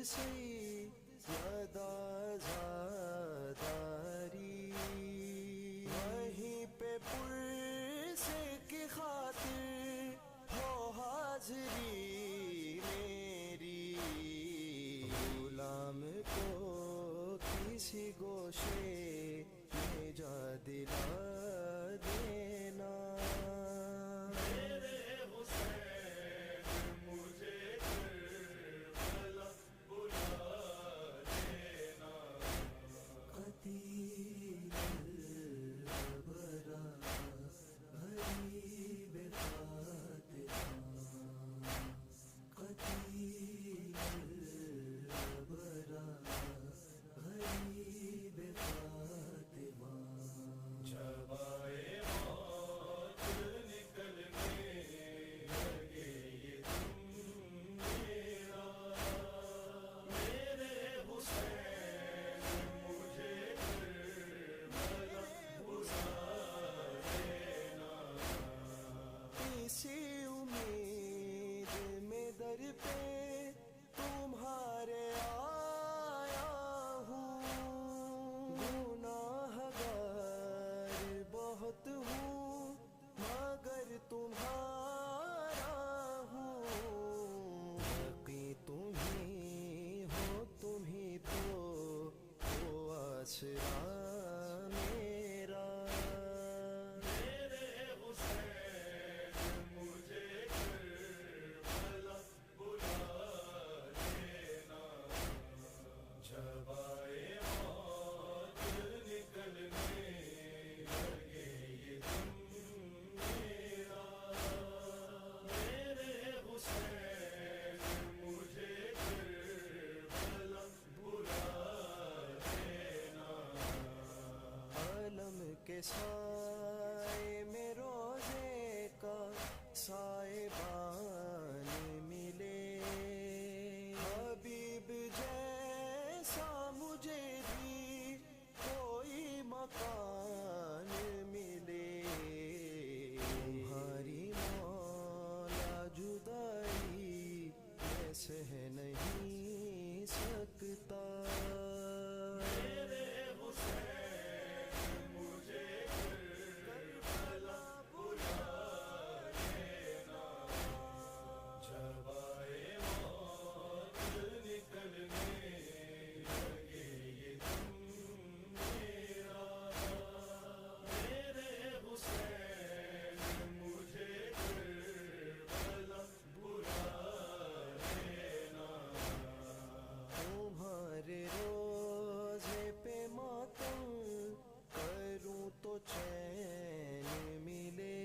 سید آزاداری، وہیں پہ پرسے کی خاطر ہو حاضری میری، غلام کو کسی گوشے میں جا دلا دینا، میرے حسین مجھے کربلا بلا دینا، قتیل البرا غریب فاطمہ، قتیل البرا غریب فاطمہ، جب آئے موت نکلنے لگے یہ دم میرا، میرے حسین مجھے کربلا بلا دینا، اسی امید میں در پہ تمہارے آیا ہوں، گناہ گار بہت ہوں مگر تمہارا ہوں، یقین تمہیں ہو تمہیں تو ہو آسرا میرا، میرے حسین مجھے کربلا بلا دینا، جب آئے موت نکلنے لگے یہ دم میرا، میرے حسین مجھے کربلا بلا دینا، عالم کے سائے میں روزے کا سائبان ملے، حبیب جیسا مجھے بھی کوئی مکان ملے، تمہاری مولا جدائی میں سہ نہیں سکتا، میرے حسین مجھے کربلا بلا دینا، جب آئے موت نکلنے لگے یہ دم میرا، میرے حسین مجھے کربلا بلا دینا، تمہارے روزے پہ ماتم کروں تو چین ملے،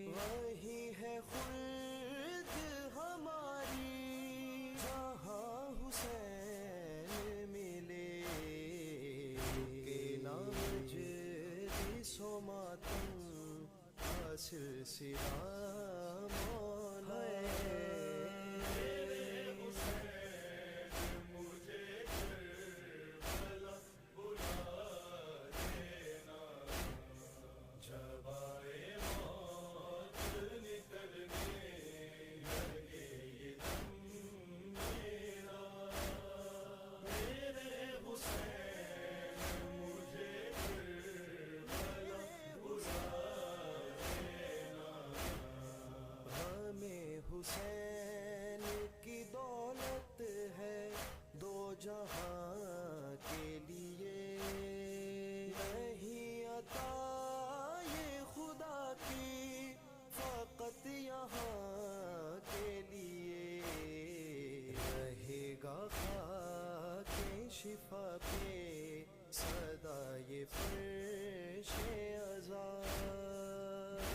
وہی ہے خلد ہماری جہاں حسین ملے، کہ نام مجلس و ماتم کا سلسلہ مولا میرے حسین مجھے کربلا بلا دینا، جب آئے موت نکلنے لگے یہ دم میرا، میرے حسین مجھے کربلا بلا دینا، ہمیں حسین کی دولت ہے دو جہاں کے لیے، نہیں عطا یہ خدا کی فقط یہاں کے لیے، رہے گا خاک شفا پہ صدا یہ فرش عذاب،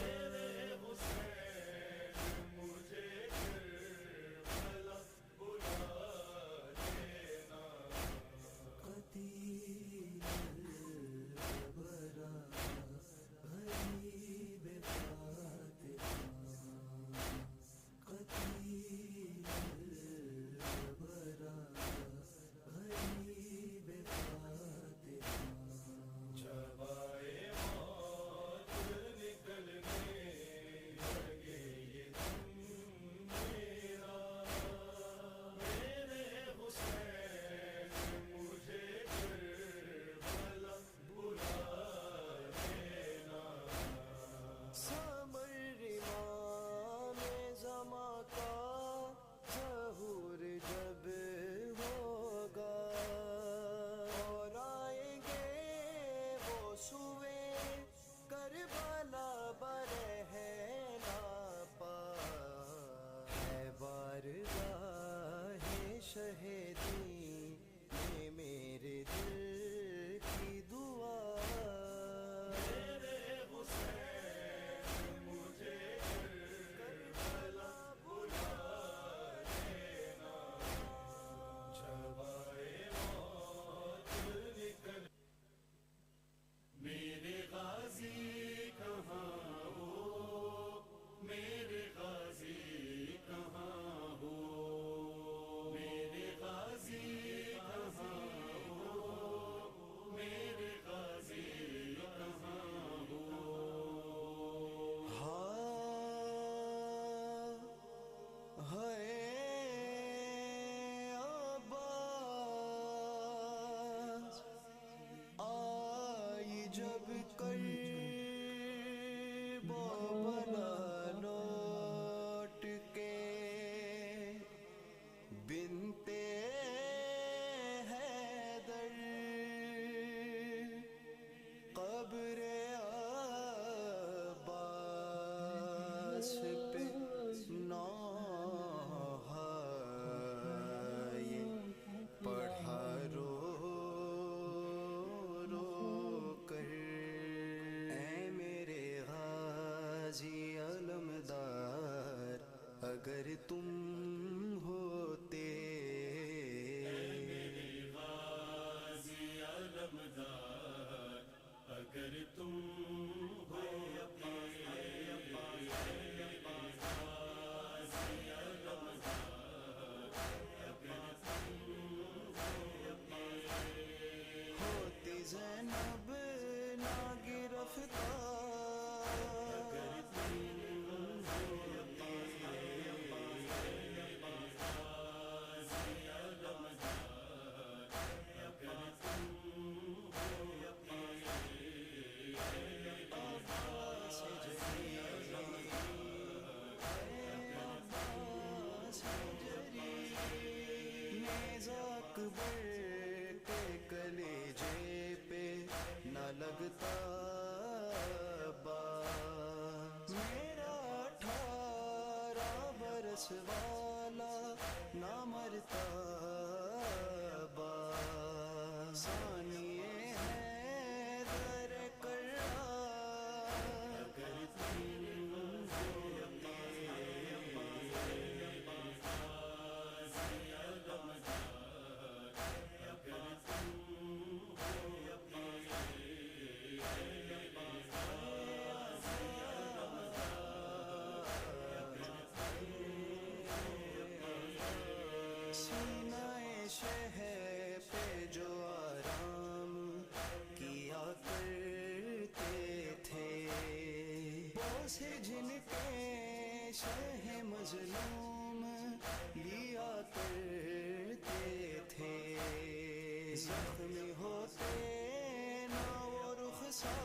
میرے حسین مجھے کربلا بلا دینا، قتیل البرا غریب فاطمہ، قتیل البرا غریب فاطمہ، جب آئے موت تم ہوتے میرے غازی علمدار اگر تم ہوتے غازی علمدار اگر تم ہوتی زینب نہ گرفتار اگر تم ہوتے غازی علمدار اگر تم ہوتے عباس جری عباس جری نیزہ اکبر کے کلیجے پہ نہ لگتا بار میرا 18 برس والا نہ مرتا بار ثانیے ہے در کرار اگر تم ہوتے غازی علمدار اگر تم ہوتے سینہ شہ پہ جو آرام کیا کرتے تھے بوس جن کے شہ مظلوم لیا کرتے تھے زخمی ہوتے نہ وہ رخسار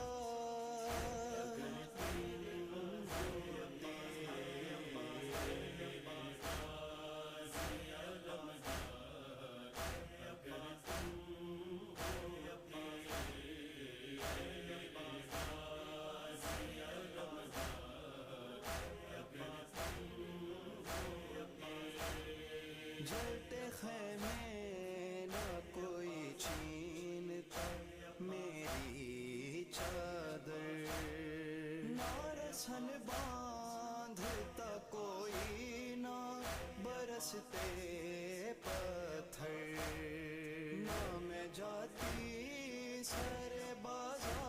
جلتے خیمے نہ کوئی چھینتا میری چادر نہ رسن باندھتا کوئی نہ برستے پتھر نہ میں جاتی سر بازار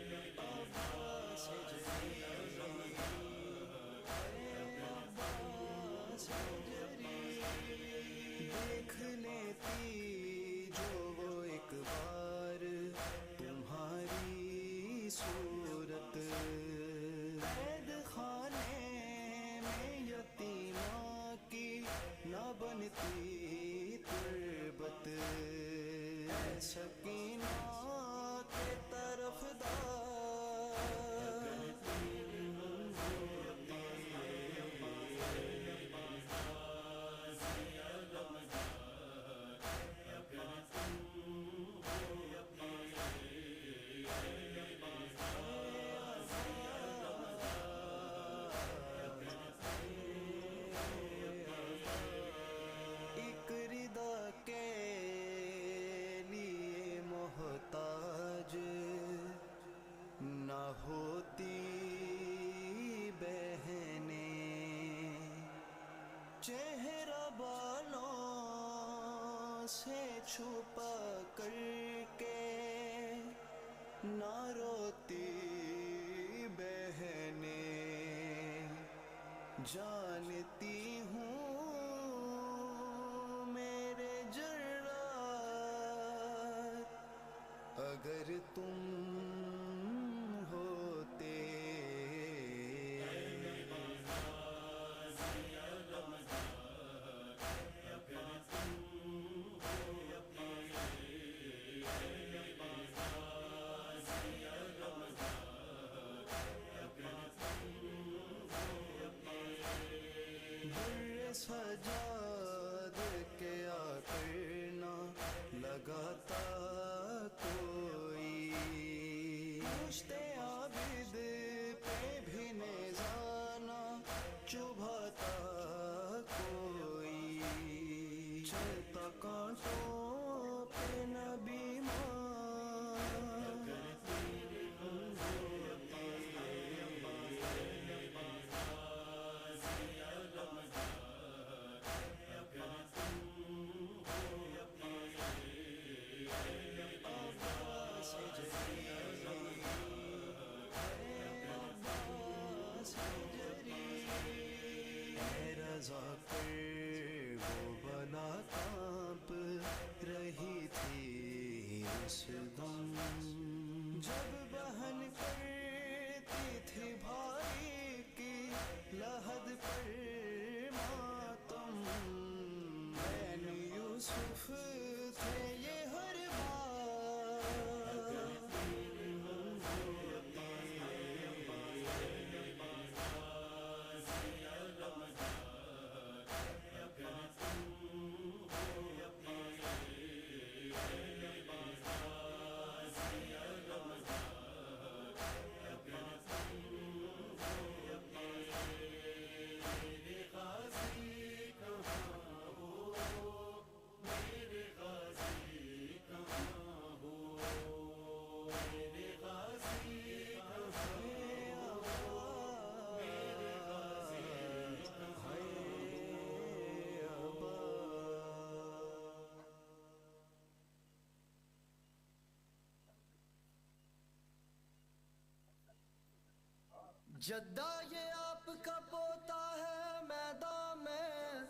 عباس جری عباس جری دیکھ لیتی جو وہ ایک بار تمہاری صورت قید خانے میں یتیماں کی نہ بنتی تربت اے سکینہ کے طرف ایک ردا کے لیے محتاج نہ ہوتی بہنیں چہرہ بالوں سے چھپا کر کے نہ روتی بہنیں جانتی ہوں میرے جرات اگر تم ہوتے در سجاد کے آ کرنا لگاتا کوئی پشت عابد پہ بھی نیزانہ چبھاتا کوئی کانٹوں پہ نہ بیمار، رضا کر وہ بلا کانپ رہی تھی اس دم، جب بہن کرتی تھی بھائی کی لحد پر ماتم، بین یوسف تھے یہ ہر جدہ یہ آپ کا پوتا ہے میدان میں،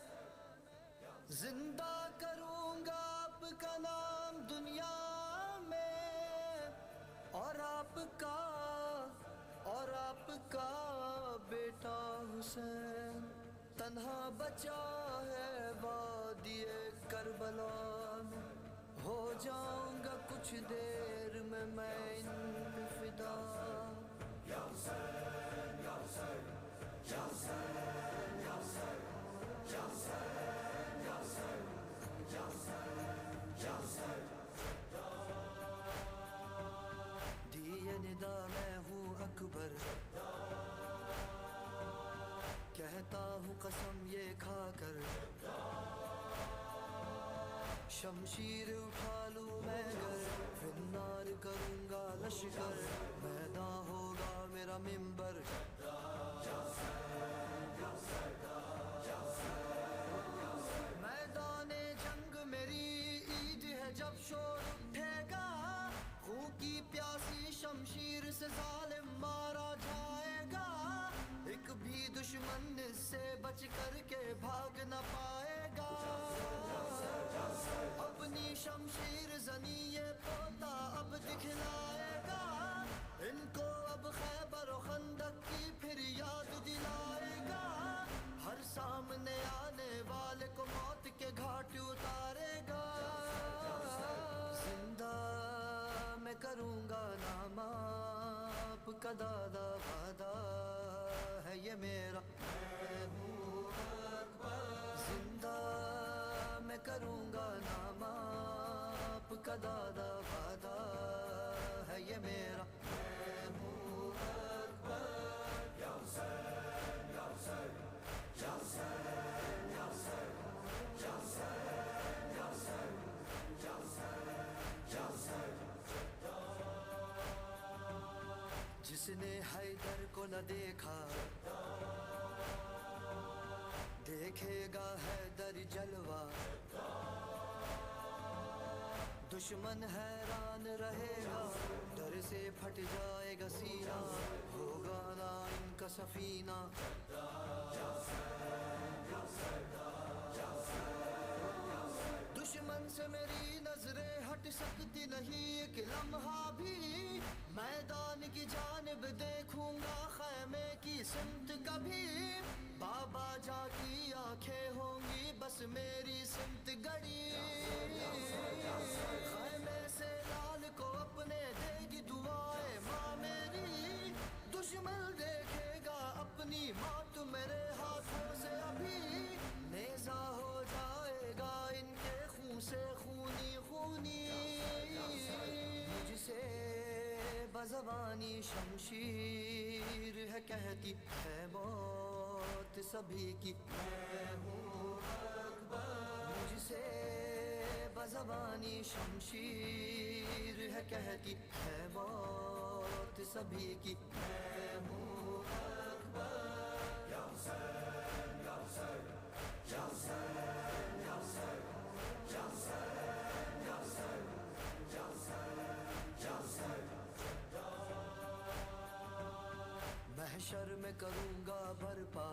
زندہ کروں گا آپ کا نام دنیا میں، اور آپ کا بیٹا حسین تنہا بچا ہے وادی کربلا میں، ہو جاؤں گا کچھ دیر میں ان پہ فدا۔ یا حسین یا حسین یا حسین یا حسین یا حسین یا حسین یا حسین یا حسین، دیے ندا میں ہوں اکبر، کہتا ہوں قسم یہ کھا کر، شمشیر اٹھا لوں میں گر، فنار کروں گا لشکر، میدان ہوگا میرا منبر۔ میدان جنگ میری عید ہے جب شور اٹھے گا، خون کی پیاسی شمشیر سے ظالم مارا جائے گا، ایک بھی دشمن اس سے بچ کر کے بھاگ نہ پائے گا، اپنی شمشیر زنی یہ پوتا اب دکھلائے گا، ان کو اب خیبر و خندق کی پھر یاد دلائے گا، ہر سامنے آنے والے کو موت کے گھاٹ اتارے گا، زندہ میں کروں گا نام آپ کا دادا، وعدہ ہے یہ میرا، زندہ میں کروں گا نام آپ کا دادا، وعدہ ہے یہ میرا۔ یا حسین یا حسین یا حسین یا حسین یا حسین یا حسین یا حسین یا حسین، جس نے حیدر کو نہ دیکھا دیکھے گا حیدر جلوہ، دشمن حیران رہے گا، ڈر سے پھٹ جائے گا سینہ، ہوگا نا ان کا سفینہ، دشمن سے میری نظریں ہٹ سکتی نہیں ایک لمحہ بھی، میدان کی جانب دیکھوں گا خیمے کی سمت کبھی، بابا جا کی آنکھیں ہوں گی بس میری سمت گڑی، خیمے سے لال کو اپنے دے گی دعائیں ماں میری، دشمن دیکھے گا اپنی موت میرے ہاتھوں سے ابھی، نیزہ ہو جائے گا ان کے خون سے خونی خونی، مجھ سے بزبانی شمشیر ہے کہتی ہے موت سبھی کی، میں ہوں اکبر، مجھ سے زبانی شمشیر ہے کہتی ہے موت سبھی کی میں ہوں اکبر یا حسین یا حسین یا حسین یا حسین یا حسین یا حسین یا حسین یا حسین محشر میں کروں گا برپا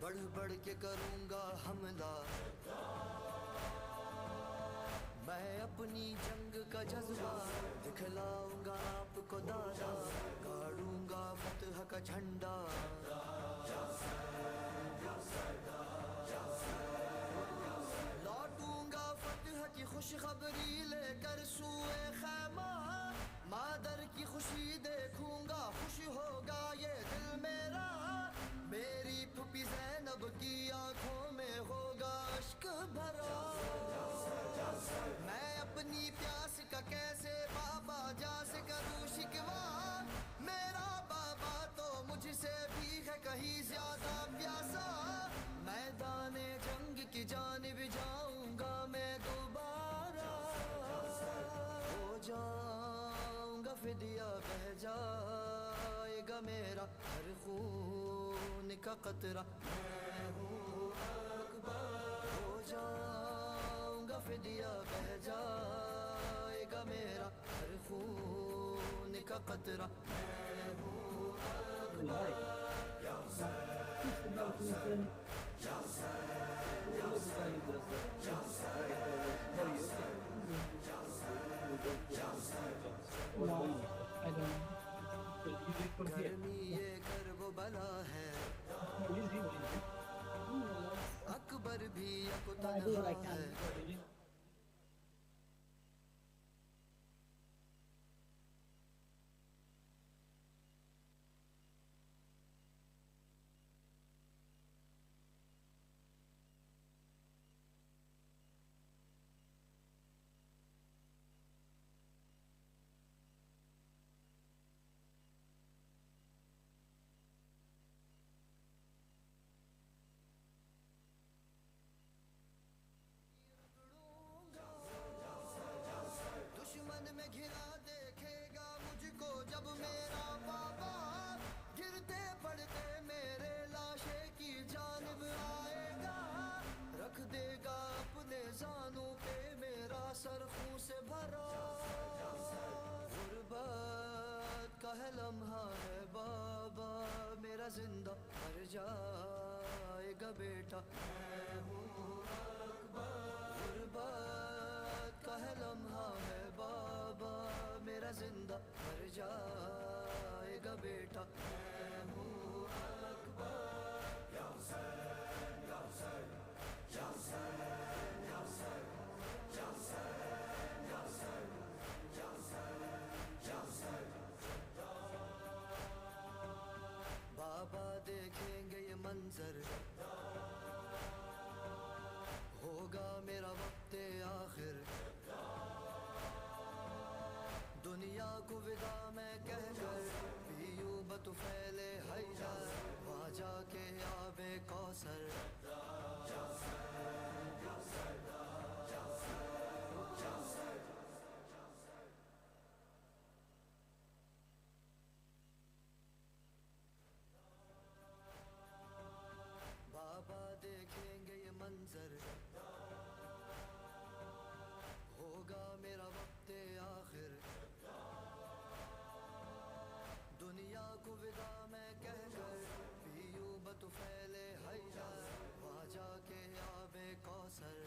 بڑھ بڑھ کے کروں گا حملہ میں اپنی جنگ کا جذبہ دکھلاؤں گا آپ کو دادا گاڑوں گا فتح کا جھنڈا لوٹوں گا فتح کی خوشخبری لے کر سوئے خیمہ مادر کی خوشی دیکھوں گا خوش ہوگا یہ دل میرا میری پھوپھی زینب کی آنکھوں میں ہوگا اشک بھرا میں اپنی پیاس کا کیسے بابا جا سے کروں شکوا میرا بابا تو مجھ سے بھی ہے کہیں زیادہ پیاسا میدان جنگ کی جانب جاؤں گا میں دوبارہ ہو جاؤں گا فدیہ بہہ جائے گا میرا ہر خون کا قطرہ میں ہوں اکبر ہو جاؤں گا فدیہ بہہ جائے گا میرا ہر خون کا قطرہ میں ہوں اکبر یا حسین یا حسین یا حسین یا حسین یا گرمی یہ کرب و بلا ہے اکبر بھی یک تنہا ہے دشمن میں گھرا دیکھے گا مجھ کو جب میرا بابا گرتے پڑتے میرے لاشے کی جانب آئے گا رکھ دے گا اپنے زانوں پہ میرا سر خون سے بھرا غربت کا ہے لمحہ ہے بابا میرا زندہ مر جائے گا بیٹا میں ہوں اکبر غربت کا ہے لمحہ ہے بابا میرا زندہ مر جائے گا بیٹا میں ہوں اکبر یا حسین یا حسین یا حسین یا حسین یا حسین یا حسین یا حسین یا حسین بابا دیکھیں گے یہ منظر ہوگا میرا وقت آخر دنیا کو ودا میں کہہ کر پیوں بطفیل حیدر وہاں جا کے آب کوثر بابا دیکھیں گے یہ منظر ہوگا میرا وقت آخر دنیا کو ودا میں کہہ کر پیوں بطفیل حیدر وہاں جا کے آب کوثر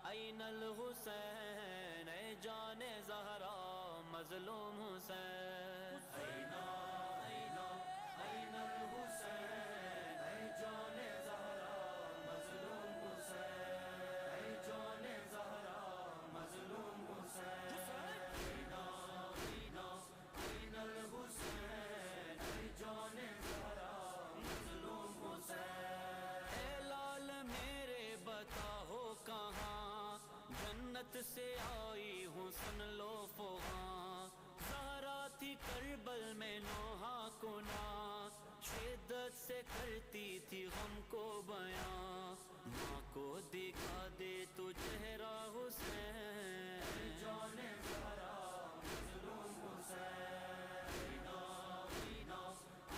أين الحسين اے جان زہرا مظلوم حسین أين الحسين اے جان زہرا مظلوم حسین اے جان زہرا مظلوم حسین أين الحسين اے جان زہرا مظلوم جنت سے آئی ہوں سن لو فغاں، زہرا تھی کربل میں نوحہ کنا، شدت سے کرتی تھی غم کو بیاں، ماں کو دکھا دے تو چہرہ حسین، جان زہرا مظلوم حسین، اینا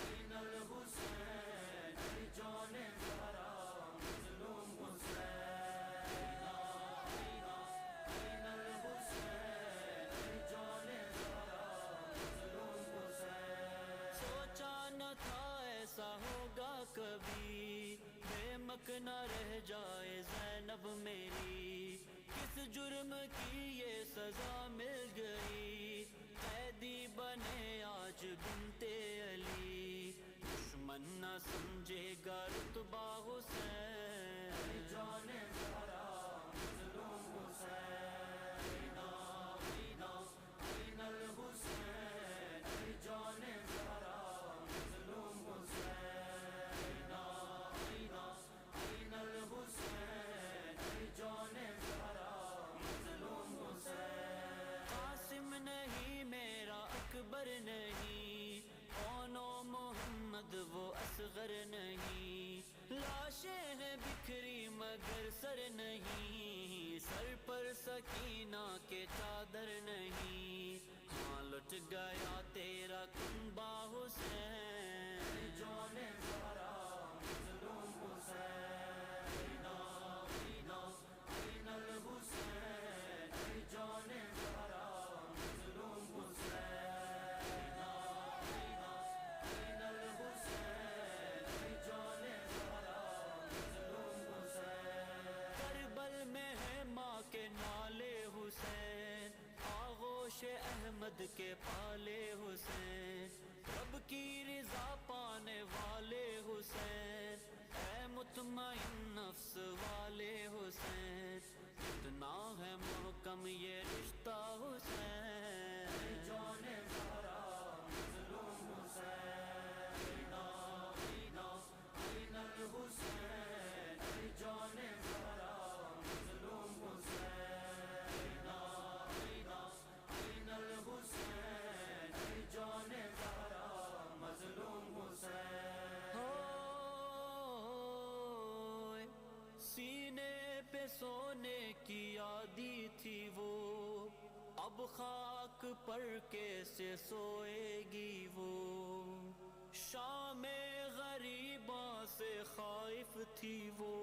این الحسین، جان زہرا مظلوم حسین، اینا این الحسین، جان زہرا مظلوم حسین۔ سوچا نہ تھا ایسا ہوگا کبھی، بے مک نہ رہ جائے زینب میری، کس جرم کی یہ سزا مل گئی، قیدی بنے آج بنت علی، دشمن نہ سمجھے گا رتبہ حسین، جان زہرا مظلوم حسین، اینا این الحسین، جان زہرا مظلوم حسین، اینا این الحسین، جان زہرا مظلوم حسین۔ قاسم نہیں میرا اکبر نہیں، کون و محمد وہ اصغر نہیں، لاشیں ہیں بکھری مگر سر نہیں، سر پر سکینہ کے چادر نہیں، ہاں لٹ گیا تیرا کنبہ حسین، جان زہرا مظلوم حسین، اینا این الحسین، جان زہرا مظلوم حسین، اینا این الحسین، جان زہرا مظلوم حسین۔ کربل میں ہے ماں کے نالے حسین، آغوش احمد کے پالے حسین، رب کی رضا پانے والے حسین، اے مطمئن نفس والے حسین، اتنا ہے محکم یہ رشتہ حسین، جان زہرا مظلوم حسین، اینا این الحسین، جان زہرا مظلوم حسین، اینا این الحسین، جان زہرا مظلوم حسین۔ سینے پہ سونے کی عادی تھی وہ، اب خاک پر کیسے سوئے گی وہ، شام غریباں سے خائف تھی وہ،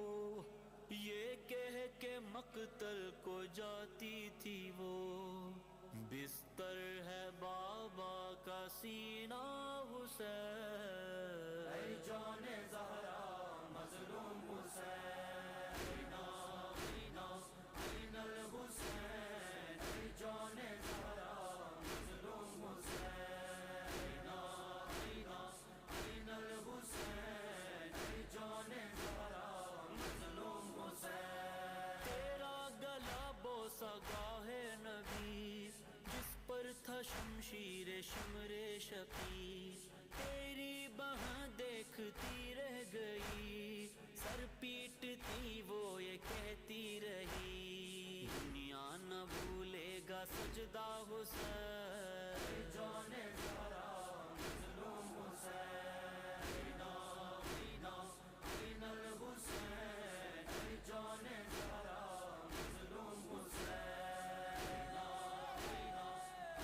یہ کہہ کے مقتل کو جاتی تھی وہ، بستر ہے بابا کا سینہ حسین، اے جان زہرا مظلوم حسین، اینا این الحسین، جان زہرا مظلوم حسین، اینا این الحسین، جان زہرا مظلوم حسین۔ تیرا گلا بوسہ گاہ نبی، جس پر تھا شمشیر شمر شفیع، تیری بہاں دیکھتی رہ گئی، سر پیٹتی وہ یہ کہتی رہی، دنیا نہ بھولے گا سجدہ حسین، جان زہرا مظلوم حسین، اینا این الحسین، جان زہرا مظلوم حسین، اینا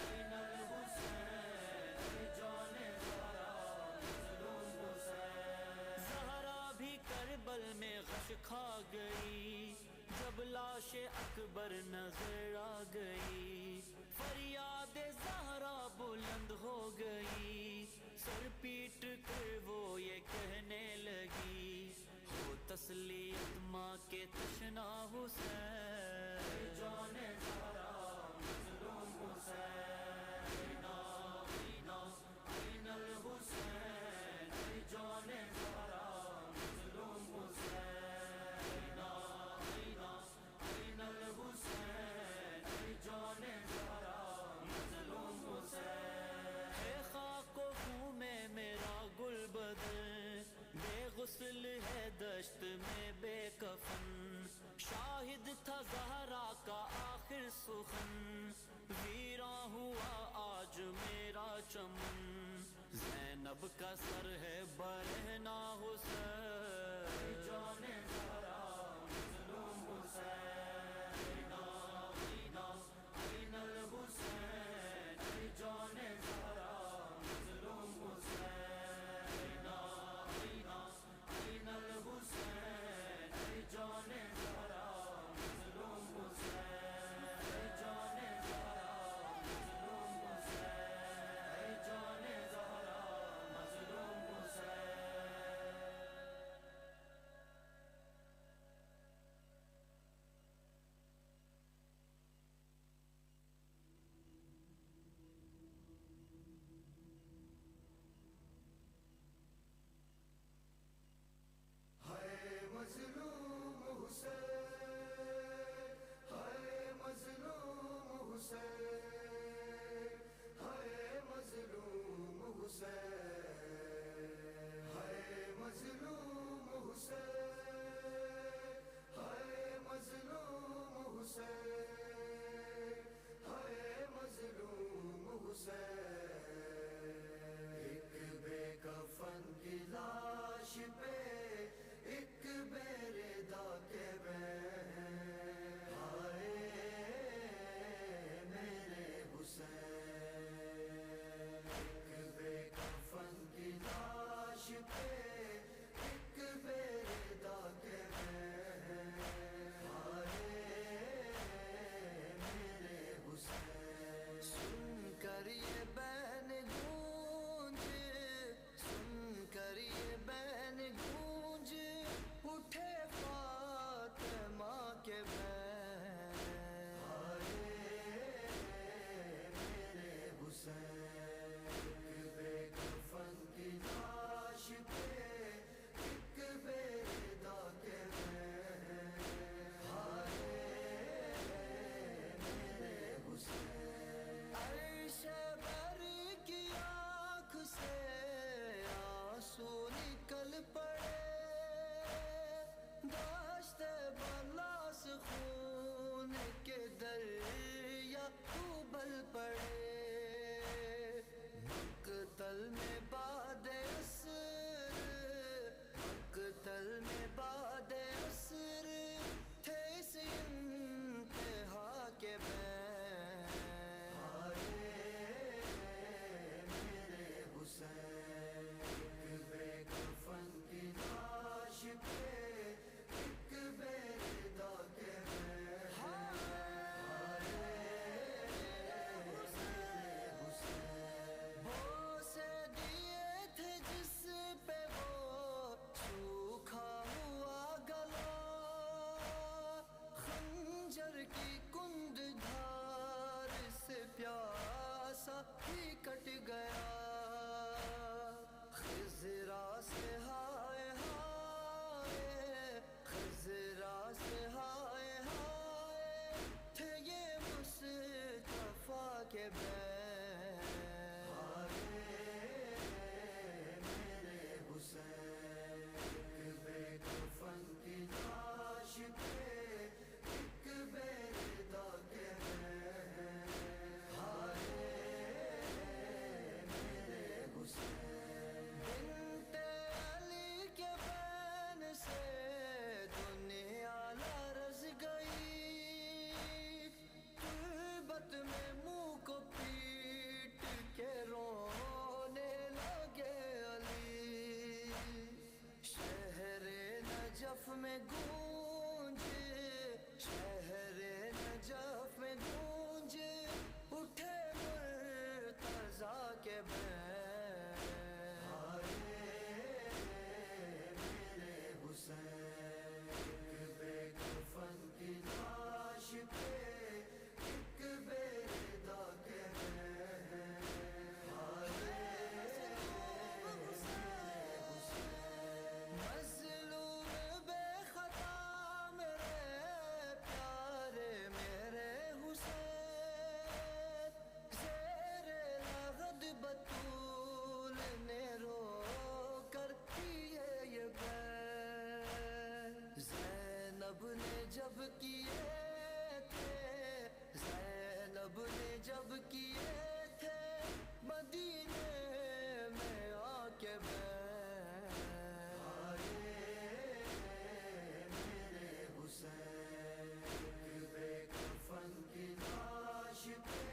این الحسین، جان زہرا مظلوم حسین۔ زہرا بھی کربل میں غش کھا گئی، جب لاش اکبر نظر آ گئی، فریاد زہرا بلند ہو گئی، سر پیٹ کر وہ یہ کہنے لگی، ہو تسلیت ماں کے تشنا حسین، جان زہرا مظلوم حسین، اینا این الحسین، جان زہرا مظلوم حسین، اینا این الحسین، جان زہرا مظلوم حسین۔ اے خاک و خون میں میرا में गूंज, शहरे नजफ में गूंज उठे मुर्तजा के बैन। हाय मेरे हुसैन, बेकफन की लाश पे एक बेदा के बैन। हाय मज़लूम बेख़ता मेरे प्यारे मेरे हुसैन, ज़ेरे लग़द बतूल ने रो कर किए ये बैन। ज़ैनब ने जब किए थे, ज़ैनब ने जब किए थे मदीने में आके बैन। हाय मेरे हुसैन, बेकफन की लाश पे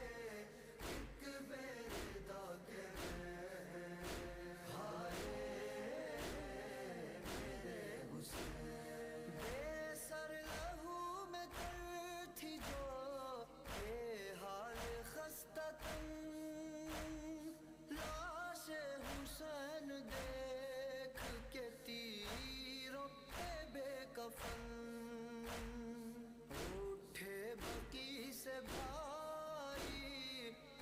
एक बेदा के बैन। हाय मेरे हुसैन, बेसर लहू में तर थी जो बेहाल खस्ततन, लाश हुसैन देख के तीरों पे बेकफन। उठे बकी से भाई,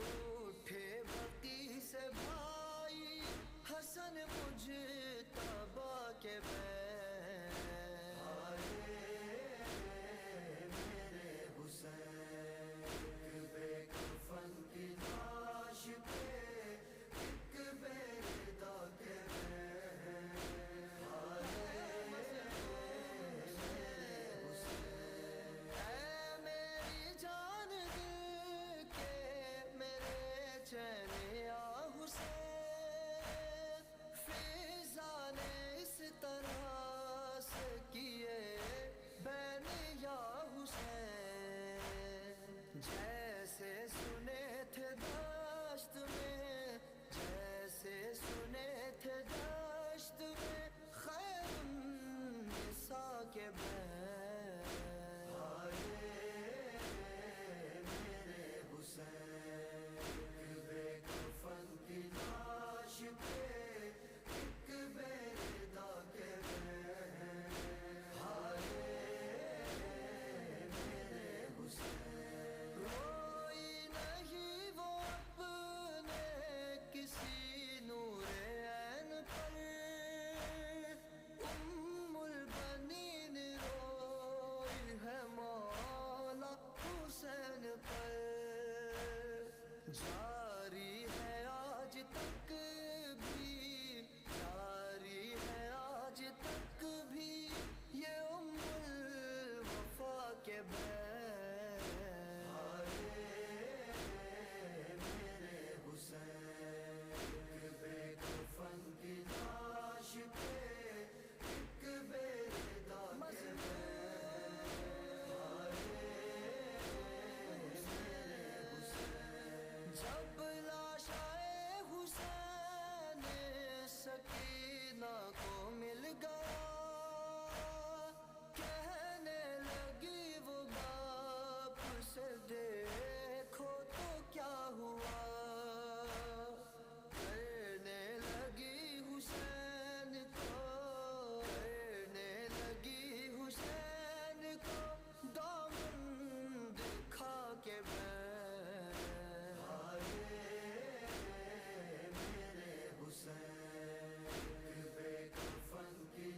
उठे बकी से भाई, हसन मुजतबा के बैन। हाय मेरे हुसैन, बेकफन की लाश पे एक बेदा के बैन। हाय मेरे हुसैन, ऐ मेरी जान दिल के मेरे चैन या हुसैन, फिज़ा ने इस तरह से किए बैन या हुसैन। जैसे सुने थे दश्त में, जैसे सुने थे दश्त में खैरुन्निसा के बैन। हाय मेरे हुसैन, बेकफन की लाश पे एक बेदा के बैन। हाय मेरे हुसैन, रोई नहीं वो अपने किसी नूरे ऐन पर, उम्मुल बनीन रोई है मौला हुसैन पर। जारी है आज तक भी, जारी है आज तक भी ये उम्मुल वफा के बैन। हाय मेरे हुसैन, बेकफन की लाश पे एक बेदा के बैन। हाय मेरे हुसैन, जब लाशाए हुसैन सकीना को मिल गया, कहने लगी वो बाप से देखो तो क्या हुआ। करने लगी हुसैन को, करने लगी हुसैन को दामन दिखा के बैन। हाय मेरे हुसैन, बेकफन की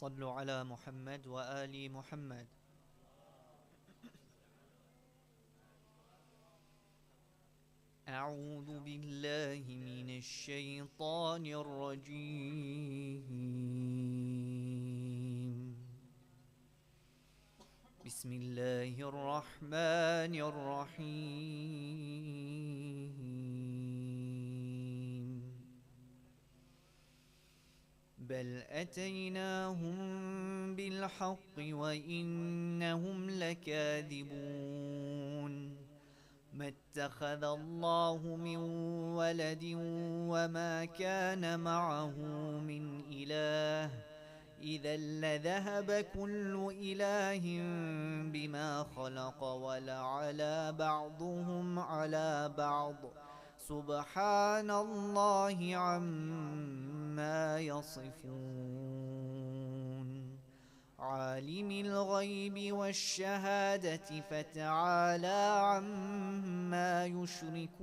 صلوا على محمد وآل محمد. أعوذ بالله من الشيطان الرجيم. بسم الله الرحمن الرحيم. بل أتيناهم بالحق وإنهم لكاذبون. ما اتخذ الله من ولد وما كان معه من إله، إذا لذهب كل إله بما خلق ولعلى بعضهم على بعض، سبحان الله عما يصفون. عالم الغيب والشهادة فتعالى عما يشركون.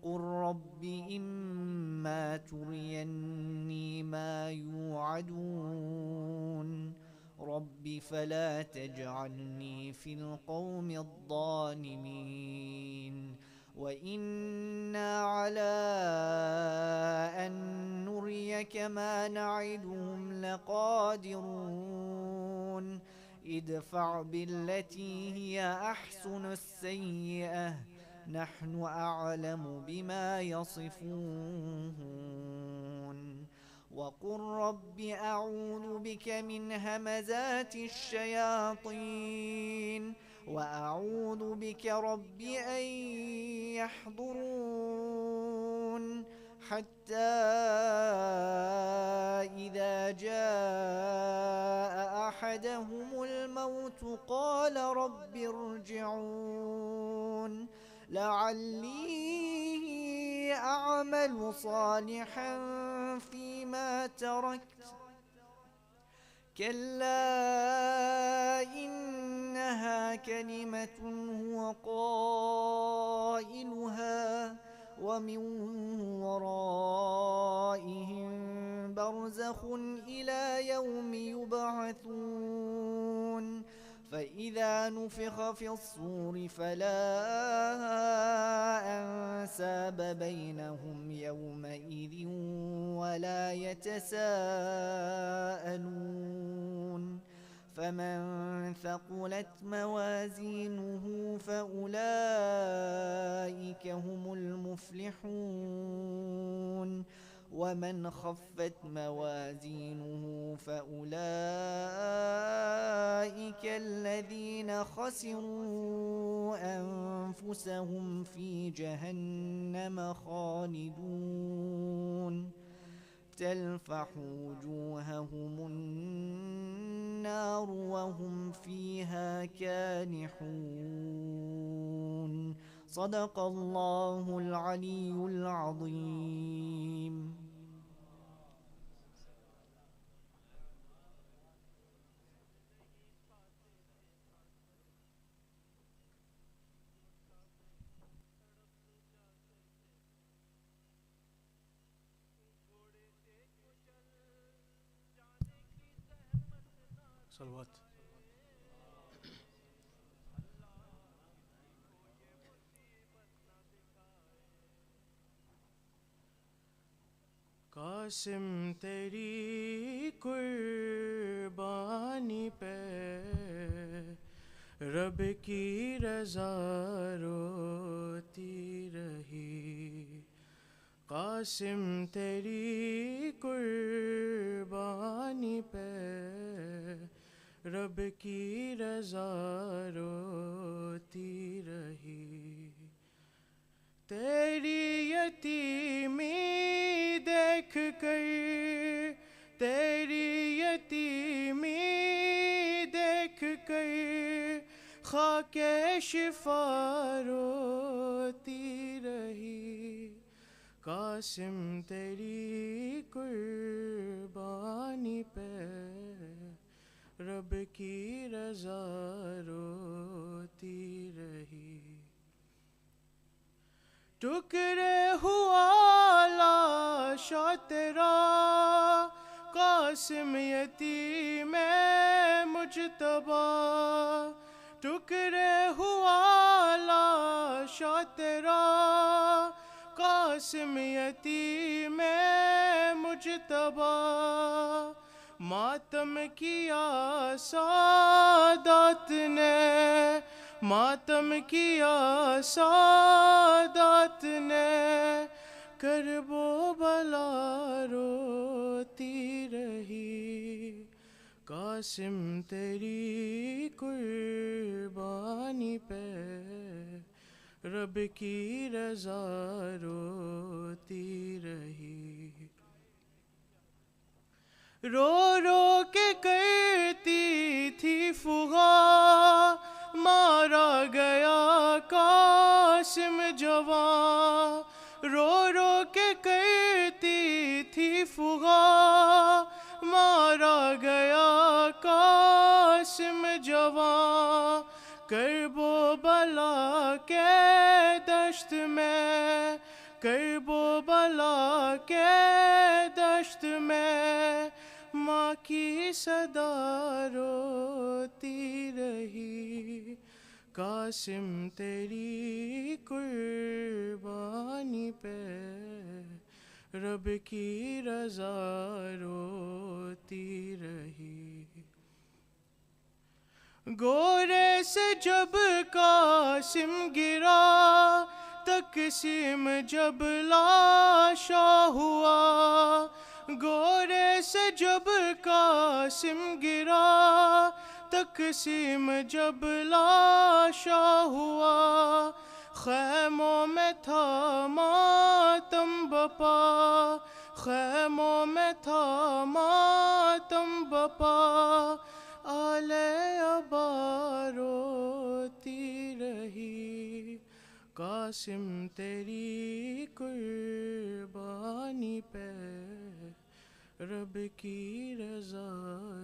قل رب إما تريني ما يوعدون، رب فلا تجعلني في القوم الظالمين. وإنا على أن نريك ما نعدهم لقادرون. ادفع بالتي هي أحسن السيئة، نحن أعلم بما يصفون. وقل رب أعوذ بك من همزات الشياطين وأعوذ بك رب أن يحضرون. حتى إذا جاء أحدهم الموت قال رب ارجعون لعلي أعمل صالحا فيما تركت، كلا إنها كلمة هو قائلها ومن ورائهم برزخ إلى يوم يبعثون. فإذا نفخ في الصور فلا أنساب بينهم يومئذ ولا يتساءلون. فمن ثقلت موازينه فأولئك هم المفلحون. ومن خفت موازينه فأولئك الذين خسروا أنفسهم في جهنم خالدون. تلفح وجوههم النار وهم فيها كالحون. صدق الله العلي العظيم. صلوات. कासिम तेरी कुर्बानी पे रब की रज़ा रोती रही। कासिम तेरी कुर्बानी पे रब की रज़ा रोती रही। तेरी यतीमी देख कर, तेरी यतीमी देख कर खाके शिफा रोती रही। कासिम तेरी कुर्बानी पे रब की रज़ा रोती रही। टुकड़े हुआ लाशा तेरा قاسم یتیم مجتبی ٹکڑے ہوا لاشا تیرا قاسم یتیم مجتبی ماتم کیا سادات نے ماتم کیا سادات نے کرب و بلا روتی رہی قاسم تیری قربانی پہ رب کی رضا روتی رہی رو رو کے کرتی تھی فغاں مارا گیا قاسم جوان رو رو کے کرتی تھی فغاں مارا گیا قاسم جوان کرب و بلا کے دشت میں کرب و بلا کے دشت میں ماں کی صدا روتی رہی قاسم تیری قربانی پہ رب کی رضا روتی رہی گورے سے جب قاسم گرا تقسیم جب لاشا ہوا گورے سے جب قاسم گرا تقسیم جب لاشا ہوا خیموں میں تھا ماتم بپا خیموں میں تھا ماتم بپا آل ابا روتی رہی قاسم تیری قربانی پہ رب کی رضا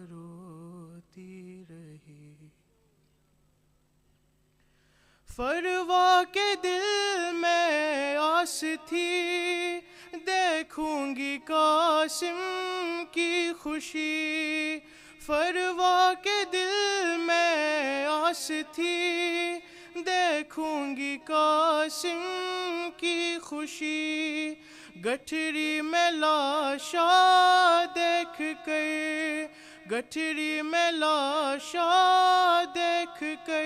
روتی رہی فروا کے دل میں آس تھی دیکھوں گی قاسم کی خوشی فروا کے دل میں آس تھی دیکھوں گی قاسم کی خوشی گٹھری میں لاشا دیکھ کر گٹھری میں لاشا دیکھ کر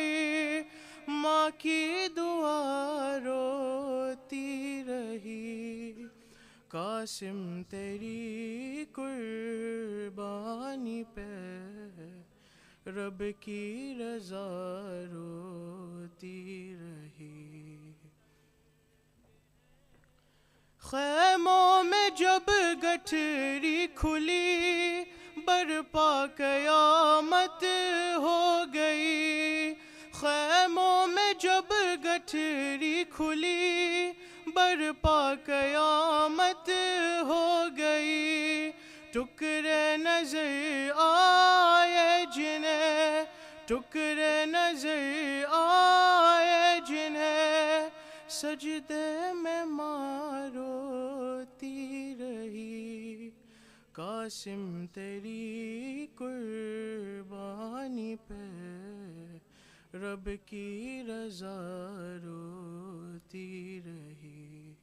ماں کی دعا روتی رہی قاسم تیری قربانی پہ رب کی رضا روتی رہی خیموں میں جب گٹھری کھلی برپا قیامت ہو گئی خیموں میں جب گٹھری کھلی برپا قیامت ہو گئی ٹکڑے نظر آئے جنہیں ٹکڑے نظر آئے جنہیں سجدے میں ماں روتی رہی قاسم تیری قربانی پہ رب کی رضا روتی رہی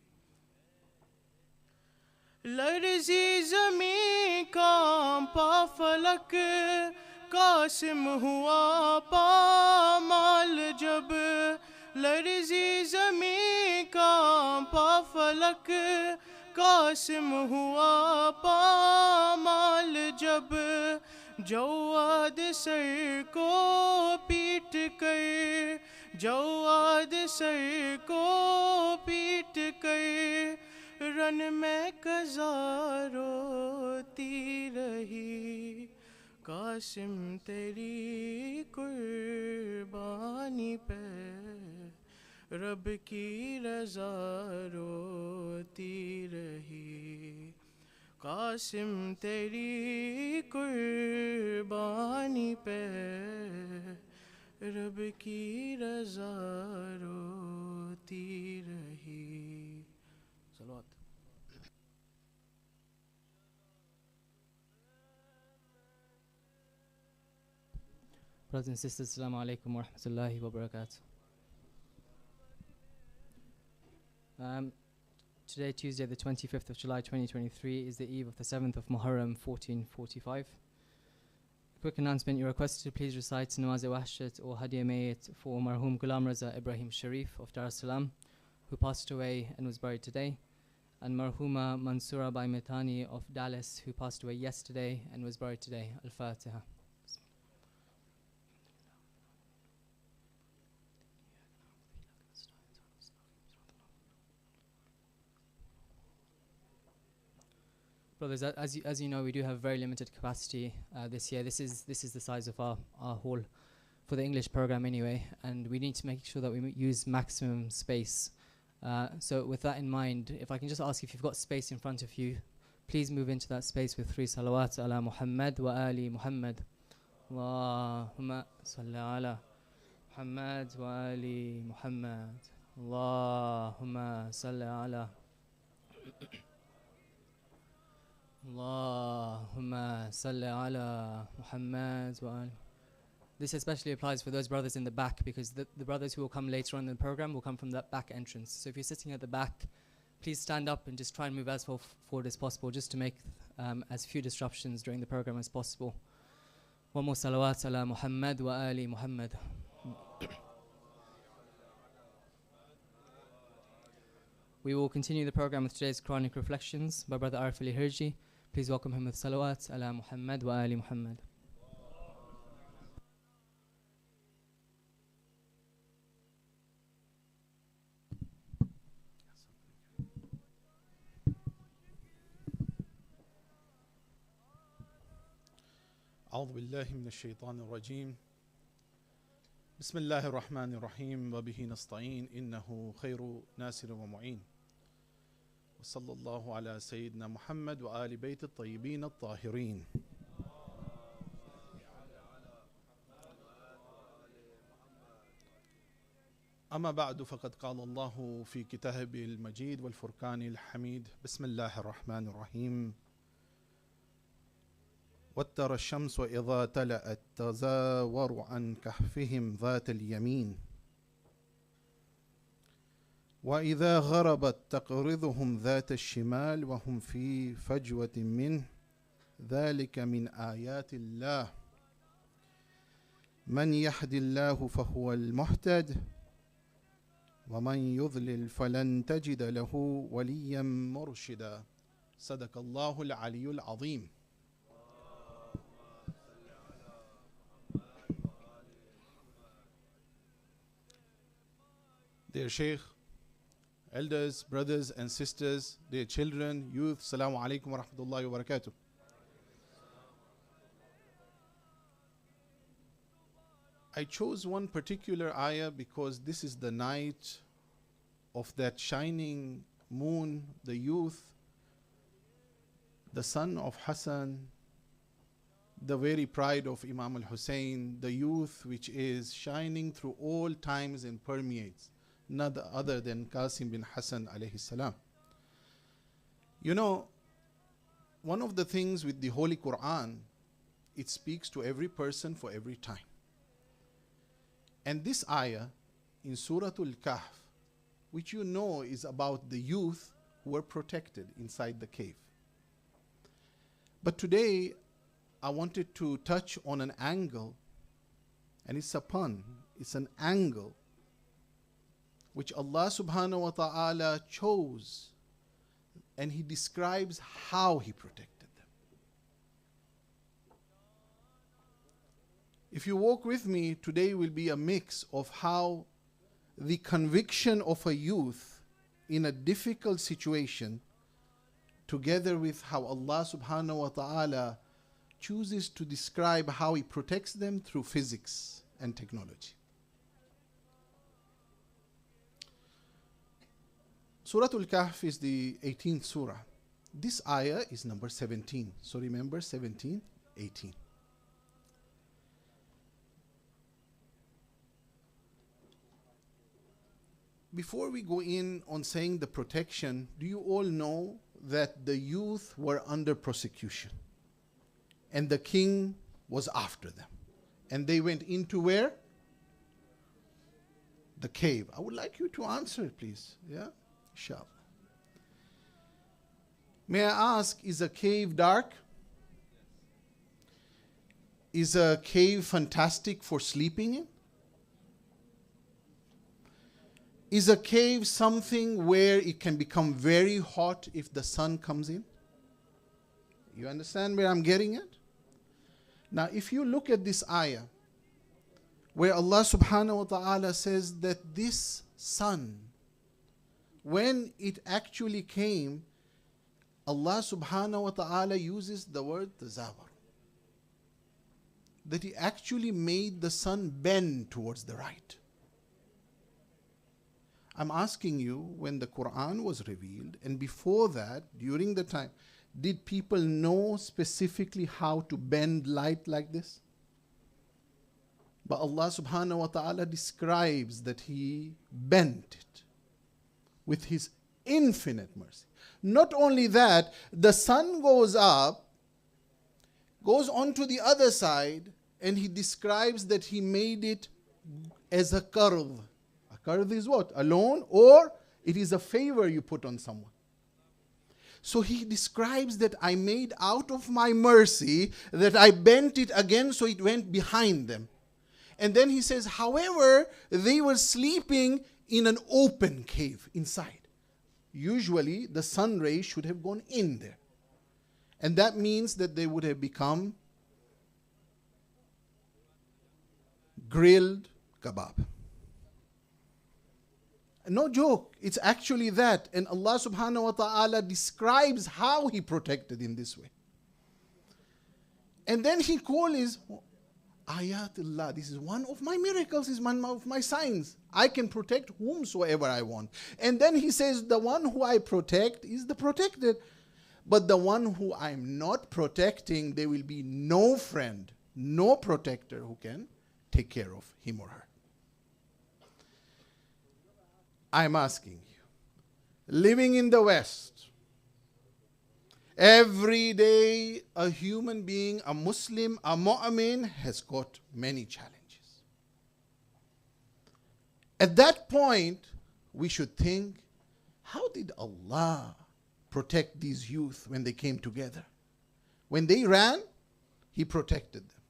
لرزی زمین کانپا فلک قاسم ہوا پامال جب لرزی زمین کانپا فلک قاسم ہوا پامال جب جواد سر کو پیٹ کر جواد سر کو پیٹ کر رن میں قضا روتی رہی قاسم تیری قربانی پہ رب کی رضا روتی رہی قاسم تیری قربانی پہ رب کی رضا روتی رہی صلوات Brothers and sisters, Assalamu alaikum wa rahmatullahi wa barakatuh. Today, Tuesday, the 25th of July 2023, is the eve of the 7th of Muharram 1445. Quick announcement: you're requested to please recite Nawaz-e-Wahshat or Hadiya Mayit for Marhum Ghulam Raza Ibrahim Sharif of Dar es Salaam, who passed away and was buried today, and Marhuma Mansoura Bai Metani of Dallas, who passed away yesterday and was buried today. Al-Fatiha. Brothers, as you know, we do have very limited capacity this year. This is the size of our hall for the English program anyway, and we need to make sure that we use maximum space. So with that in mind, if I can just ask, if you've got space in front of you, please move into that space with 3 salawat ala Muhammad wa ali Muhammad. Allahumma salli ala Muhammad wa ali Muhammad. Allahumma salli ala Allahumma salli ala Muhammad wa ali. This especially applies for those brothers in the back, because the brothers who will come later on in the program will come from that back entrance. So if you're sitting at the back, please stand up and just try and move as forward as possible, just to make as few disruptions during the program as possible. One more salawat ala Muhammad wa ali Muhammad. We will continue the program with today's Quranic reflections by Brother Arif Ali Hirji. Please welcome him with salawat ala Muhammad wa ali Muhammad. أعوذ بالله من الشيطان الرجيم بسم الله الرحمن الرحيم وبه نستعين إنه خير ناصر ومعين وصلى الله على سيدنا محمد وآل بيت الطيبين الطاهرين. أما بعد، فقد قال الله في كتابه المجيد والفرقان الحميد: بسم الله الرحمن الرحيم. وترى الشمس إذا طلعت تزاور عن كهفهم ذات اليمين وإذا غربت تقرضهم ذات الشمال وهم في فجوة منه ذلك من آيات الله من يهد الله فهو المهتد ومن يضلل فلن تجد له وليا مرشدا. صدق الله العلي العظيم. Dear Shaykh, elders, brothers and sisters, dear children, youth, Assalamu alaikum wa rahmatullahi wa barakatuh. I chose one particular ayah because this is the night of that shining moon, the youth, the son of Hassan, the very pride of Imam al-Hussein, the youth which is shining through all times and permeates none other than Qasim bin Hassan alayhi salam. You know, one of the things with the Holy Quran, it speaks to every person for every time. And this ayah in Surah Al-Kahf, which you know is about the youth who were protected inside the cave. But today, I wanted to touch on an angle, and it's a pun, it's an angle which Allah subhanahu wa ta'ala chose, and He describes how He protected them. If you walk with me, today will be a mix of how the conviction of a youth in a difficult situation, together with how Allah subhanahu wa ta'ala chooses to describe how He protects them through physics and technology. Surah Al-Kahf is the 18th surah. This ayah is number 17. So remember 17, 18. Before we go in on saying the protection, do you all know that the youth were under prosecution and the king was after them? And they went into where? The cave. I would like you to answer it, please. Yeah? Inshallah. May I ask, is a cave dark? Is a cave fantastic for sleeping in? Is a cave something where it can become very hot if the sun comes in? You understand where I'm getting at? Now, if you look at this ayah, where Allah subhanahu wa ta'ala says that this sun, when it actually came, Allah subhanahu wa ta'ala uses the word tazawar. That He actually made the sun bend towards the right. I'm asking you, when the Quran was revealed, and before that, during the time, did people know specifically how to bend light like this? But Allah subhanahu wa ta'ala describes that He bent it with His infinite mercy. Not only that, the sun goes up, goes on to the other side, and He describes that He made it as a qard. A qard is what? A loan, or it is a favor you put on someone. So He describes that I made out of my mercy, that I bent it again so it went behind them. And then He says, however, they were sleeping in an open cave inside. Usually the sun rays should have gone in there. And that means that they would have become grilled kebab. No joke, it's actually that. And Allah subhanahu wa ta'ala describes how He protected in this way. And then He calls Ayatullah. This is one of my miracles, is one of my signs. I can protect whomsoever I want. And then He says, the one who I protect is the protected. But the one who I'm not protecting, there will be no friend, no protector who can take care of him or her. I'm asking you, living in the West, every day a human being, a Muslim, a mu'min has got many challenges. At that point, we should think, how did Allah protect these youth when they came together? When they ran, He protected them.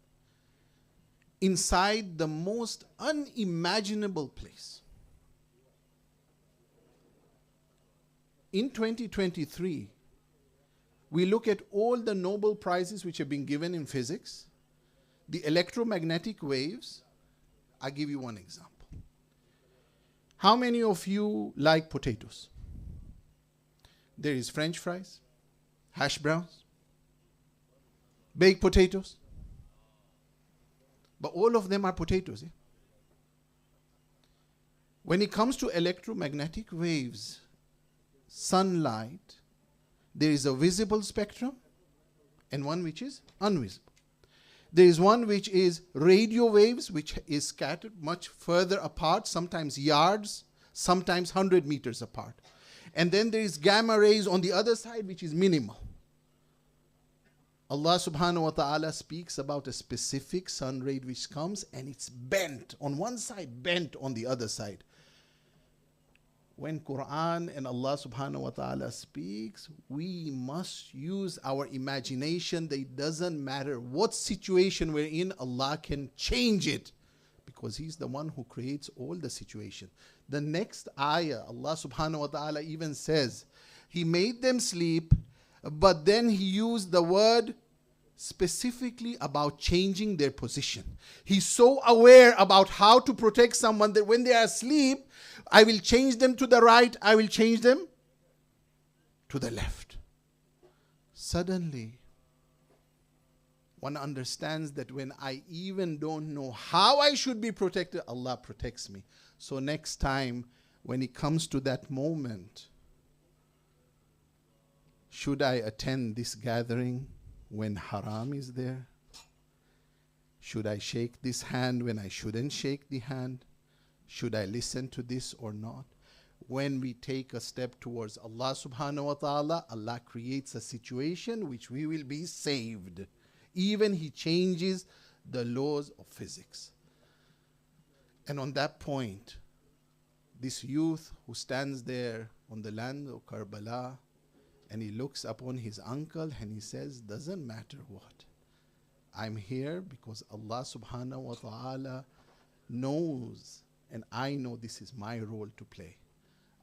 Inside the most unimaginable place. In 2023, we look at all the Nobel Prizes which have been given in physics, the electromagnetic waves. I'll give you one example. How many of you like potatoes? There is French fries, hash browns, baked potatoes. But all of them are potatoes. Yeah? When it comes to electromagnetic waves, sunlight, there is a visible spectrum and one which is invisible. There is one which is radio waves, which is scattered much further apart, sometimes yards, sometimes 100 meters apart. And then there is gamma rays on the other side, which is minimal. Allah subhanahu wa ta'ala speaks about a specific sun ray which comes and it's bent on one side, bent on the other side. When Quran and Allah subhanahu wa ta'ala speaks, we must use our imagination. That it doesn't matter what situation we're in, Allah can change it because He's the one who creates all the situation. The next ayah, Allah subhanahu wa ta'ala even says, He made them sleep, but then He used the word specifically about changing their position. He's so aware about how to protect someone that when they are asleep, I will change them to the right, I will change them to the left. Suddenly, one understands that when I even don't know how I should be protected, Allah protects me. So next time, when it comes to that moment, should I attend this gathering when haram is there? Should I shake this hand when I shouldn't shake the hand? Should I listen to this or not? When we take a step towards Allah subhanahu wa ta'ala, Allah creates a situation which we will be saved. Even He changes the laws of physics. And on that point, this youth who stands there on the land of Karbala, and he looks upon his uncle and he says, doesn't matter what, I'm here because Allah subhanahu wa ta'ala knows, and I know this is my role to play.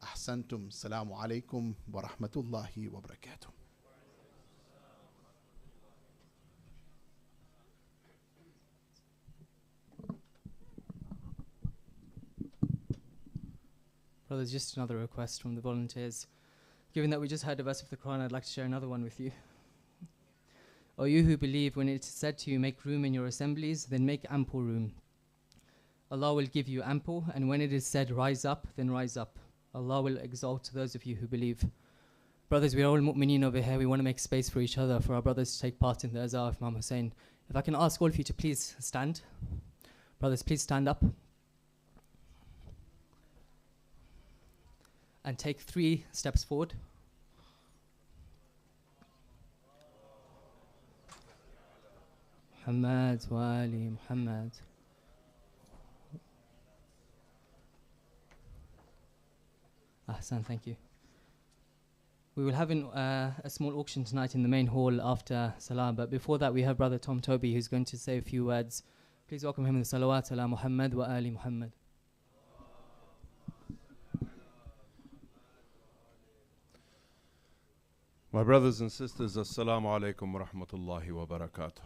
Ahsantum. Assalamu alaikum wa rahmatullahi wa barakatuh. Brothers, just another request from the volunteers. Given that we just heard a verse of the Quran, I'd like to share another one with you. O you who believe, when it is said to you, make room in your assemblies, then make ample room. Allah will give you ample, and when it is said, rise up, then rise up. Allah will exalt those of you who believe. Brothers, we are all mu'mineen over here. We want to make space for each other, for our brothers to take part in the azah of Imam Hussein. If I can ask all of you to please stand. Brothers, please stand up. And take 3 steps forward. Muhammad wa Ali Muhammad. Ahsan, thank you. We will have a small auction tonight in the main hall after Salah, but before that we have Brother Tom Toby who's going to say a few words. Please welcome him with the salawat ala Muhammad wa Ali Muhammad. My brothers and sisters, Assalamu alaikum wa rahmatullahi wa barakatuh.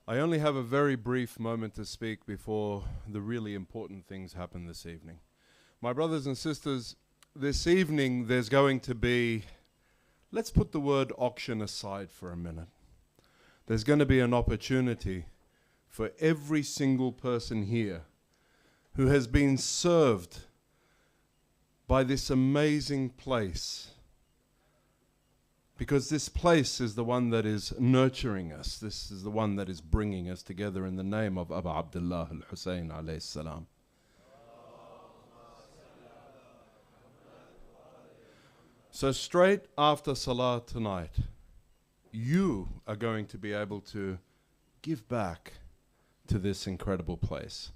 I only have a very brief moment to speak before the really important things happen this evening. My brothers and sisters, this evening there's going to be, let's put the word auction aside for a minute. There's going to be an opportunity for every single person here who has been served by this amazing place. Because this place is the one that is nurturing us. This is the one that is bringing us together in the name of Abu Abdullah al-Hussein alayhi salam. So straight after Salah tonight, you are going to be able to give back to this incredible place.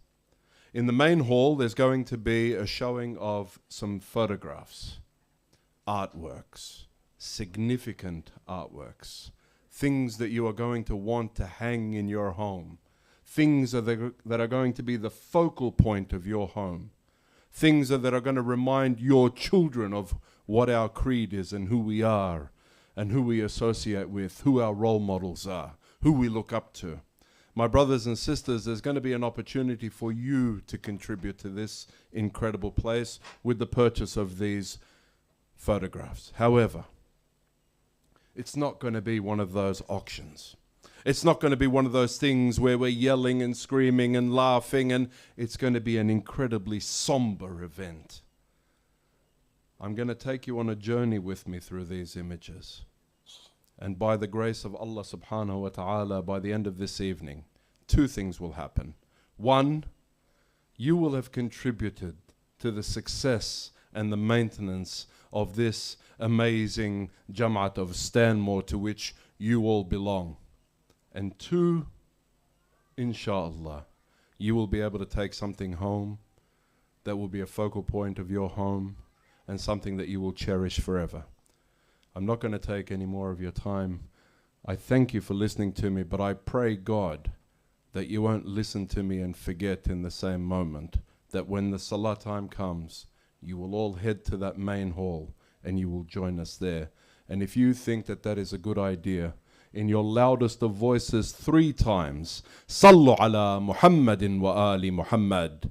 In the main hall, there's going to be a showing of some photographs, artworks, significant artworks, things that you are going to want to hang in your home, things that are going to be the focal point of your home, things that are going to remind your children of what our creed is and who we are and who we associate with, who our role models are, who we look up to. My brothers and sisters, there's going to be an opportunity for you to contribute to this incredible place with the purchase of these photographs. However, it's not going to be one of those auctions. It's not going to be one of those things where we're yelling and screaming and laughing, and it's going to be an incredibly somber event. I'm going to take you on a journey with me through these images. And by the grace of Allah subhanahu wa ta'ala, by the end of this evening, 2 things will happen. 1, you will have contributed to the success and the maintenance of this amazing Jamaat of Stanmore to which you all belong. And 2, inshallah, you will be able to take something home that will be a focal point of your home and something that you will cherish forever. I'm not going to take any more of your time. I thank you for listening to me, but I pray God that you won't listen to me and forget in the same moment, that when the Salah time comes, you will all head to that main hall and you will join us there. And if you think that that is a good idea, in your loudest of voices 3 times, Sallu ala Muhammadin wa Ali Muhammad.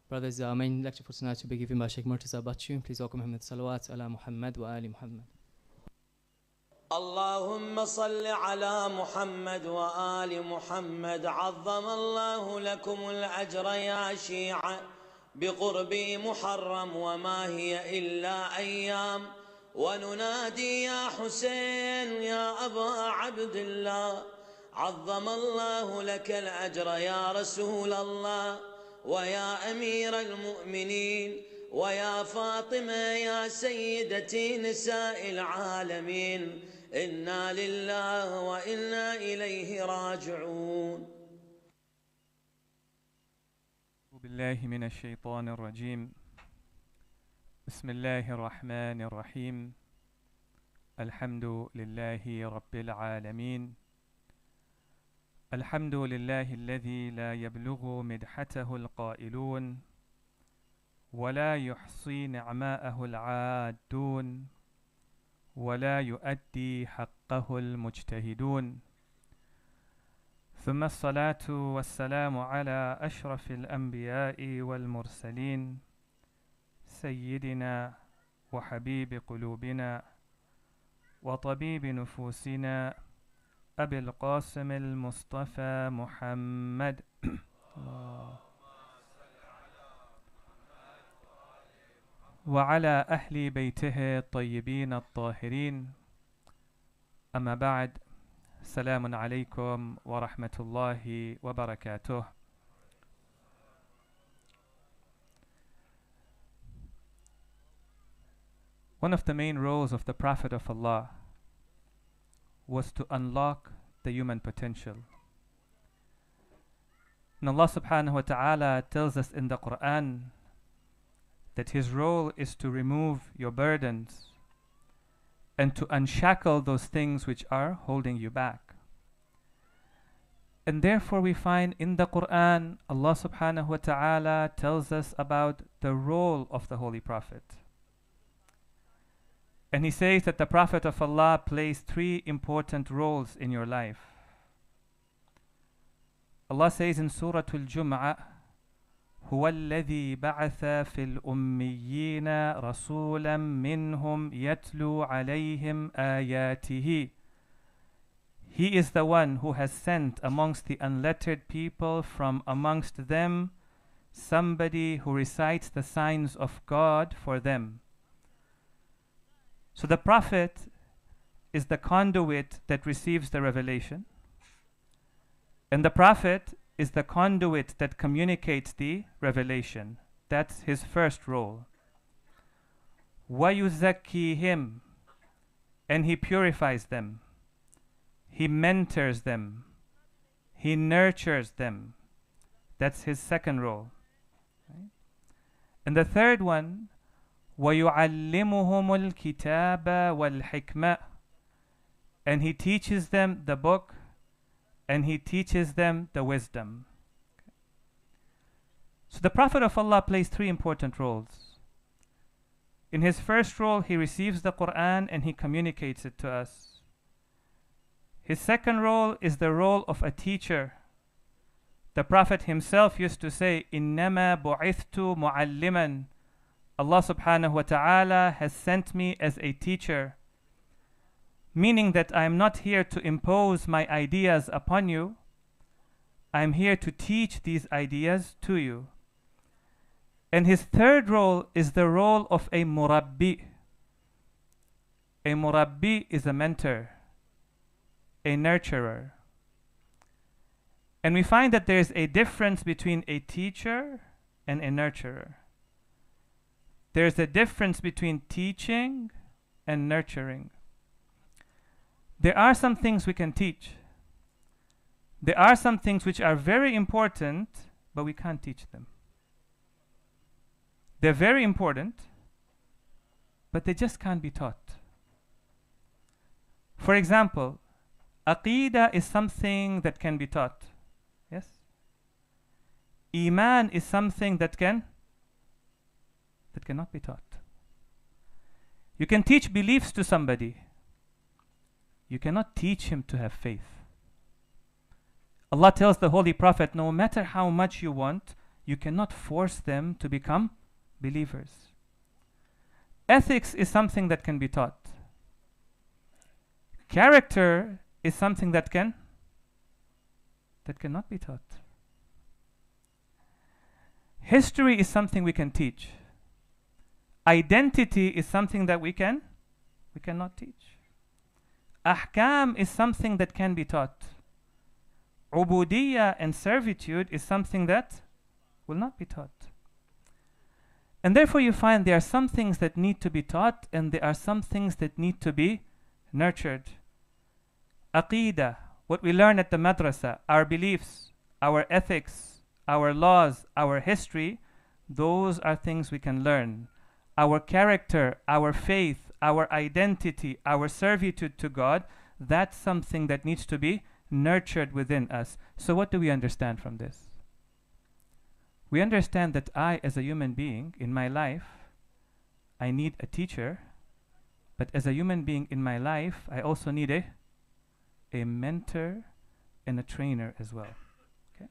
Brothers, our main lecture for tonight will be given by Shaykh Murtaza Bachoo. Please welcome him with salawat ala Muhammad wa Ali Muhammad. اللهم صل على محمد وآل محمد عظم الله لكم الأجر يا شيعة بقرب محرم وما هي إلا أيام وننادي يا حسين يا أبا عبد الله عظم الله لك الأجر يا رسول الله ويا أمير المؤمنين ويا فاطمة يا سيدتي نساء العالمين إنا لله وإنا إليه راجعون. بالله من الشيطان الرجيم. بسم الله الرحمن الرحيم. الحمد لله رب العالمين. الحمد لله الذي لا يبلغ مدحته القائلون ولا يحصي نعماءه العادون ولا يؤدي حقه المجتهدون. ثم الصلاة والسلام على أشرف الأنبياء والمرسلين سيدنا وحبيب قلوبنا وطبيب نفوسنا أبي القاسم المصطفى محمد وعلى أهل بيته الطيبين الطاهرين. أما بعد، السلام عليكم ورحمة الله وبركاته. One of the main roles of the Prophet of Allah was to unlock the human potential. And Allah subhanahu wa ta'ala tells us in the Quran that his role is to remove your burdens and to unshackle those things which are holding you back. And therefore we find in the Quran, Allah subhanahu wa ta'ala tells us about the role of the Holy Prophet. And he says that the Prophet of Allah plays three important roles in your life. Allah says in Surah Al-Jum'ah, هو الذي بعث في الأميين رسولا منهم يتلو عليهم آياته. He is the one who has sent amongst the unlettered people from amongst them somebody who recites the signs of God for them. So the Prophet is the conduit that receives the revelation, and the Prophet is the conduit that communicates the revelation. That's his first role. وَيُزَكِّيهِمْ, and he purifies them. He mentors them. He nurtures them. That's his second role. Right? And the third one, وَيُعَلِّمُهُمُ الْكِتَابَ وَالْحِكْمَةِ, and he teaches them the book and he teaches them the wisdom. So the Prophet of Allah plays three important roles. In his first role, he receives the Quran and he communicates it to us. His second role is the role of a teacher. The Prophet himself used to say, إِنَّمَا بُعِثْتُ مُعَلِّمًا. Allah subhanahu wa ta'ala has sent me as a teacher, meaning that I am not here to impose my ideas upon you. I am here to teach these ideas to you. And his third role is the role of a murabbi. A murabbi is a mentor, a nurturer. And we find that there is a difference between a teacher and a nurturer. There's a difference between teaching and nurturing. There are some things we can teach. There are some things which are very important, but we can't teach them. They're very important, but they just can't be taught. For example, Aqidah is something that can be taught. Yes? Iman is something that cannot be taught. You can teach beliefs to somebody. You cannot teach him to have faith. Allah tells the Holy Prophet, no matter how much you want, you cannot force them to become believers. Ethics is something that can be taught. Character is something that cannot be taught. History is something we can teach. Identity is something that we can we cannot teach. Ahkam is something that can be taught. Ubudiyya and servitude is something that will not be taught. And therefore you find there are some things that need to be taught and there are some things that need to be nurtured. Aqeedah, what we learn at the madrasa, our beliefs, our ethics, our laws, our history, those are things we can learn. Our character, our faith, our identity, our servitude to God, that's something that needs to be nurtured within us. So what do we understand from this? We understand that I, as a human being, in my life, I need a teacher, but as a human being in my life, I also need a mentor and a trainer as well. Okay?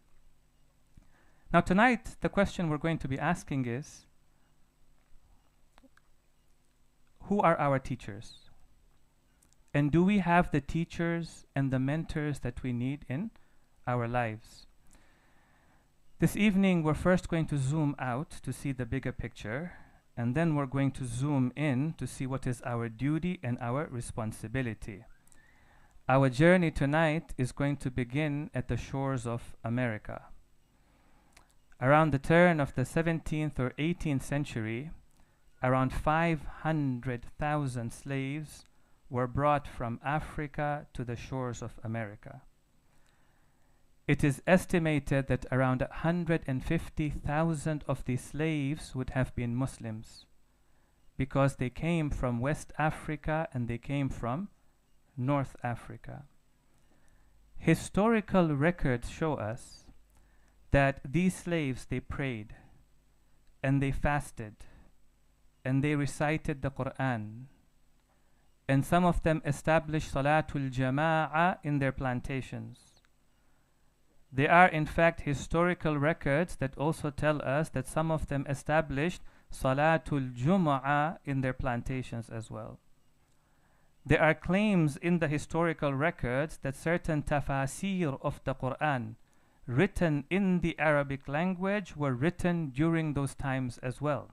Now tonight, the question we're going to be asking is, who are our teachers? And do we have the teachers and the mentors that we need in our lives? This evening, we're first going to zoom out to see the bigger picture, and then we're going to zoom in to see what is our duty and our responsibility. Our journey tonight is going to begin at the shores of America. Around the turn of the 17th or 18th century, around 500,000 slaves were brought from Africa to the shores of America. It is estimated that around 150,000 of these slaves would have been Muslims because they came from West Africa and they came from North Africa. Historical records show us that these slaves, they prayed and they fasted and they recited the Quran, and some of them established Salatul Jama'ah in their plantations. There are in fact historical records that also tell us that some of them established Salatul Jumu'ah in their plantations as well. There are claims in the historical records that certain tafasir of the Quran written in the Arabic language were written during those times as well.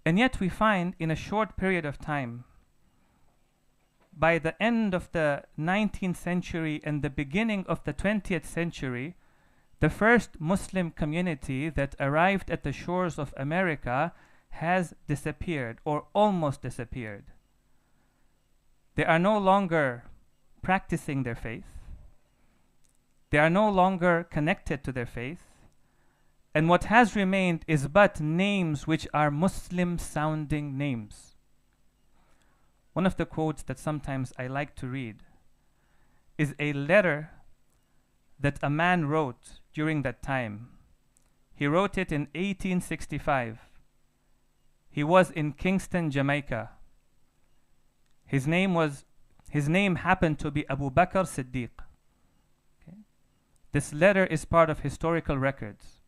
And yet we find in a short period of time, by the end of the 19th century and the beginning of the 20th century, the first Muslim community that arrived at the shores of America has disappeared or almost disappeared. They are no longer practicing their faith. They are no longer connected to their faith. And what has remained is but names which are Muslim-sounding names. One of the quotes that sometimes I like to read is a letter that a man wrote during that time. He wrote it in 1865. He was in Kingston, Jamaica. His name happened to be Abu Bakr Siddiq. Okay? This letter is part of historical records.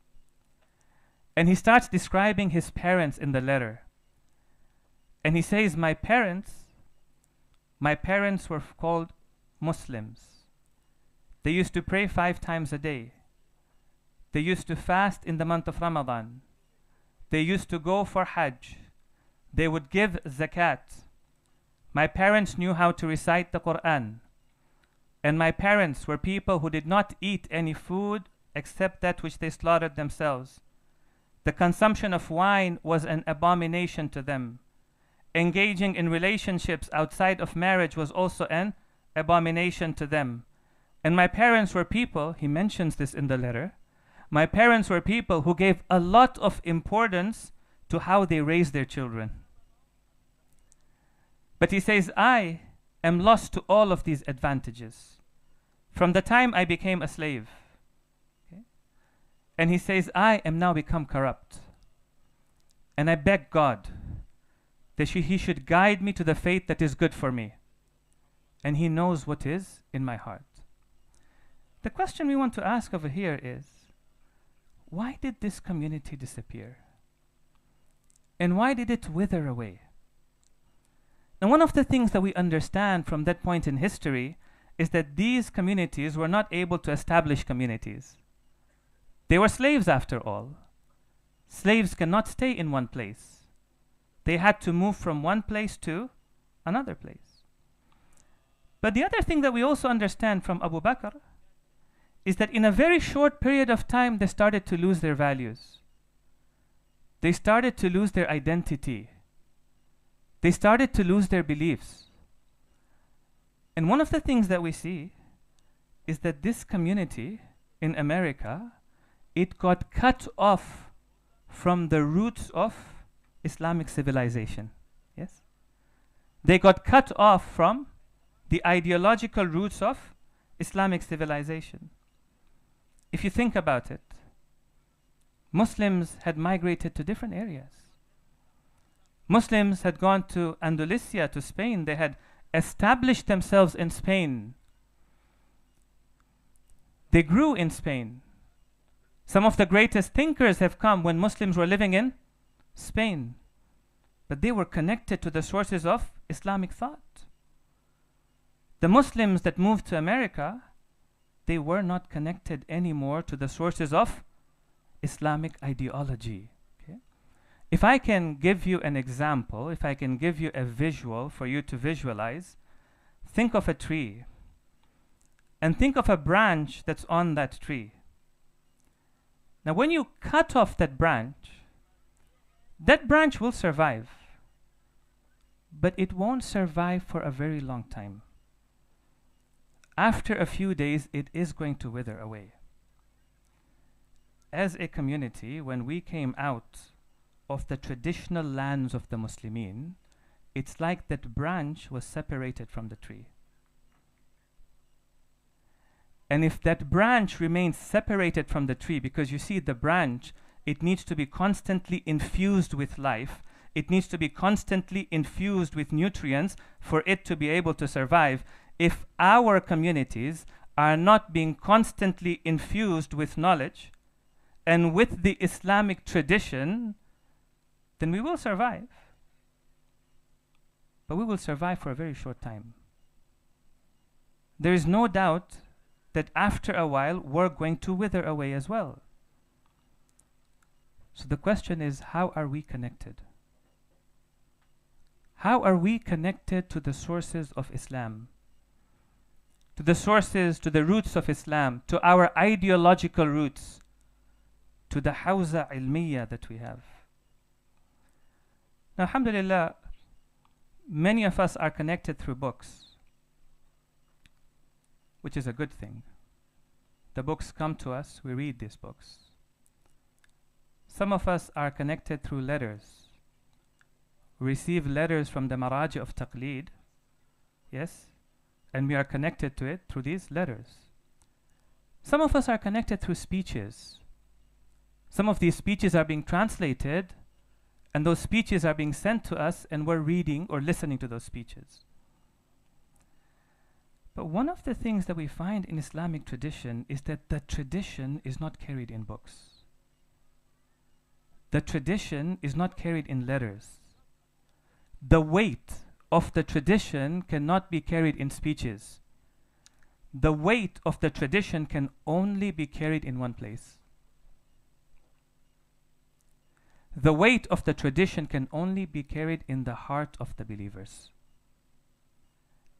And he starts describing his parents in the letter. And he says, my parents were called Muslims. They used to pray 5 times a day. They used to fast in the month of Ramadan. They used to go for Hajj. They would give zakat. My parents knew how to recite the Quran. And my parents were people who did not eat any food except that which they slaughtered themselves. The consumption of wine was an abomination to them. Engaging in relationships outside of marriage was also an abomination to them. And my parents were people, he mentions this in the letter, my parents were people who gave a lot of importance to how they raised their children. But he says, I am lost to all of these advantages from the time I became a slave. Okay? And he says, I am now become corrupt. And I beg God that he should guide me to the faith that is good for me. And he knows what is in my heart. The question we want to ask over here is, why did this community disappear? And why did it wither away? And one of the things that we understand from that point in history is that these communities were not able to establish communities. They were slaves after all. Slaves cannot stay in one place. They had to move from one place to another place. But the other thing that we also understand from Abu Bakr is that in a very short period of time, they started to lose their values. They started to lose their identity. They started to lose their beliefs. And one of the things that we see is that this community in America, it got cut off from the roots of Islamic civilization. Yes? They got cut off from the ideological roots of Islamic civilization. If you think about it, Muslims had migrated to different areas. Muslims had gone to Andalusia, to Spain. They had established themselves in Spain. They grew in Spain. Some of the greatest thinkers have come when Muslims were living in Spain. But they were connected to the sources of Islamic thought. The Muslims that moved to America, they were not connected anymore to the sources of Islamic ideology. Okay? If I can give you an example, if I can give you a visual for you to visualize, think of a tree and think of a branch that's on that tree. Now when you cut off that branch will survive, but it won't survive for a very long time. After a few days, it is going to wither away. As a community, when we came out of the traditional lands of the Muslimin, it's like that branch was separated from the tree. And if that branch remains separated from the tree, because you see the branch, it needs to be constantly infused with life, it needs to be constantly infused with nutrients for it to be able to survive. If our communities are not being constantly infused with knowledge and with the Islamic tradition, then we will survive. But we will survive for a very short time. There is no doubt that after a while, we're going to wither away as well. So the question is, how are we connected? How are we connected to the sources of Islam? To the sources, to the roots of Islam, to our ideological roots, to the hawza ilmiya that we have. Now, alhamdulillah, many of us are connected through books, which is a good thing. The books come to us, we read these books. Some of us are connected through letters. We receive letters from the maraji of taqleed, yes, and we are connected to it through these letters. Some of us are connected through speeches. Some of these speeches are being translated, and those speeches are being sent to us, and we're reading or listening to those speeches. But one of the things that we find in Islamic tradition is that the tradition is not carried in books. The tradition is not carried in letters. The weight of the tradition cannot be carried in speeches. The weight of the tradition can only be carried in one place. The weight of the tradition can only be carried in the heart of the believers.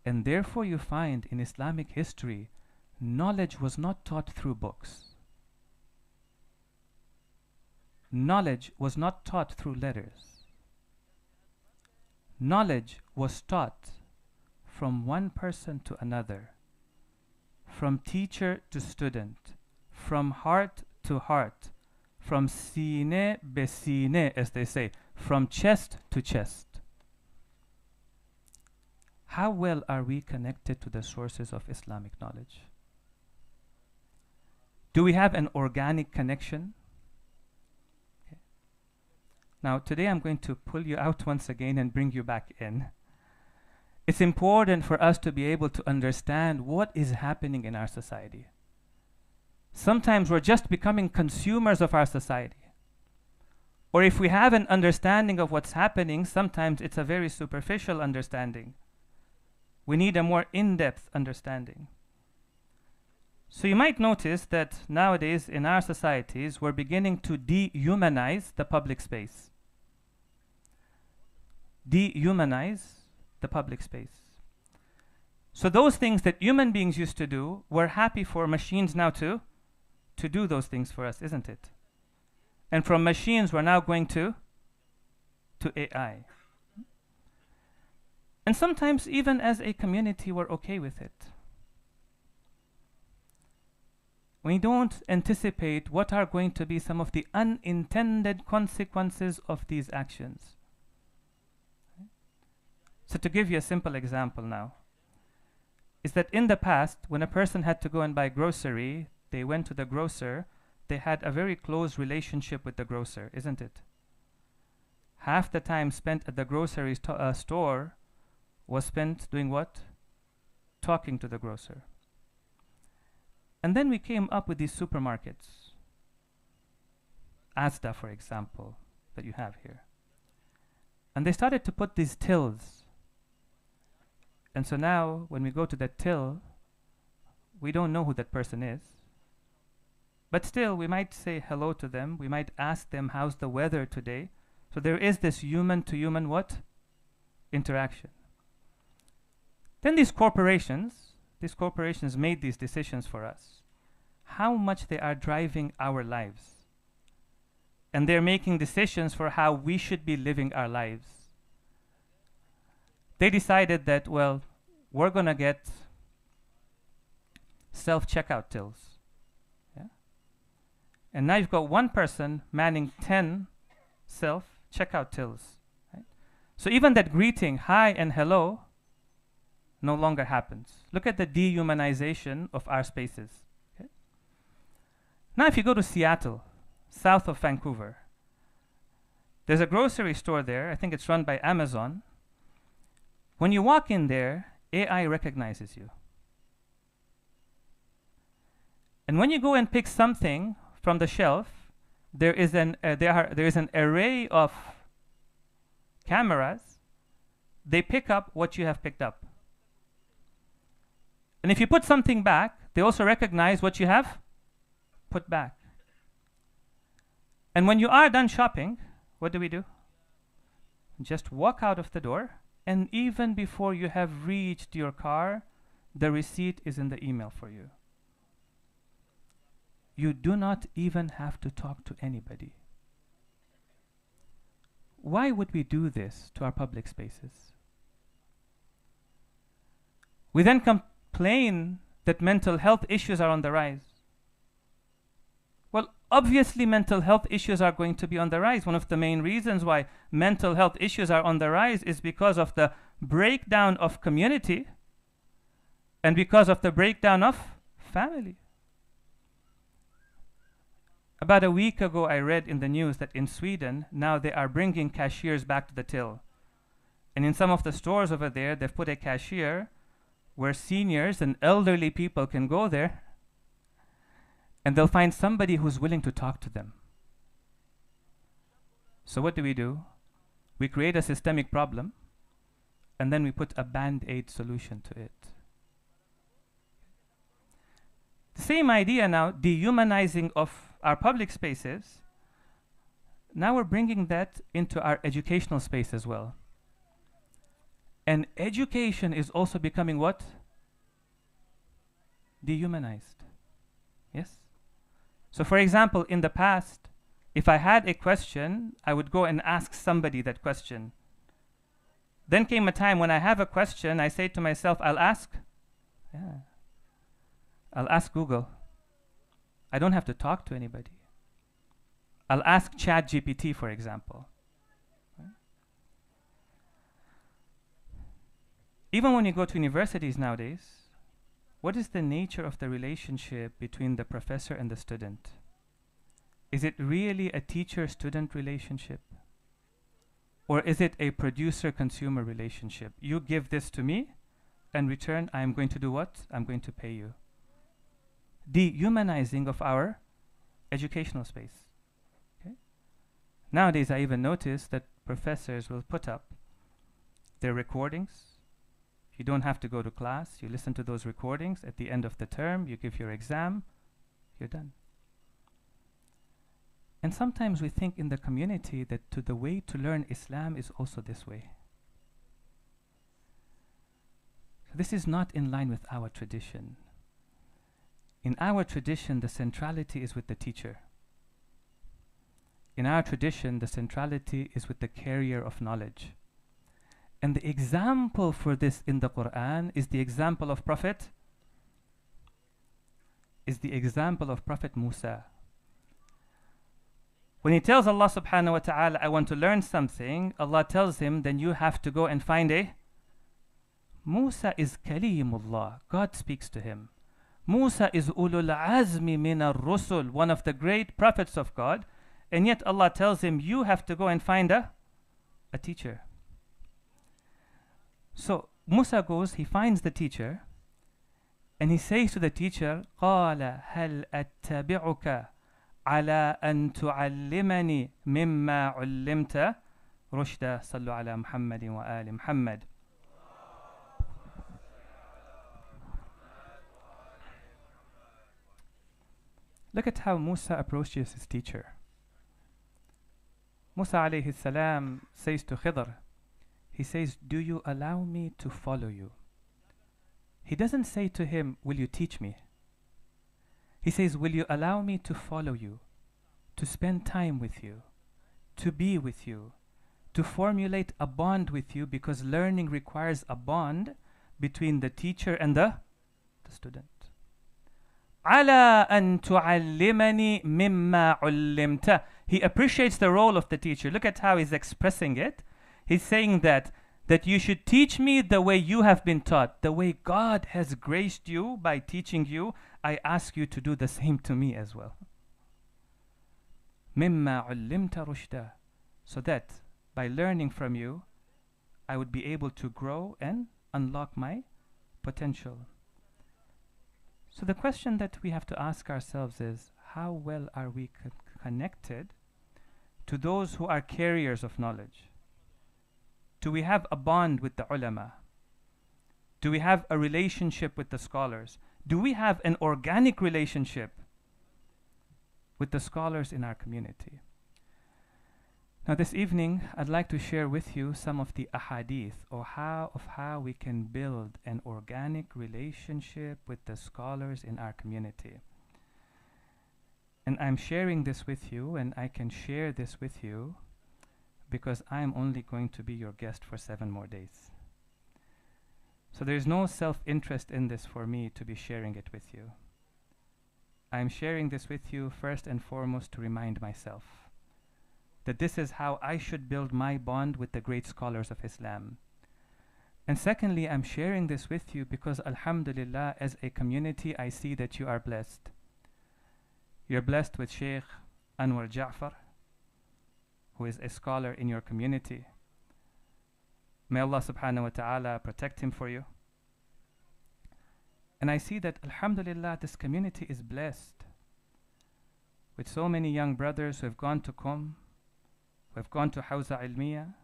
And therefore you find in Islamic history, knowledge was not taught through books. Knowledge was not taught through letters. Knowledge was taught from one person to another, from teacher to student, from heart to heart, from sine be sine, as they say, from chest to chest. How well are we connected to the sources of Islamic knowledge? Do we have an organic connection? Okay. Now, today I'm going to pull you out once again and bring you back in. It's important for us to be able to understand what is happening in our society. Sometimes we're just becoming consumers of our society. Or if we have an understanding of what's happening, sometimes it's a very superficial understanding. We need a more in-depth understanding. So you might notice that nowadays in our societies, we're beginning to dehumanize the public space. dehumanize the public space. So those things that human beings used to do, we're happy for machines now to do those things for us, isn't it? And from machines, we're now going to AI. And sometimes, even as a community, we're okay with it. We don't anticipate what are going to be some of the unintended consequences of these actions. So to give you a simple example now, is that in the past, when a person had to go and buy grocery, they went to the grocer, they had a very close relationship with the grocer, isn't it? Half the time spent at the grocery store was spent doing what? Talking to the grocer. And then we came up with these supermarkets. Asda, for example, that you have here. And they started to put these tills. And so now, when we go to that till, we don't know who that person is. But still, we might say hello to them. We might ask them, how's the weather today? So there is this human-to-human what? Interaction. Then these corporations made these decisions for us. How much they are driving our lives. And they're making decisions for how we should be living our lives. They decided that, well, we're going to get self-checkout tills. Yeah? And now you've got one person manning 10 self-checkout tills. Right? So even that greeting, hi and hello, no longer happens. Look at the dehumanization of our spaces. Okay? Now if you go to Seattle, south of Vancouver, there's a grocery store there. I think it's run by Amazon. When you walk in there, AI recognizes you. And when you go and pick something from the shelf, there is an array of cameras. They pick up what you have picked up. And if you put something back, they also recognize what you have put back. And when you are done shopping, what do? Just walk out of the door, and even before you have reached your car, the receipt is in the email for you. You do not even have to talk to anybody. Why would we do this to our public spaces? We then complain that mental health issues are on the rise. Well, obviously mental health issues are going to be on the rise. One of the main reasons why mental health issues are on the rise is because of the breakdown of community and because of the breakdown of family. About a week ago, I read in the news that in Sweden, now they are bringing cashiers back to the till. And in some of the stores over there, they've put a cashier where seniors and elderly people can go there and they'll find somebody who's willing to talk to them. So what do? We create a systemic problem and then we put a band-aid solution to it. The same idea now, dehumanizing of our public spaces, now we're bringing that into our educational space as well. And education is also becoming what? Dehumanized. Yes? So for example, in the past, if I had a question, I would go and ask somebody that question. Then came a time when I have a question, I say to myself, I'll ask Google. I don't have to talk to anybody. I'll ask ChatGPT, for example. Right? Even when you go to universities nowadays, what is the nature of the relationship between the professor and the student? Is it really a teacher-student relationship? Or is it a producer-consumer relationship? You give this to me, and in return, I'm going to do what? I'm going to pay you. Dehumanizing of our educational space. Okay? Nowadays, I even notice that professors will put up their recordings. You don't have to go to class. You listen to those recordings. At the end of the term, you give your exam. You're done. And sometimes we think in the community that the way to learn Islam is also this way. this is not in line with our tradition. In our tradition, the centrality is with the teacher. In our tradition, the centrality is with the carrier of knowledge. And the example for this in the Quran is the example of Prophet Musa. When he tells Allah subhanahu wa ta'ala, I want to learn something, Allah tells him, then you have to go and find a Musa is Kalimullah. God speaks to him. Musa is Ulul Azmi min ar-Rusul, one of the great prophets of God. And yet Allah tells him, you have to go and find a teacher. So Musa goes, he finds the teacher, and he says to the teacher, قَالَ هَلْ أَتَّبِعُكَ عَلَىٰ أَن تُعَلِّمَنِي مِمَّا عُلِّمْتَ رُشْدًا صَلُّوا عَلَىٰ مُحَمَّدٍ وَآلِ مُحَمَّدٍ. Look at how Musa approaches his teacher. Musa alayhi salam says to Khidr, he says, do you allow me to follow you? He doesn't say to him, will you teach me? He says, will you allow me to follow you, to spend time with you, to be with you, to formulate a bond with you, because learning requires a bond between the teacher and the student. عَلَىٰ أَن تُعَلِّمَنِي مِمَّا عُلِّمْتَ. He appreciates the role of the teacher. Look at how he's expressing it. He's saying that you should teach me the way you have been taught, the way God has graced you by teaching you. I ask you to do the same to me as well. مِمَّا عُلِّمْتَ رُشْدًا. So that by learning from you, I would be able to grow and unlock my potential. So the question that we have to ask ourselves is, how well are we connected to those who are carriers of knowledge? Do we have a bond with the ulama? Do we have a relationship with the scholars? Do we have an organic relationship with the scholars in our community? Now this evening, I'd like to share with you some of the ahadith, or how we can build an organic relationship with the scholars in our community. And I'm sharing this with you, and I can share this with you because I'm only going to be your guest for 7 more days. So there's no self-interest in this for me to be sharing it with you. I'm sharing this with you first and foremost to remind myself that this is how I should build my bond with the great scholars of Islam. And secondly, I'm sharing this with you because alhamdulillah, as a community, I see that you are blessed. You're blessed with Shaykh Anwar Ja'far, who is a scholar in your community. May Allah subhanahu wa ta'ala protect him for you. And I see that alhamdulillah, this community is blessed with so many young brothers who have gone to Qom, who have gone to Hawza Ilmiya,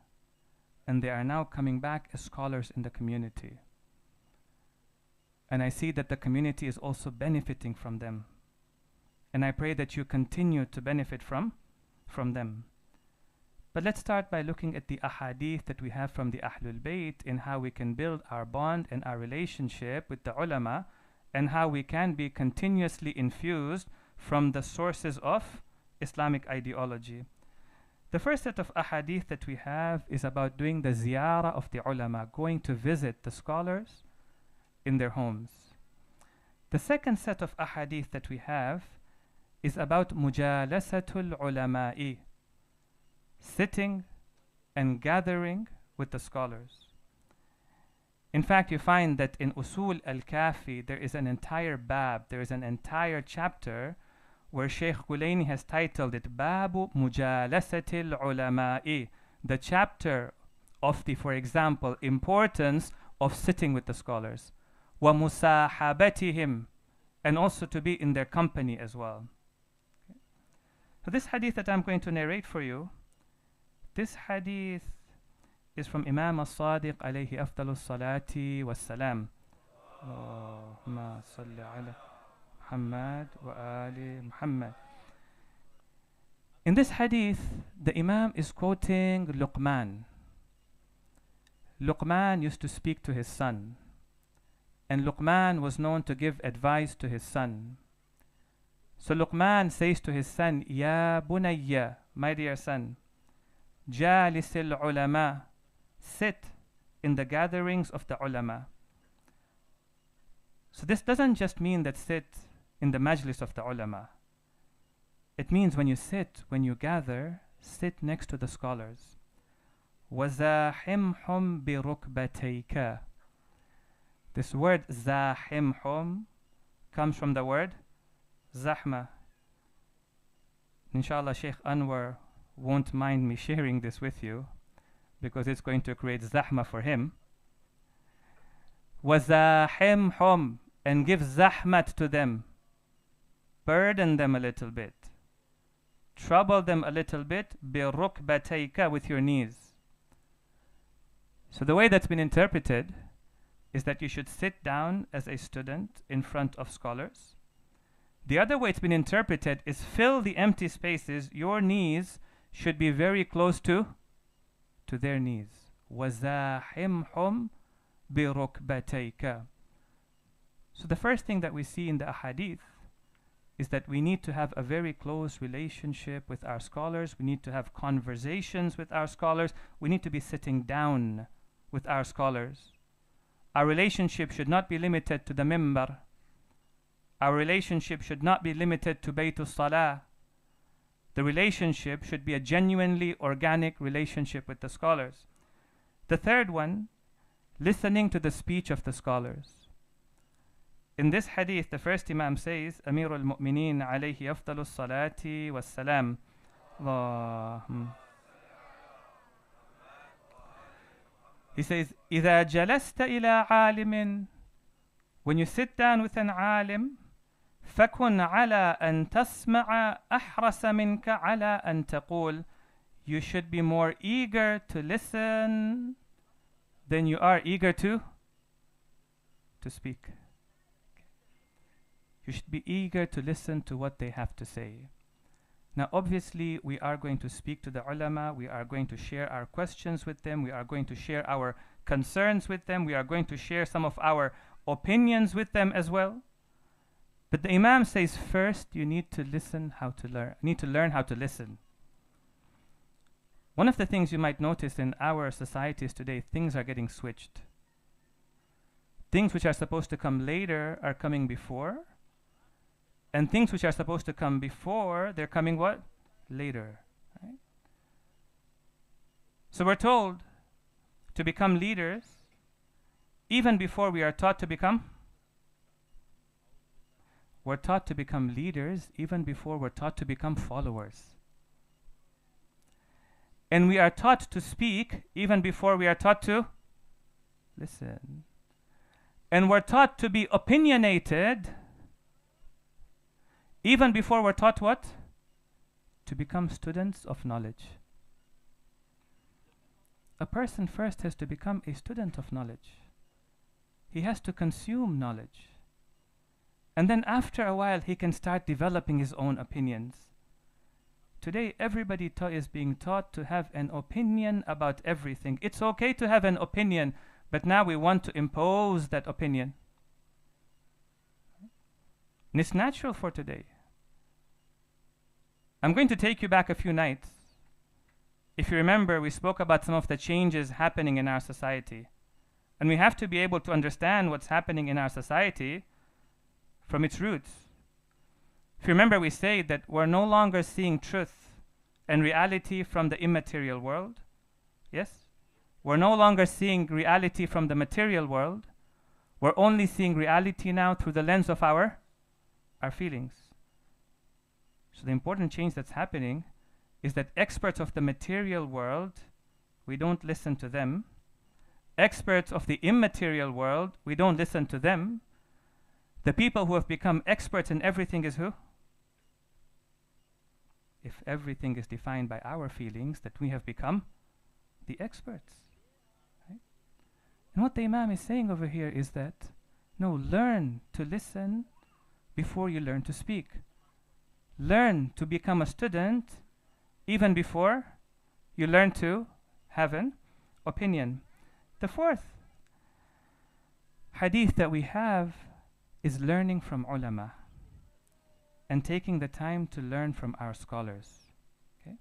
and they are now coming back as scholars in the community. And I see that the community is also benefiting from them. And I pray that you continue to benefit from them. But let's start by looking at the ahadith that we have from the Ahlul Bayt in how we can build our bond and our relationship with the ulama, and how we can be continuously infused from the sources of Islamic ideology. The first set of ahadith that we have is about doing the ziyarah of the ulama, going to visit the scholars in their homes. The second set of ahadith that we have is about mujalasatul ulama'i, sitting and gathering with the scholars. In fact, you find that in Usul al-Kafi there is an entire bab, there is an entire chapter where Shaykh Gulaini has titled it Babu Mujalasatil Ulama'i, the chapter of the, for example, importance of sitting with the scholars, wa musahabatihim, and also to be in their company as well. Okay. So this hadith that I'm going to narrate for you, this hadith is from Imam al-Sadiq alayhi afdalus salati was salam. Allahumma salli ala Muhammad wa ali Muhammad. In this hadith, the Imam is quoting Luqman. Luqman used to speak to his son. and Luqman was known to give advice to his son. So Luqman says to his son, Ya bunayya, my dear son, Jalisil ulama, sit in the gatherings of the ulama. So this doesn't just mean that sit in the majlis of the ulama. It means when you sit, when you gather, sit next to the scholars. وَزَاحِمْهُمْ بِرُكْبَتَيْكَ. This word زَاحِمْهُمْ comes from the word zahma. Inshallah, Shaykh Anwar won't mind me sharing this with you because it's going to create zahma for him. وَزَاحِمْهُمْ, and give zahmat to them. Burden them a little bit. Trouble them a little bit. بِرُكْبَتَيْكَ, with your knees. So the way that's been interpreted is that you should sit down as a student in front of scholars. The other way it's been interpreted is fill the empty spaces. Your knees should be very close to their knees. وَزَاحِمْهُمْ بِرُكْبَتَيْكَ. So the first thing that we see in the ahadith is that we need to have a very close relationship with our scholars. We need to have conversations with our scholars. We need to be sitting down with our scholars. Our relationship should not be limited to the mimbar. Our relationship should not be limited to Baytul Salah. The relationship should be a genuinely organic relationship with the scholars. The third one, listening to the speech of the scholars. In this hadith, the first Imam says, Amirul Mu'mineen alayhi afdalus salati was salam. He says, إِذَا جَلَسْتَ إِلَىٰ عَالِمٍ, when you sit down with an alim, فَكُنْ عَلَىٰ أَن تَسْمَعَ أَحْرَسَ مِنْكَ عَلَىٰ أَن تَقُولَ. You should be more eager to listen than you are eager to speak. You should be eager to listen to what they have to say. Now, obviously, we are going to speak to the ulama. We are going to share our questions with them. We are going to share our concerns with them. We are going to share some of our opinions with them as well. But the Imam says, first, you need to listen how to learn. You need to learn how to listen. One of the things you might notice in our societies today, things are getting switched. Things which are supposed to come later are coming before. And things which are supposed to come before, they're coming what? Later. Right? So we're told to become leaders even before we are taught to become. We're taught to become leaders even before we're taught to become followers. And we are taught to speak even before we are taught to listen. And we're taught to be opinionated even before we're taught what? To become students of knowledge. A person first has to become a student of knowledge. He has to consume knowledge. And then after a while, he can start developing his own opinions. Today, everybody is being taught to have an opinion about everything. It's okay to have an opinion, but now we want to impose that opinion. And it's natural for today. I'm going to take you back a few nights. If you remember, we spoke about some of the changes happening in our society. And we have to be able to understand what's happening in our society from its roots. If you remember, we say that we're no longer seeing truth and reality from the immaterial world. Yes? We're no longer seeing reality from the material world. We're only seeing reality now through the lens of our feelings. So the important change that's happening is that experts of the material world, we don't listen to them. Experts of the immaterial world, we don't listen to them. The people who have become experts in everything is who? If everything is defined by our feelings, that we have become the experts. Right? And what the Imam is saying over here is that, no, learn to listen before you learn to speak. Learn to become a student even before you learn to have an opinion. The fourth hadith that we have is learning from ulama and taking the time to learn from our scholars. Okay?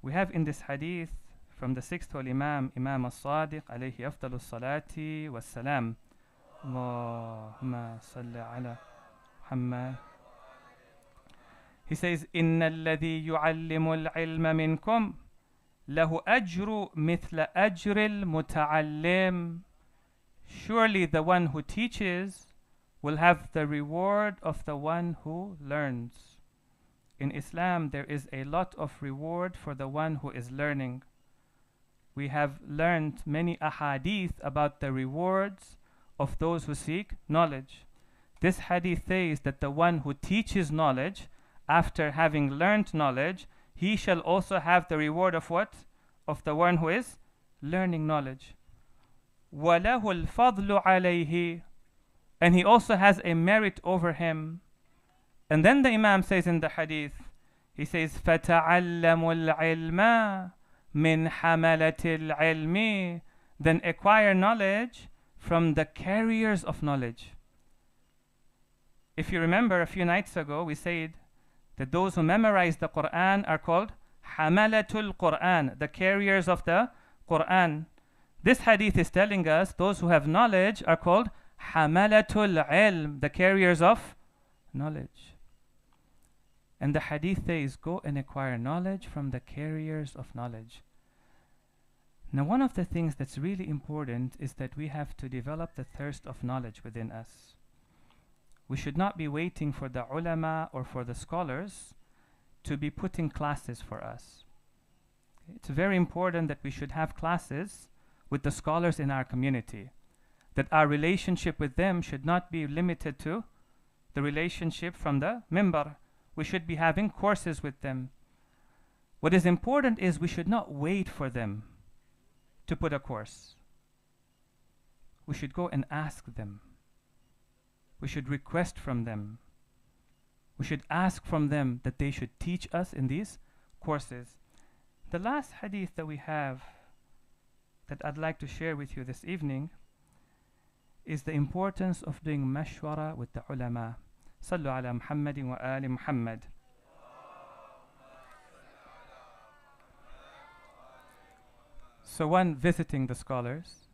We have in this hadith from the sixth Imam, Imam al-Sadiq alayhi afdalu salati wa salam. Allahumma salli ala Muhammad. He says, إِنَّ الَّذِي يُعَلِّمُ الْعِلْمَ مِنْكُمْ لَهُ أَجْرُ مِثْلَ أَجْرِ الْمُتَعَلِّمِ. Surely the one who teaches will have the reward of the one who learns. In Islam, there is a lot of reward for the one who is learning. We have learned many ahadith about the rewards of those who seek knowledge. This hadith says that the one who teaches knowledge, after having learned knowledge, he shall also have the reward of what? Of the one who is learning knowledge. وَلَهُ الْفَضْلُ عَلَيْهِ. And he also has a merit over him. And then the Imam says in the hadith, he says, فَتَعَلَّمُوا الْعِلْمَ مِنْ حَمَلَةِ الْعِلْمِ. Then acquire knowledge from the carriers of knowledge. If you remember a few nights ago, we said that those who memorize the Quran are called Hamalatul Quran, the carriers of the Quran. This hadith is telling us those who have knowledge are called Hamalatul Ilm, the carriers of knowledge. And the hadith says, go and acquire knowledge from the carriers of knowledge. Now, one of the things that's really important is that we have to develop the thirst of knowledge within us. We should not be waiting for the ulama or for the scholars to be putting classes for us. It's very important that we should have classes with the scholars in our community, that our relationship with them should not be limited to the relationship from the mimbar. We should be having courses with them. What is important is we should not wait for them to put a course. We should go and ask them. We should request from them. We should ask from them that they should teach us in these courses. The last hadith that we have that I'd like to share with you this evening is the importance of doing mashwara with the ulama. Sallu ala Muhammadin wa ali Muhammad. So 1, visiting the scholars.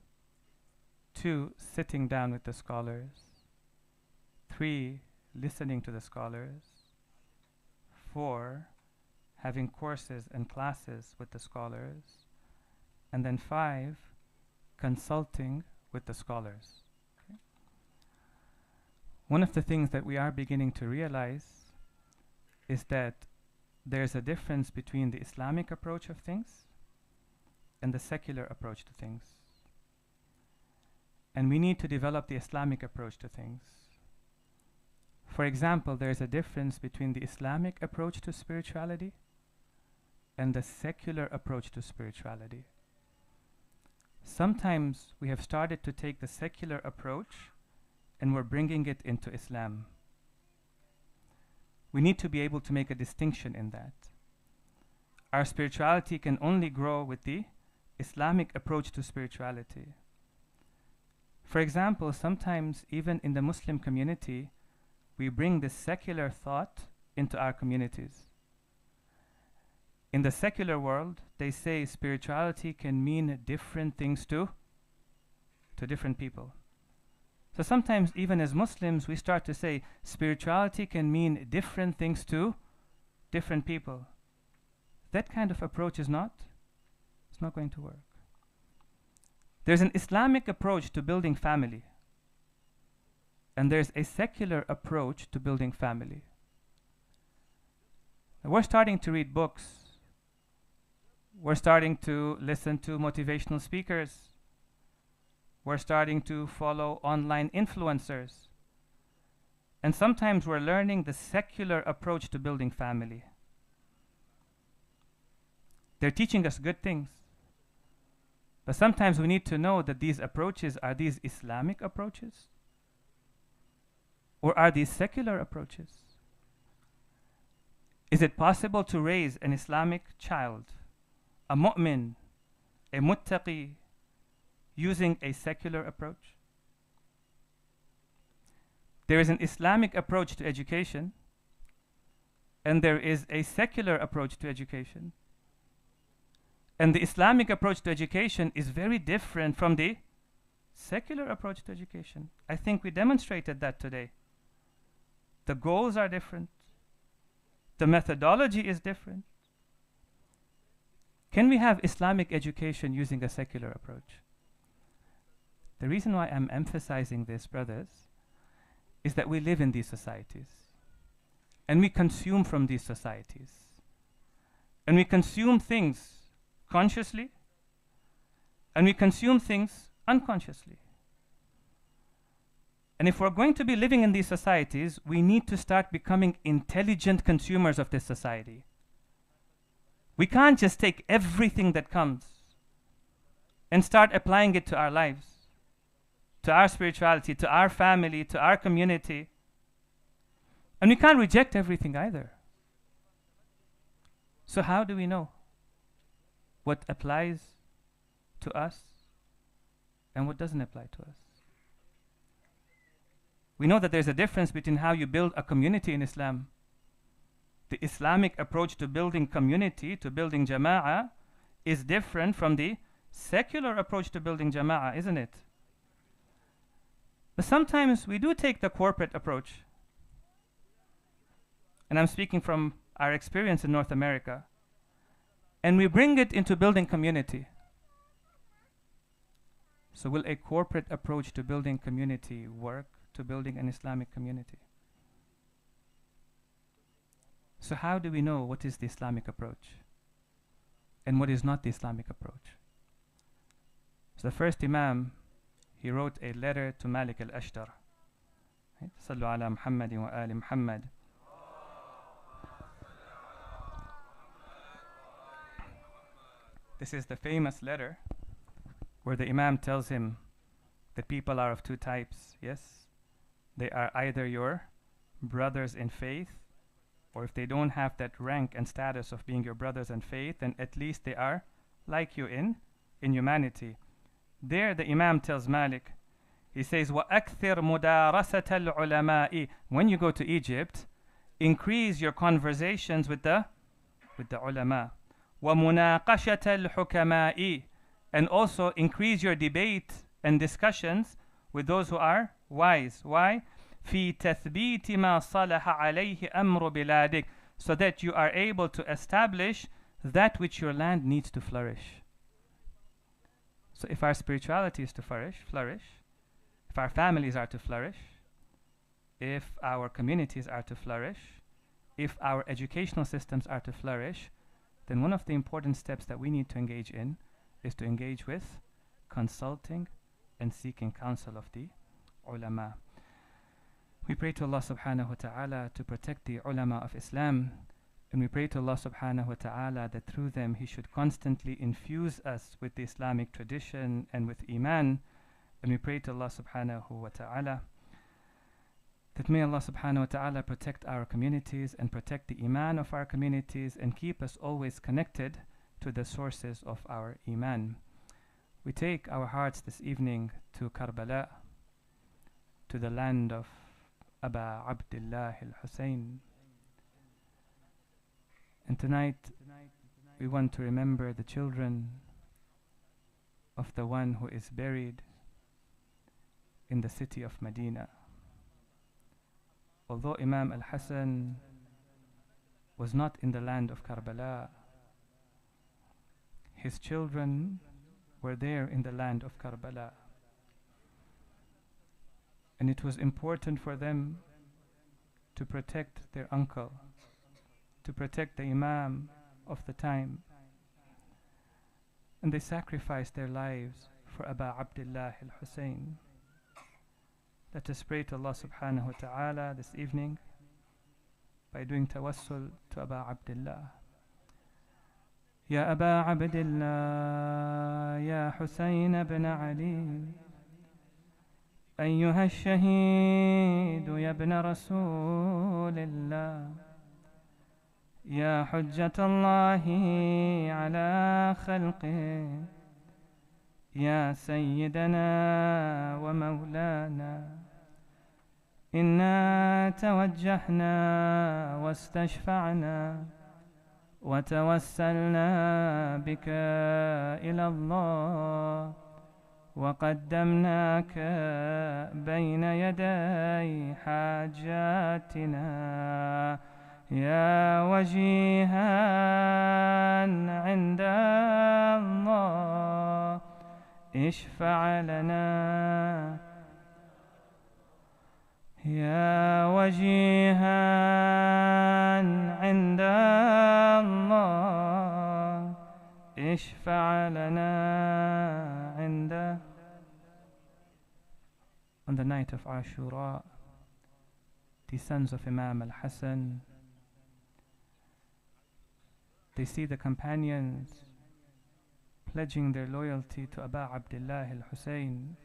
2, sitting down with the scholars. 3, listening to the scholars. 4, having courses and classes with the scholars. And then 5, consulting with the scholars. Okay. One of the things that we are beginning to realize is that there's a difference between the Islamic approach of things and the secular approach to things. And we need to develop the Islamic approach to things. For example, there is a difference between the Islamic approach to spirituality and the secular approach to spirituality. Sometimes we have started to take the secular approach and we're bringing it into Islam. We need to be able to make a distinction in that. Our spirituality can only grow with the Islamic approach to spirituality. For example, sometimes even in the Muslim community, we bring this secular thought into our communities. In the secular world, they say spirituality can mean different things to different people. So sometimes even as Muslims, we start to say spirituality can mean different things to different people. That kind of approach is not going to work. There's an Islamic approach to building family, and there's a secular approach to building family. Now, we're starting to read books. We're starting to listen to motivational speakers. We're starting to follow online influencers. And sometimes we're learning the secular approach to building family. They're teaching us good things. But sometimes we need to know that these approaches, are these Islamic approaches? Or are these secular approaches? Is it possible to raise an Islamic child, a mu'min, a muttaqi, using a secular approach? There is an Islamic approach to education, and there is a secular approach to education. And the Islamic approach to education is very different from the secular approach to education. I think we demonstrated that today. The goals are different. The methodology is different. Can we have Islamic education using a secular approach? The reason why I'm emphasizing this, brothers, is that we live in these societies. And we consume from these societies. And we consume things consciously, and we consume things unconsciously. And if we're going to be living in these societies, we need to start becoming intelligent consumers of this society. We can't just take everything that comes and start applying it to our lives, to our spirituality, to our family, to our community. And we can't reject everything either. So how do we know what applies to us and what doesn't apply to us? We know that there's a difference between how you build a community in Islam. The Islamic approach to building community, to building jama'ah, is different from the secular approach to building jama'ah, isn't it? But sometimes we do take the corporate approach. And I'm speaking from our experience in North America. And we bring it into building community. So will a corporate approach to building community work to building an Islamic community? So how do we know what is the Islamic approach and what is not the Islamic approach? So the first Imam, he wrote a letter to Malik al-Ashtar. Sallu ala Muhammadin wa ali Muhammad. This is the famous letter where the Imam tells him that people are of two types. Yes, they are either your brothers in faith, or if they don't have that rank and status of being your brothers in faith, then at least they are like you in humanity. There the Imam tells Malik, he says, وَأَكْثِرْ مُدَارَسَةَ الْعُلَمَاءِ. When you go to Egypt, increase your conversations with the ulama. وَمُنَاقَشَةَ الْحُكَمَاءِ. And also increase your debate and discussions with those who are wise. Why? فِي تَثْبِيتِ مَا صَلَحَ عَلَيْهِ أَمْرُ بِلَادِكَ. So that you are able to establish that which your land needs to flourish. So if our spirituality is to flourish, if our families are to flourish, if our communities are to flourish, if our educational systems are to flourish, then one of the important steps that we need to engage in is to engage with consulting and seeking counsel of the ulama. We pray to Allah subhanahu wa ta'ala to protect the ulama of Islam, and we pray to Allah subhanahu wa ta'ala that through them He should constantly infuse us with the Islamic tradition and with Iman. And we pray to Allah subhanahu wa ta'ala that may Allah subhanahu wa ta'ala protect our communities and protect the Iman of our communities and keep us always connected to the sources of our Iman. We take our hearts this evening to Karbala, to the land of Aba Abdullah al-Hussein. And tonight we want to remember the children of the one who is buried in the city of Medina. Although Imam al-Hassan was not in the land of Karbala, his children were there in the land of Karbala. And it was important for them to protect their uncle, to protect the Imam of the time. And they sacrificed their lives for Aba Abdullah al-Hussein. Let us pray to Allah subhanahu wa ta'ala this evening by doing tawassul to Aba Abdullah. Ya Aba Abdullah, Ya Hussein ibn Ali, أيها الشهيد يا ابن رسول الله، يا حجة الله على خلقه، يا سيدنا ومولانا، إنا توجهنا واستشفعنا وتوسلنا بك إلى الله وقدمناك بين يدي حاجاتنا يا وجيها عند الله اشفع لنا يا وجيها عند الله اشفع لنا عند. On the night of Ashura, the sons of Imam al-Hassan, they see the companions pledging their loyalty to Aba Abdullah al-Hussein.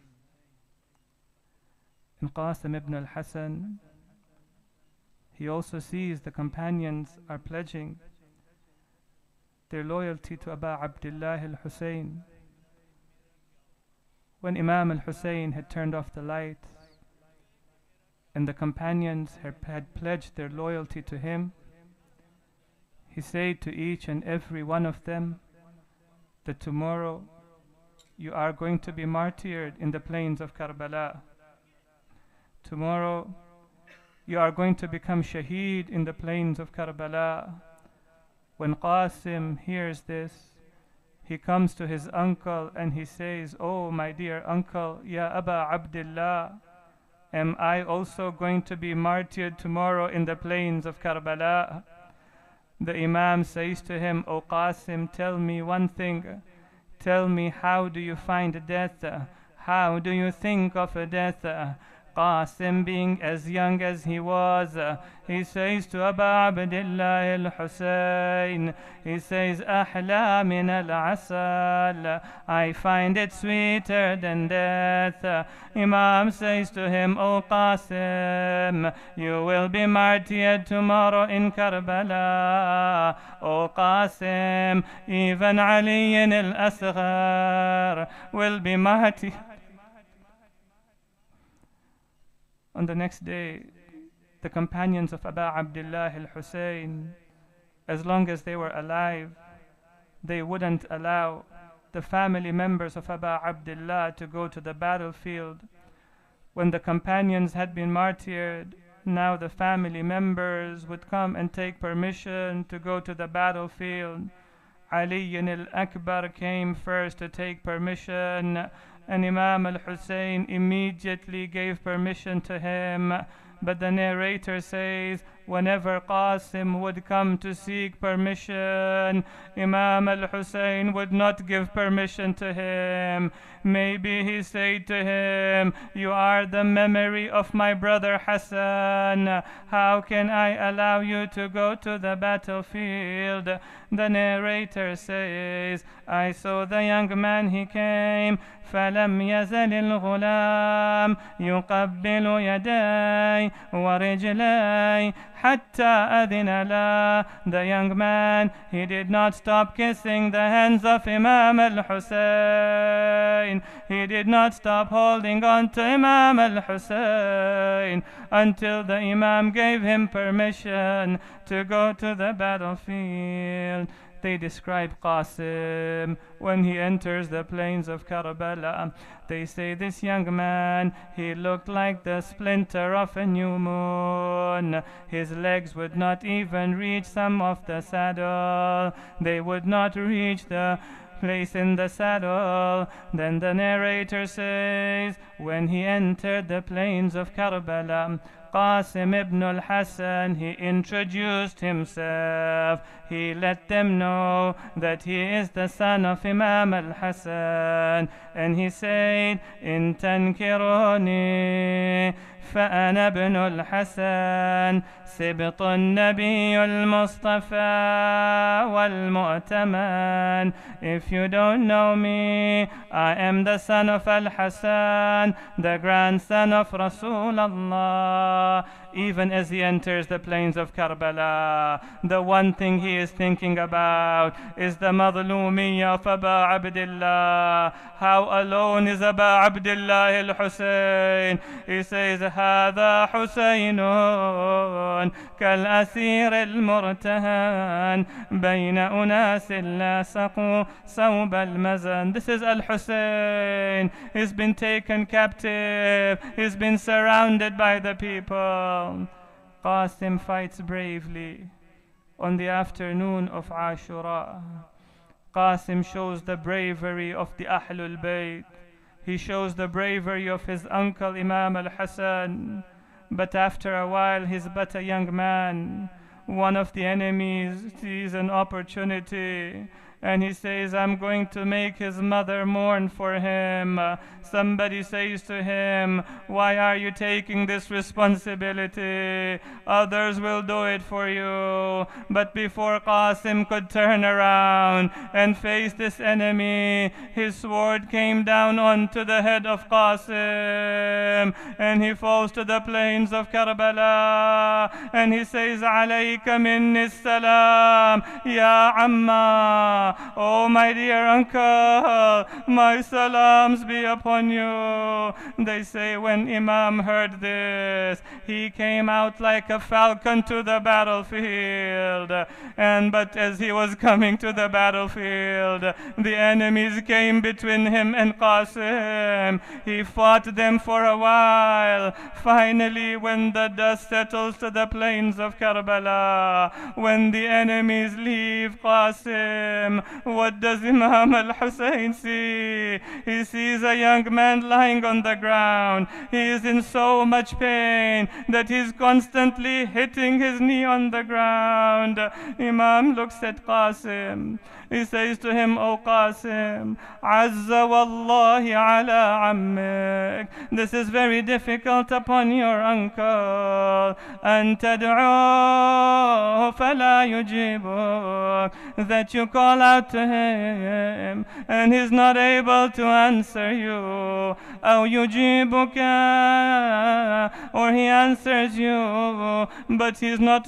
And Qasim ibn al-Hassan, he also sees the companions are pledging their loyalty to Aba Abdullah al-Hussein. When Imam al-Hussein had turned off the lights and the companions had pledged their loyalty to him, he said to each and every one of them that tomorrow you are going to be martyred in the plains of Karbala. Tomorrow you are going to become shaheed in the plains of Karbala. When Qasim hears this, he comes to his uncle and he says, "Oh, my dear uncle, Ya Aba Abdullah, am I also going to be martyred tomorrow in the plains of Karbala?" The Imam says to him, "O Qasim, tell me one thing. Tell me, how do you find death? How do you think of a death?" Qasim, being as young as he was, he says to Aba Abdullah al-Hussein, he says, "Ahla min al-asal, I find it sweeter than death." Imam says to him, "O Qasim, you will be martyred tomorrow in Karbala. O Qasim, even Ali al-Asghar will be martyred." On the next day, the companions of Aba Abdullah al-Hussein, as long as they were alive, they wouldn't allow the family members of Aba Abdullah to go to the battlefield. When the companions had been martyred, now the family members would come and take permission to go to the battlefield. Ali al-Akbar came first to take permission, and Imam al-Hussein immediately gave permission to him. But the narrator says, whenever Qasim would come to seek permission, Imam al-Hussein would not give permission to him. Maybe he said to him, "You are the memory of my brother Hassan. How can I allow you to go to the battlefield?" The narrator says, "I saw the young man, he came, film يزل الغلام يقبل يدي ورجلي حتى أذن له." The young man, he did not stop kissing the hands of Imam al-Hussein. He did not stop holding on to Imam al-Hussein until the Imam gave him permission to go to the battlefield. They describe Qasim when he enters the plains of Karbala. They say this young man, he looked like the splinter of a new moon. His legs would not even reach some of the saddle. They would not reach the place in the saddle. Then the narrator says, when he entered the plains of Karbala, Qasim ibn al-Hassan, he introduced himself. He let them know that he is the son of Imam al-Hassan. And he said, "In tankiruni فأنا ابن الحسن سبط النبي المصطفى والمؤتمن." If you don't know me, I am the son of Al-Hassan, the grandson of Rasulullah. even as he enters the plains of Karbala. The one thing he is thinking about is the madhlumiyya of Aba Abdullah. How alone is Aba Abdullah al-Hussein. He says, هذا حسين كالأسير المرتهن بين أناس لاصقوا ثوب المزن. This is Al-Hussein. He's been taken captive. He's been surrounded by the people. Qasim fights bravely on the afternoon of Ashura. Qasim shows the bravery of the Ahlul Bayt. He shows the bravery of his uncle Imam al-Hassan. But after a while, he's but a young man. One of the enemies sees an opportunity and he says, I'm going to make his mother mourn for him. Somebody says to him, why are you taking this responsibility? Others will do it for you. But before Qasim could turn around and face this enemy, his sword came down onto the head of Qasim, and he falls to the plains of Karbala, and he says, alayka minni salam, ya amma. Oh, my dear uncle, my salams be upon you. They say when Imam heard this, he came out like a falcon to the battlefield. But as he was coming to the battlefield, the enemies came between him and Qasim. He fought them for a while. Finally, when the dust settles to the plains of Karbala, when the enemies leave Qasim, what does Imam al-Hussein see? He sees a young man lying on the ground. He is in so much pain that he's constantly hitting his knee on the ground. Imam looks at Qasim. He says to him, O Qasim, Azza wallahi ala ammik. This is very difficult upon your uncle. An tad'uhu fala yujibuk. That you call out to him and he's not able to answer you. Aw yujibuka, or he answers you, but he's not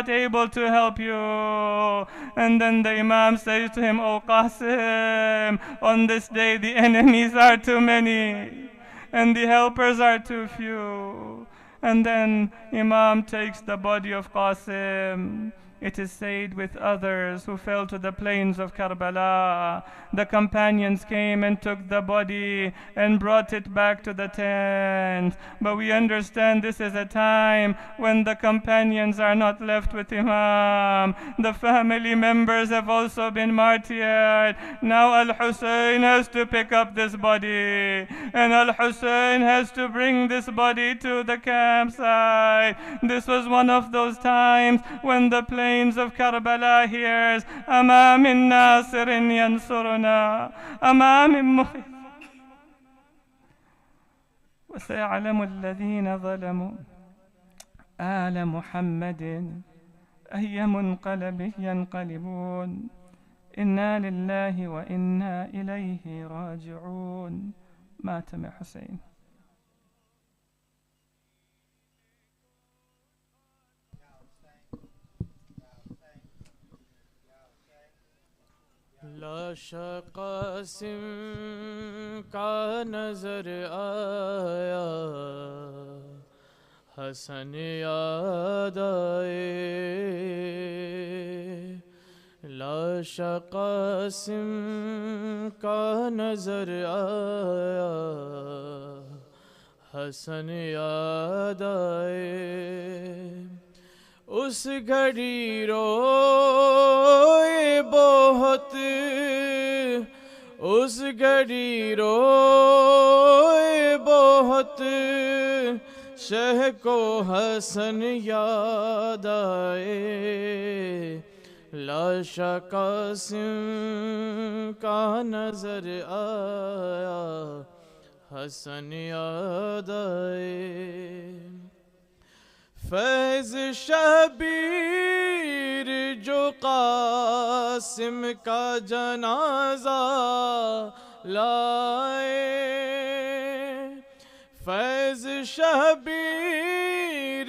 able to help you. And then the Imam says to him, O Qasim, on this day the enemies are too many and the helpers are too few. And then Imam takes the body of Qasim. It is said with others who fell to the plains of Karbala, the companions came and took the body and brought it back to the tent. But we understand this is a time when the companions are not left with Imam. The family members have also been martyred. Now Al-Hussein has to pick up this body, and Al-Hussein has to bring this body to the campsite. This was one of those times when the plains of Karbala hears, Ama min nasirin yansuruna, Ama min mukhif. وسيعلم الذين ظلموا آل محمد أي منقلب ينقلبون إنا لله وإنا إليه راجعون. ماتم حسين. लाशा कासिम का नजर आया, हसन याद आए। लाशा कासिम का नजर आया, हसन याद आए। उस घड़ी रोए बहुत, उस घड़ी रोए बहुत, शह को हसन याद आए। लाशा कासिम का नजर आया, हसन याद आए। फैज़ शबीर जो कासिम का जनाजा लाए, फैज़ Shabir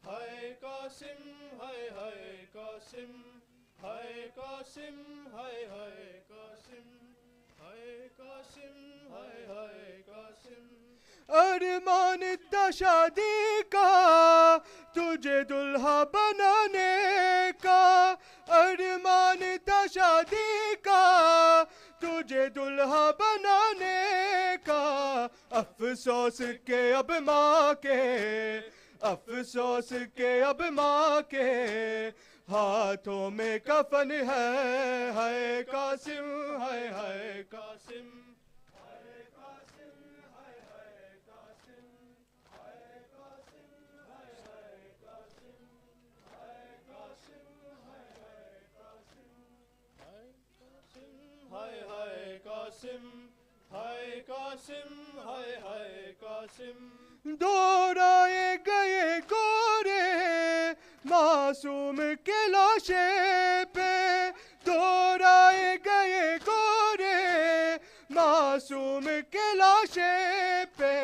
Hai Qasim, hai hai Qasim, hai Qasim, hai hai Qasim, hai Qasim, hai hai Qasim. ارمان تھا شادی کا تجھے دلہا بنانے کا، ارمان تھا شادی کا تجھے دلہا بنانے کا، افسوس کہ اب ماں کے، افسوس کہ اب ماں کے ہاتھوں میں کفن ہے، ہے قاسم، ہے قاسم. ہائے قاسم، ہائے ہائے قاسم. دورائے گئے گورے معصوم کے لاشے پہ، دورائے گئے گورے معصوم کے لاشے پہ،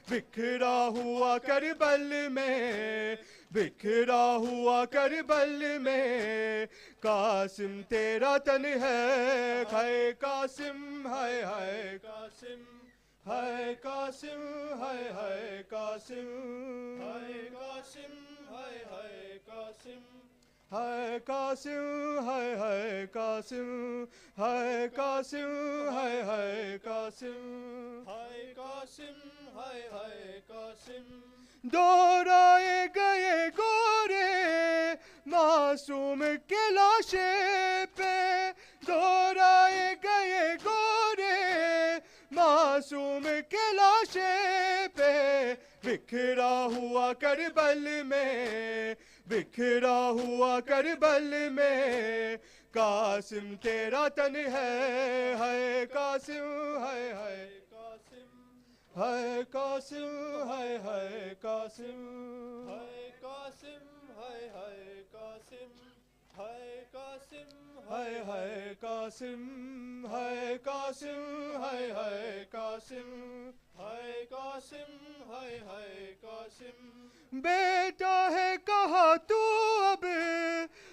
بکھرا ہوا کربل میں، بکھرا ہوا کربل میں، قاسم تیرا تن ہے، ہے قاسم، ہے قاسم، ہے قاسم، ہے قاسم، ہے قاسم، ہے قاسم، ہے قاسم، ہے قاسم، ہے قاسم، ہے قاسم، ہے قاسم، ہے قاسم. دورائے گئے گورے معصوم کے لاشے پہ، دورائے گئے گورے معصوم کے لاشے پہ، بکھرا ہوا کربل میں، بکھرا ہوا کربل میں، قاسم تیرا تن ہے قاسم، ہے قاسم، ہے قاسم، ہے قاسم، ہے قاسم، ہے قاسم، ہے قاسم، ہے قاسم، ہے قاسم، ہے قاسم، ہے قاسم، ہے قاسم. بیٹا ہے کہا تو اب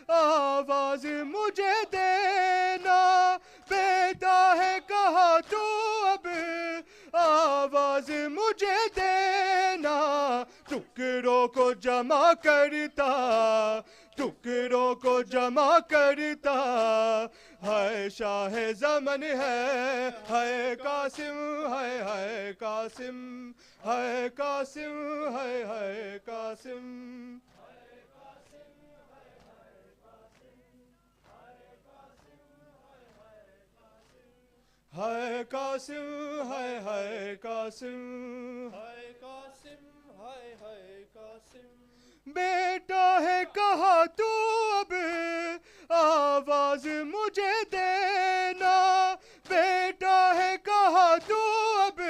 آواز مجھے دینا، بیٹا ہے کہا تو اب آواز مجھے دینا، ٹکڑوں کو جمع کرتا، ٹکڑوں کو جمع کرتا، ہے شاہ زمن ہے قاسم، ہے قاسم، ہے قاسم، ہے قاسم. ہے قاسم، ہے قاسم، ہے قاسم، ہے قاسم. بیٹا ہے کہا تو اب آواز مجھے دینا، بیٹا ہے کہا تو اب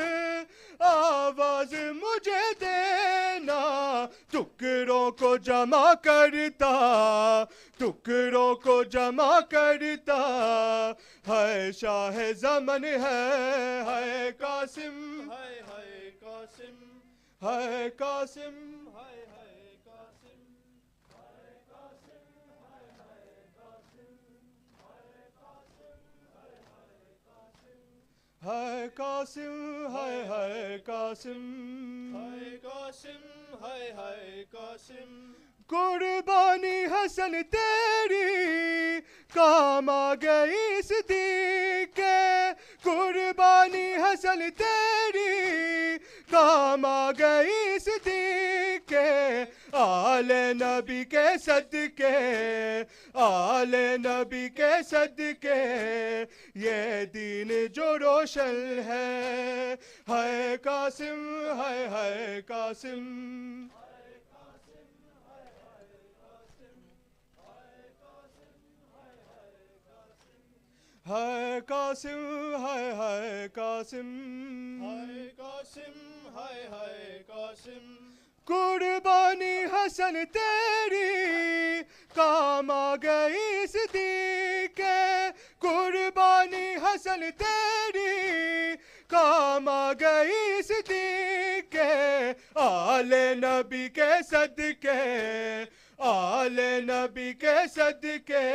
آواز مجھے دینا، ٹکڑوں کو جمع کرتا، ٹکڑوں کو جمع کرتا، ہے شاہ زمن ہے قاسم، ہے قاسم، ہے قاسم، ہے قاسم، ہے قاسم، ہے قاسم، ہے قاسم، ہے قاسم، ہے قاسم، ہے قاسم. قربانی حسن تیری کام آ گئی صدیق کے، قربانی حسن تیری کام آ گئی صدیق کے، آل نبی کے صدقے، آل نبی کے صدقے، یہ دین جو روشن ہے قاسم، ہے قاسم. ہے قاسم، ہے قاسم، ہے قاسم، ہے قاسم. قربانی حسن تیری کام آ گئی صدیق کے، قربانی حسن تیری کام آ گئی صدیق کے، آل نبی کے صدقے آل نبی کے صدقے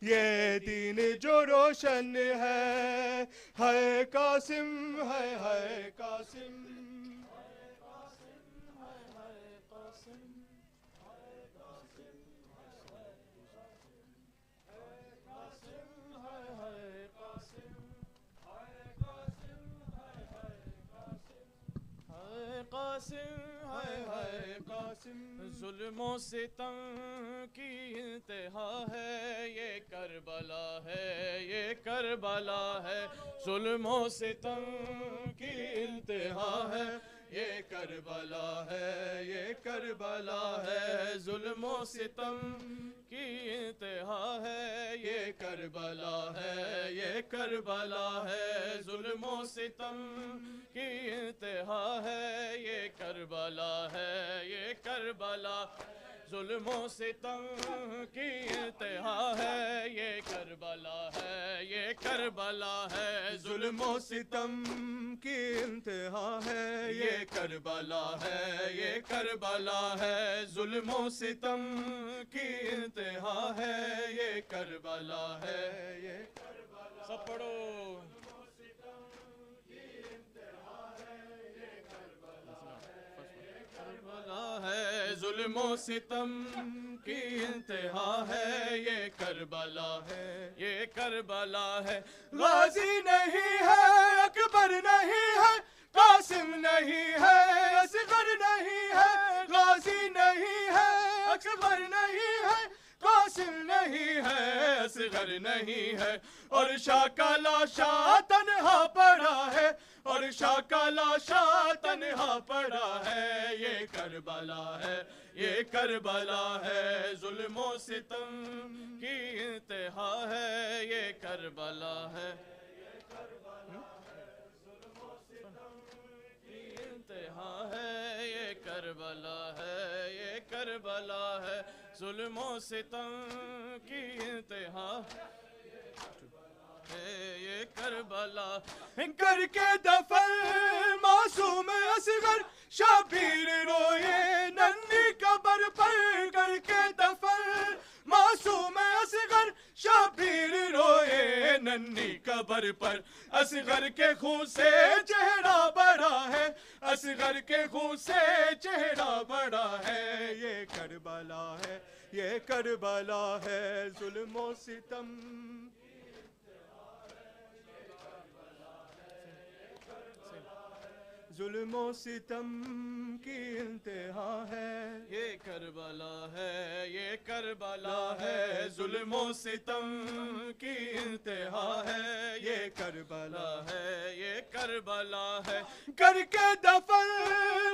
یہ دین جو روشن ہے قاسم ہے قاسم ظلم و ستم کی انتہا ہے یہ کربلا ہے یہ کربلا ہے ظلم و ستم کی انتہا ہے یہ کربلا ہے یہ کربلا ہے ظلم و ستم کی انتہا ہے یہ کربلا ہے یہ کربلا ہے ظلم و ستم کی انتہا ہے یہ کربلا ہے یہ کربلا ظلم و ستم کی انتہا ہے یہ کربلا ہے یہ کربلا ہے ظلم و ستم کی انتہا ہے یہ کربلا ہے یہ کربلا ہے ظلم و ستم کی انتہا ہے یہ کربلا ہے یہ کربلا سب پڑھو ہے ظلم و ستم کی انتہا ہے یہ کربلا ہے یہ کربلا ہے غازی نہیں ہے اکبر نہیں ہے قاسم نہیں ہے اصغر نہیں ہے غازی نہیں ہے اکبر نہیں ہے قاسم نہیں ہے اصغر نہیں ہے اور شاہ کا لاشا تنہا پڑا ہے اور شاہ کا لاشا تنہا پڑا ہے یہ کربلا ہے یہ کربلا ہے ظلم و ستم کی انتہا ہے یہ کربلا ہے انتہا ہے یہ کربلا ہے یہ کربلا ہے ظلم و ستم کی انتہا ہے یہ کربلا کر کے دفن معصوم اصغر شبیر روئے ننھی قبر پر کر کے دفن معصوم اصغر شبیر روئے ننھی قبر پر اصغر کے خون سے چہرہ بڑا ہے اصغر کے خون سے چہرہ بڑا ہے یہ کربلا ہے یہ کربلا ہے ظلم و ستم ظلم و ستم کی انتہا ہے یہ کربلا ہے یہ کربلا ہے ظلم و ستم کی انتہا ہے یہ کربلا ہے یہ کربلا ہے کر کے دفن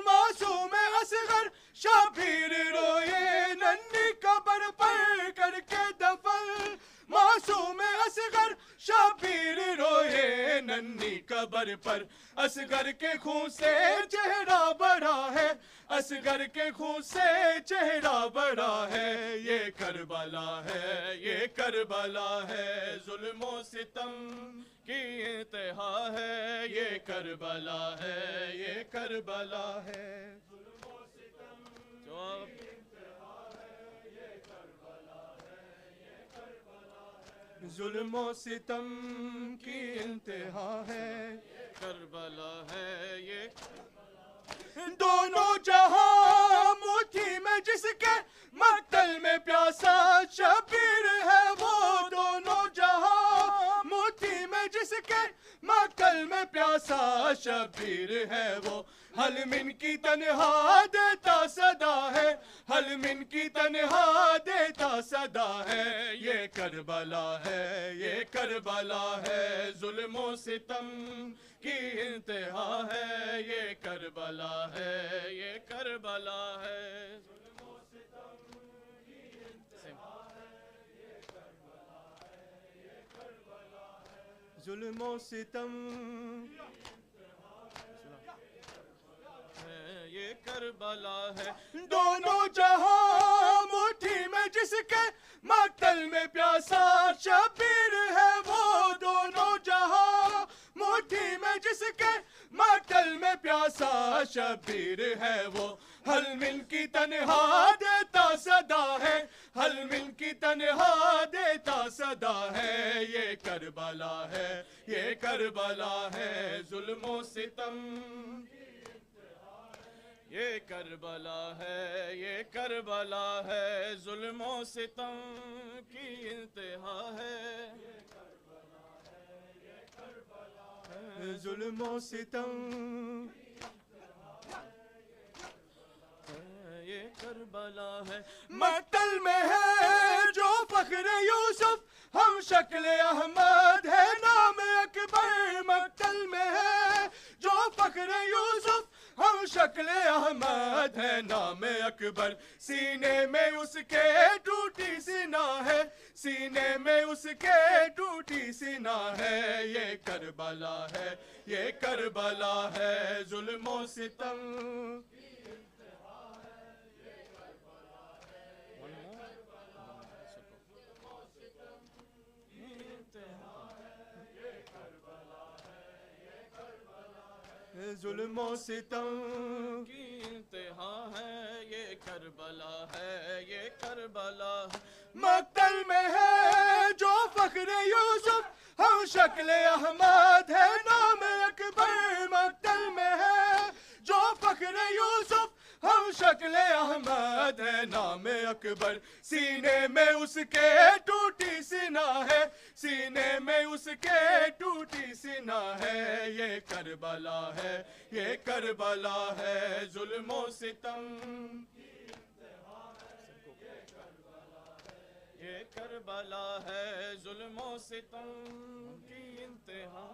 معصوم اصغر شبیر روئے ننھی قبر پر کر کے دفن معصوم اصغر شبیر روئے ننھی قبر پر اصغر کے خون سے چہرہ بڑا ہے اصغر کے خون سے چہرہ بڑا ہے یہ کربلا ہے یہ کربلا ہے ظلم و ستم کی انتہا ہے یہ کربلا ہے یہ کربلا ہے ظلم و ستم کی انتہا ہے یہ کربلا ہے یہ کربلا ہے ظلم و ستم کی انتہا ہے کربلا ہے یہ دونوں جہاں مٹھی میں جس کے مقتل میں پیاسا شبیر ہے وہ دونوں جہاں مٹھی میں جس کے مقتل میں پیاسا شبیر ہے وہ حلمن کی تنہا دیتا صدا ہے حلمن کی تنہا دیتا صدا ہے یہ کربلا ہے یہ کربلا ہے ظلم و ستم کی انتہا ہے یہ کربلا ہے یہ کربلا ہے ظلم و ستم کی انتہا ہے یہ کربلا ہے یہ کربلا ہے ظلم و ستم یہ کربلا ہے دونوں جہاں مٹھی میں جس کے مقتل میں پیاسا شبیر ہے وہ دونوں جہاں مٹھی میں جس کے مقتل میں پیاسا شبیر ہے وہ، حل مل کی تنہا دیتا صدا ہے، حل مل کی تنہا دیتا صدا ہے، یہ کربلا ہے، یہ کربلا ہے، ظلم و ستم یہ کربلا ہے، یہ کربلا ہے، ظلم و ستم کی انتہا ہے، ظلم و ستم یہ کربلا ہے، مقتل میں ہے جو فخر یوسف، ہم شکل احمد ہے نام اکبر، مقتل میں ہے جو فخر یوسف، ہم شکل احمد ہے نام اکبر، سینے میں اس کے ٹوٹی سینہ ہے، سینے میں اس کے ٹوٹی سینہ ہے، یہ کربلا ہے، یہ کربلا ہے، ظلم و ستم ظلم و ستم کی انتہا ہے، یہ کربلا ہے، یہ کربلا ہے، مقتل میں ہے جو فخر یوسف، ہم شکل احمد ہے نام اکبر، مقتل میں ہے جو فخر یوسف، ہم شکل احمد ہے نام اکبر، سینے میں اس کے ٹوٹی سینہ ہے، سینے میں اس کے ٹوٹی سینہ ہے، یہ کربلا ہے، یہ کربلا ہے، ظلم و ستم یہ کربلا ہے، ظلم و ستم کی انتہا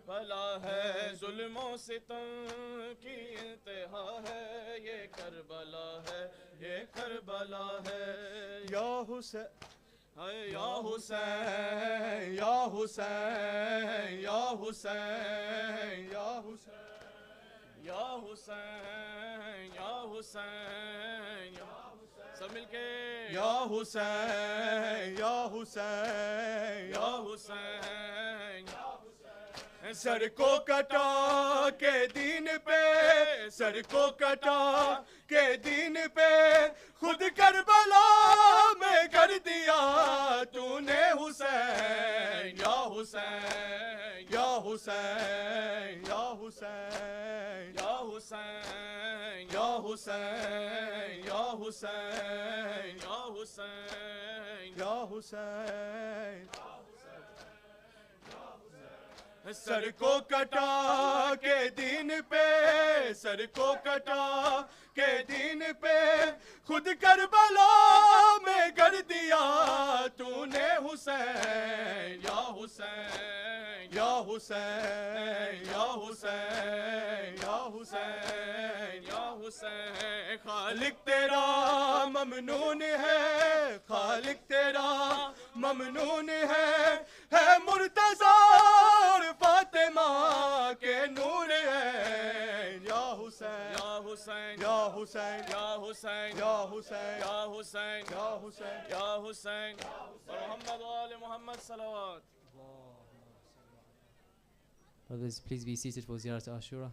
بلا ہے، ظلم و ستم کی انتہا ہے، یہ کربلا ہے، یہ کربلا ہے، یا حسین یا حسین یا حسین یا حسین یا حسین یا حسین یا حسین سب مل کے یا حسین یا حسین یا حسین سر کو کٹا کے دین پہ، سر کو کٹا کے دین پہ، خود کربلا میں کر دیا تو نے حسین، یا حسین یا حسین یا حسین یا حسین یا حسین یا حسین یا حسین یا حسین سر کو کٹا کے دین پہ، سر کو کٹا کے دین پہ، خود کربلا میں کر دیا تو نے حسین، یا حسین یا حسین یا حسین یا حسین یا حسین خالق تیرا ممنون ہے، خالق تیرا ممنون ہے مرتضیٰ اور فاطمہ کے نور ہے، یا حسین یا حسین یا حسین یا حسین یا حسین یا حسین یا حسین یا حسین محمد و آل محمد صلوات. Brothers, please be seated for Ziyarat Ashura.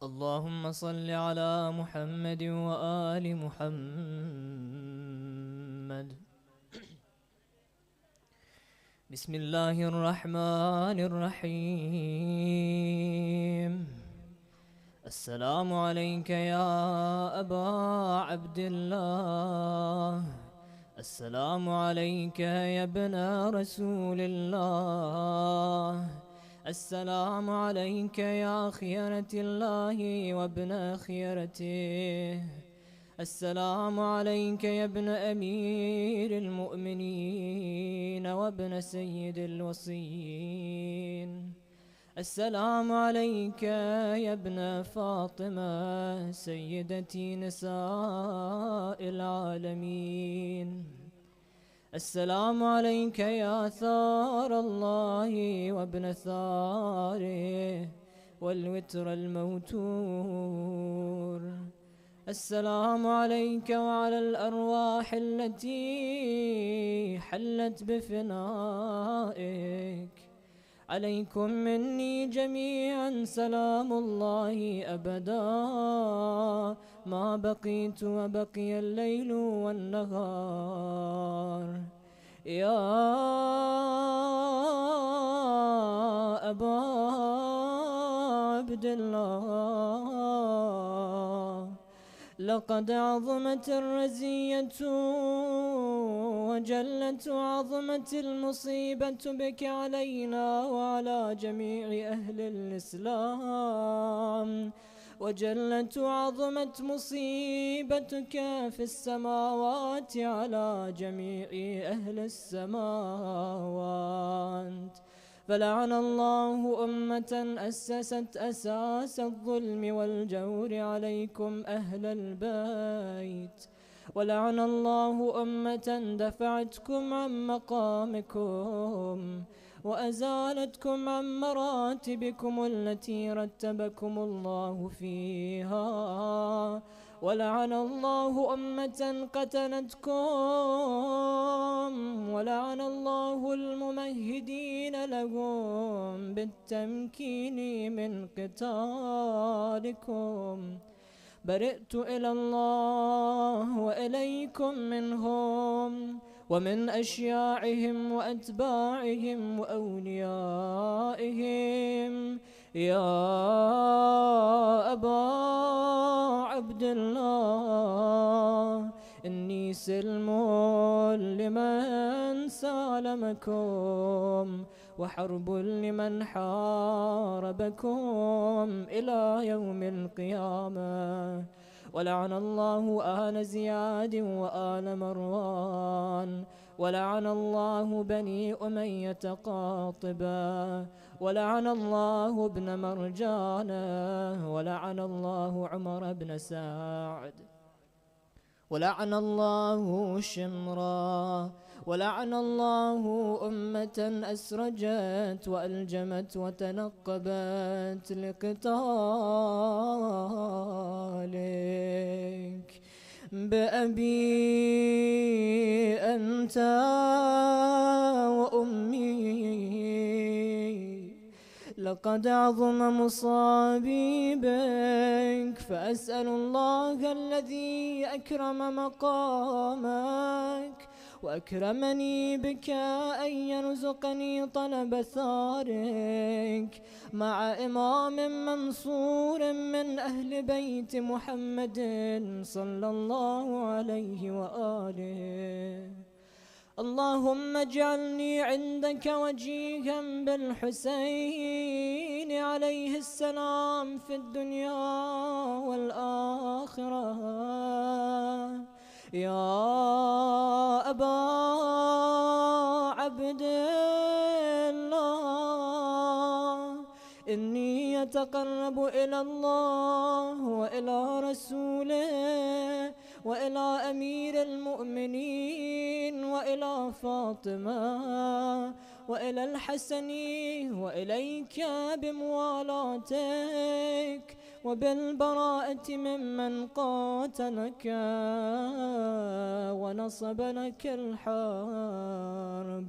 اللهم صل على محمد وآل محمد. بسم الله الرحمن الرحيم. السلام عليك يا أبا عبد الله، السلام عليك يا ابن رسول الله، السلام عليك يا خيرة الله وابن خيرته، السلام عليك يا ابن أمير المؤمنين وابن سيد الوصيين، السلام عليك يا ابن فاطمة سيدتي نساء العالمين، السلام عليك يا ثار الله وابن ثاره والوتر الموتور، السلام عليك وعلى الأرواح التي حلت بفنائك، عليكم مني جميعا سلام الله أبدا ما بقيت وبقي الليل والنهار. يا أبا عبد الله، لقد عظمت الرزية وجلت وعظمت المصيبة بك علينا وعلى جميع أهل الإسلام، وجلت وعظمت مصيبتك في السماوات على جميع أهل السماوات، فلعن الله أمة أسست أساس الظلم والجور عليكم أهل البيت، ولعن الله أمة دفعتكم عن مقامكم وأزالتكم عن مراتبكم التي رتبكم الله فيها، ولعن الله أمة قتلتكم، ولعن الله الممهدين لهم بالتمكين من قتالكم. برئت إلى الله وإليكم منهم ومن أشياعهم وأتباعهم وأوليائهم. يا أبا عبد الله، إني سلم لمن سالمكم وحرب لمن حاربكم إلى يوم القيامة. ولعن الله آل زياد وآل مروان، ولعن الله بني أمية قاطبة، ولعن الله ابن مرجانة، ولعن الله عمر بن سعد، ولعن الله شمرا، ولعن الله أمة أسرجت وألجمت وتنقبت لقتالك. بأبي أنت وأمي، لقد عظم مصابي بك، فأسأل الله الذي أكرم مقامك وأكرمني بك أن يرزقني طلب ثارك مع إمام منصور من أهل بيت محمد صلى الله عليه وآله. اللهم اجعلني عندك وجيها بالحسين عليه السلام في الدنيا والآخرة. يا أبا عبد الله، إني أتقرب إلى الله وإلى رسوله وإلى أمير المؤمنين وإلى فاطمة وإلى الحسن وإليك بموالاتك وبالبراءة ممن قاتلك ونصب لك الحرب،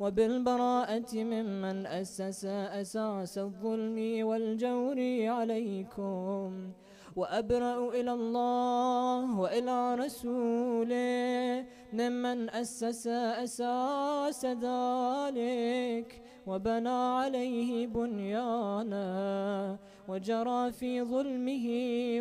وبالبراءة ممن أسس أساس الظلم والجور عليكم. وأبرأ إلى الله وإلى رسوله ممن أسس أساس ذلك وبنى عليه بنيانا وجرى في ظلمه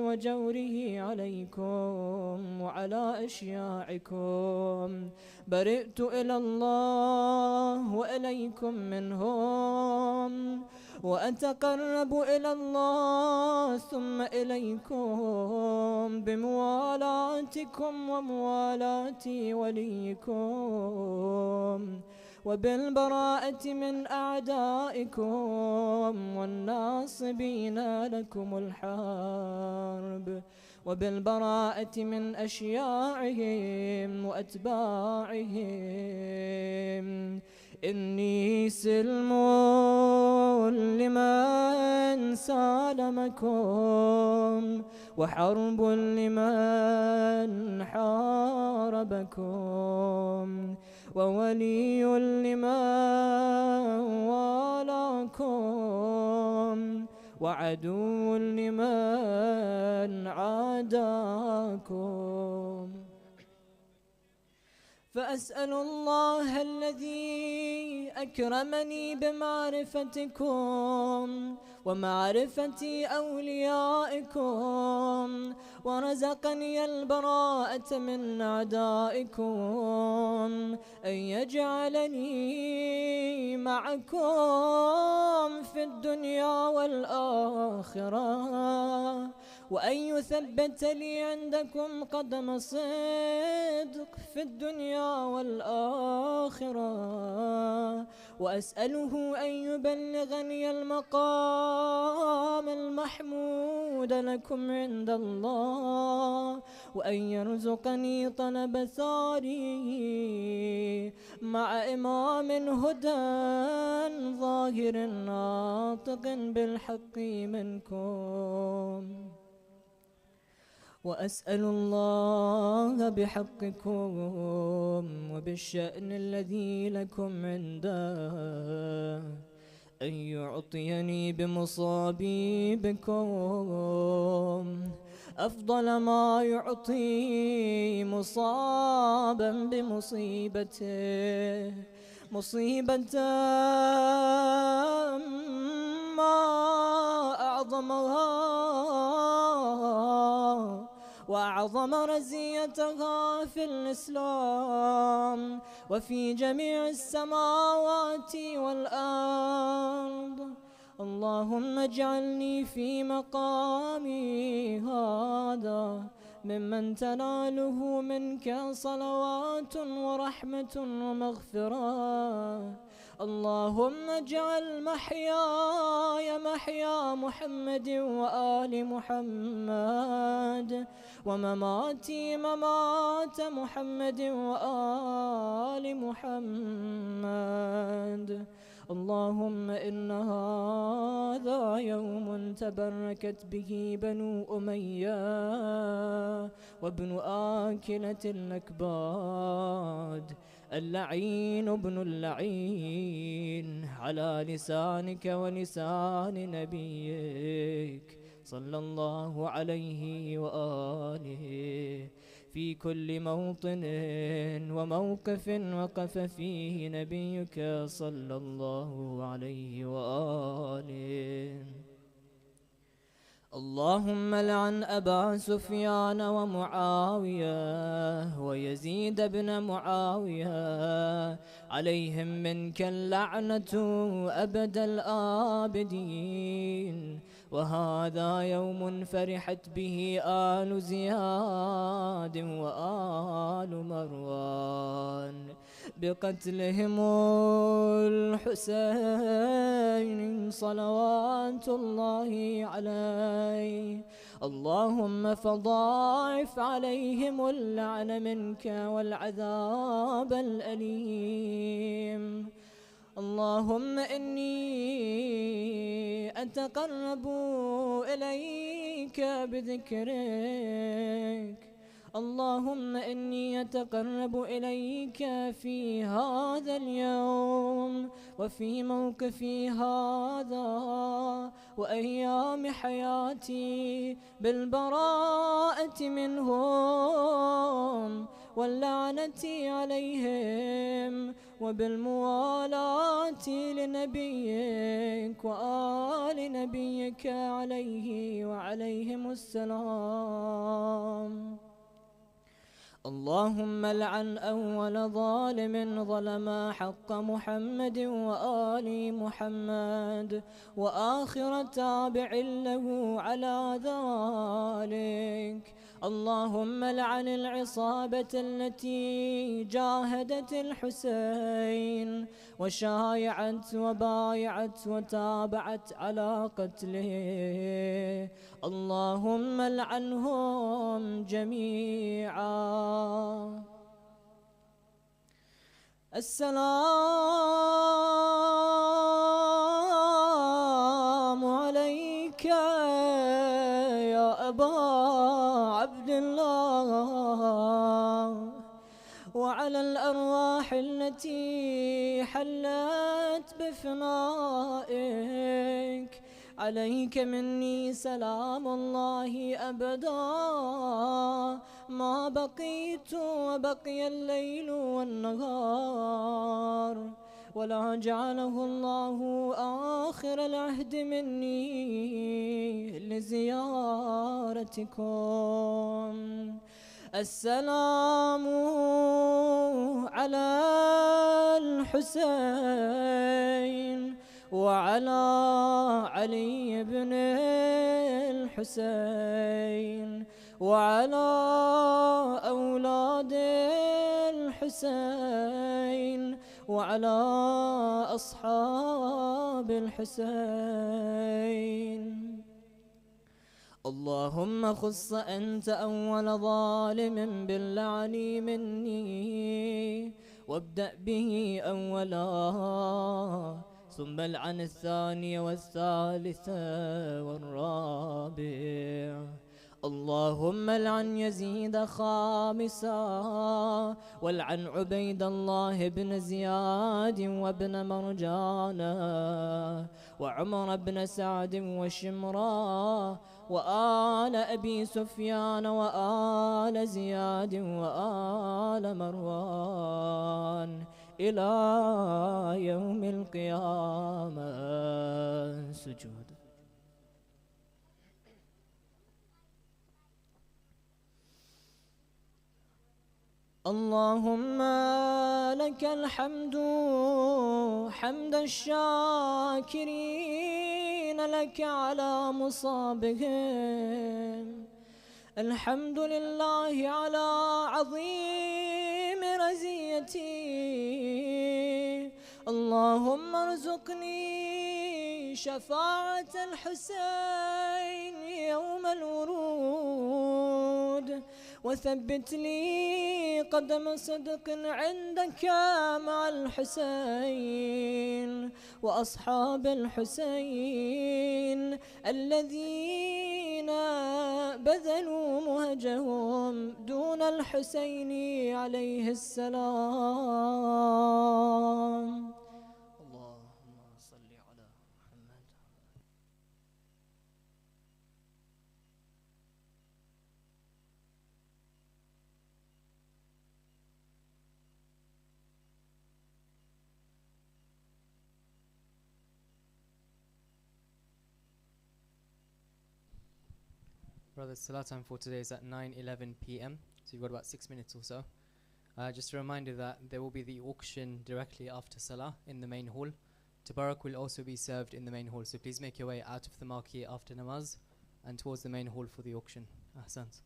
وجوره عليكم وعلى أشياعكم، برئت إلى الله وإليكم منهم، وأتقرب إلى الله ثم إليكم بموالاتكم وموالاة وليكم، وبالبراءة من أعدائكم والناصبين لكم الحرب، وبالبراءة من أشياعهم وأتباعهم. إني سلم لمن سالمكم، وحرب لمن حاربكم، وولي لمن والاكم، وعدو لمن عاداكم. فأسأل الله الذي أكرمني بمعرفتكم ومعرفة أوليائكم، ورزقني البراءة من أعدائكم، أن يجعلني معكم في الدنيا والآخرة، وأن يثبت لي عندكم قدم صدق في الدنيا والآخرة، وأسأله أن يبلغني المقام المحمود لكم عند الله، وأن يرزقني طلب ثاري مع إمام هدى ظاهر ناطق بالحق منكم. وأسأل الله بحقكم وبالشأن الذي لكم عنده أن يعطيني بمصابيبكم أفضل ما يعطي مصابا بمصيبته، مصيبة ما أعظمها وأعظم رزيتها في الإسلام وفي جميع السماوات والأرض. اللهم اجعلني في مقامي هذا ممن تناله منك صلوات ورحمة ومغفرة. اللهم اجعل محياي محيا محمد وآل محمد، ومماتي ممات محمد وآل محمد. اللهم إن هذا يوم تبركت به بنو أمية وابن آكلة الأكباد، اللعين ابن اللعين، على لسانك ولسان نبيك صلى الله عليه وآله، في كل موطن وموقف وقف فيه نبيك صلى الله عليه وآله. اللهم لعن أبا سفيان ومعاوية ويزيد بن معاوية، عليهم منك اللعنة أبد الآبدين. وهذا يوم فرحت به آل زياد وآل مروان بقتلهم الحسين صلوات الله عليه. اللهم فضاعف عليهم اللعن منك والعذاب الأليم. اللهم إني أتقرب إليك بذكرك. اللهم إني أتقرب إليك في هذا اليوم وفي موقفي هذا وأيام حياتي بالبراءة منهم واللعنة عليهم وبالموالاة لنبيك وآل نبيك عليه وعليهم السلام. اللهم لعن أول ظالم ظلم حق محمد وآل محمد وآخر تابع له على ذلك. اللهم لعن العصابة التي جاهدت الحسين وشايعت وبايعت وتابعت على قتله. اللهم لعنهم جميعا. السلام عليك يا أبا عبد الله وعلى الأرواح التي حلت بفنائك. عليك مني سلام الله أبدا ما بقيت وبقي الليل والنهار، ولا جعله الله آخر العهد مني لزيارتكم. السلام على الحسين وعلى علي بن الحسين وعلى أولاد الحسين وعلى أصحاب الحسين. اللهم خص أنت أول ظالم باللعن مني وابدأ به أولا، ثم العن الثاني والثالث والرابع. اللهم العن يزيد خامسا والعن عبيد الله بن زياد وابن مرجانة وعمر بن سعد وشمرا وآل أبي سفيان وآل زياد وآل مروان إلى يوم القيامة. سجود. اللهم لك الحمد حمد الشاكرين لك على مصابهم. الحمد لله على عظيم رزيتي. اللهم ارزقني شفاعة الحسين يوم الورود، وثبت لي قدم صدق عندك مع الحسين وأصحاب الحسين الذين بذلوا مهجهم دون الحسين عليه السلام. اللهم صل على محمد. Brothers, Salah time for today is at 9:11 p.m. So you've got about 6 minutes or so. Just a reminder that there will be the auction directly after Salah in the main hall. Tabarak will also be served in the main hall. So please make your way out of the marquee after namaz and towards the main hall for the auction. Ahsant.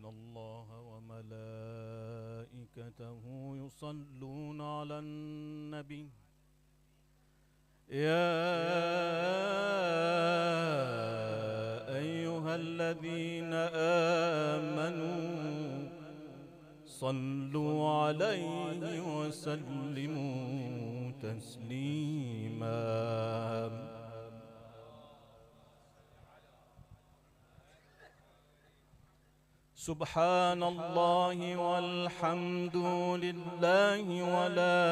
الله وملائكته يصلون على النبي يا أيها الذين آمنوا صلوا عليه وسلموا تسليما. سبحان الله والحمد لله ولا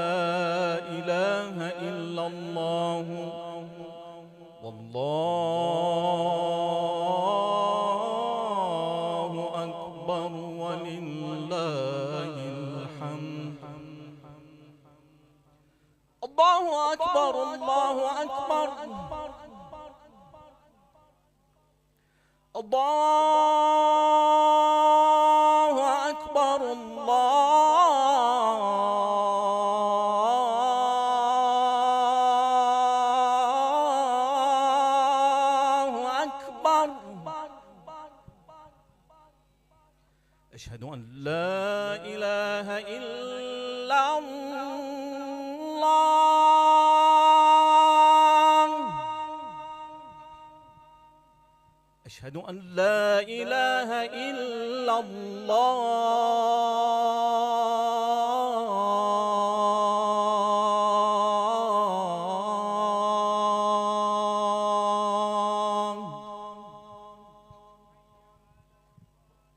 إله إلا الله والله أكبر ولله الحمد. الله أكبر الله أكبر الله أكبر الله أكبر. أشهد أن لا إله إلا الله. أشهد أن لا إله إلا الله.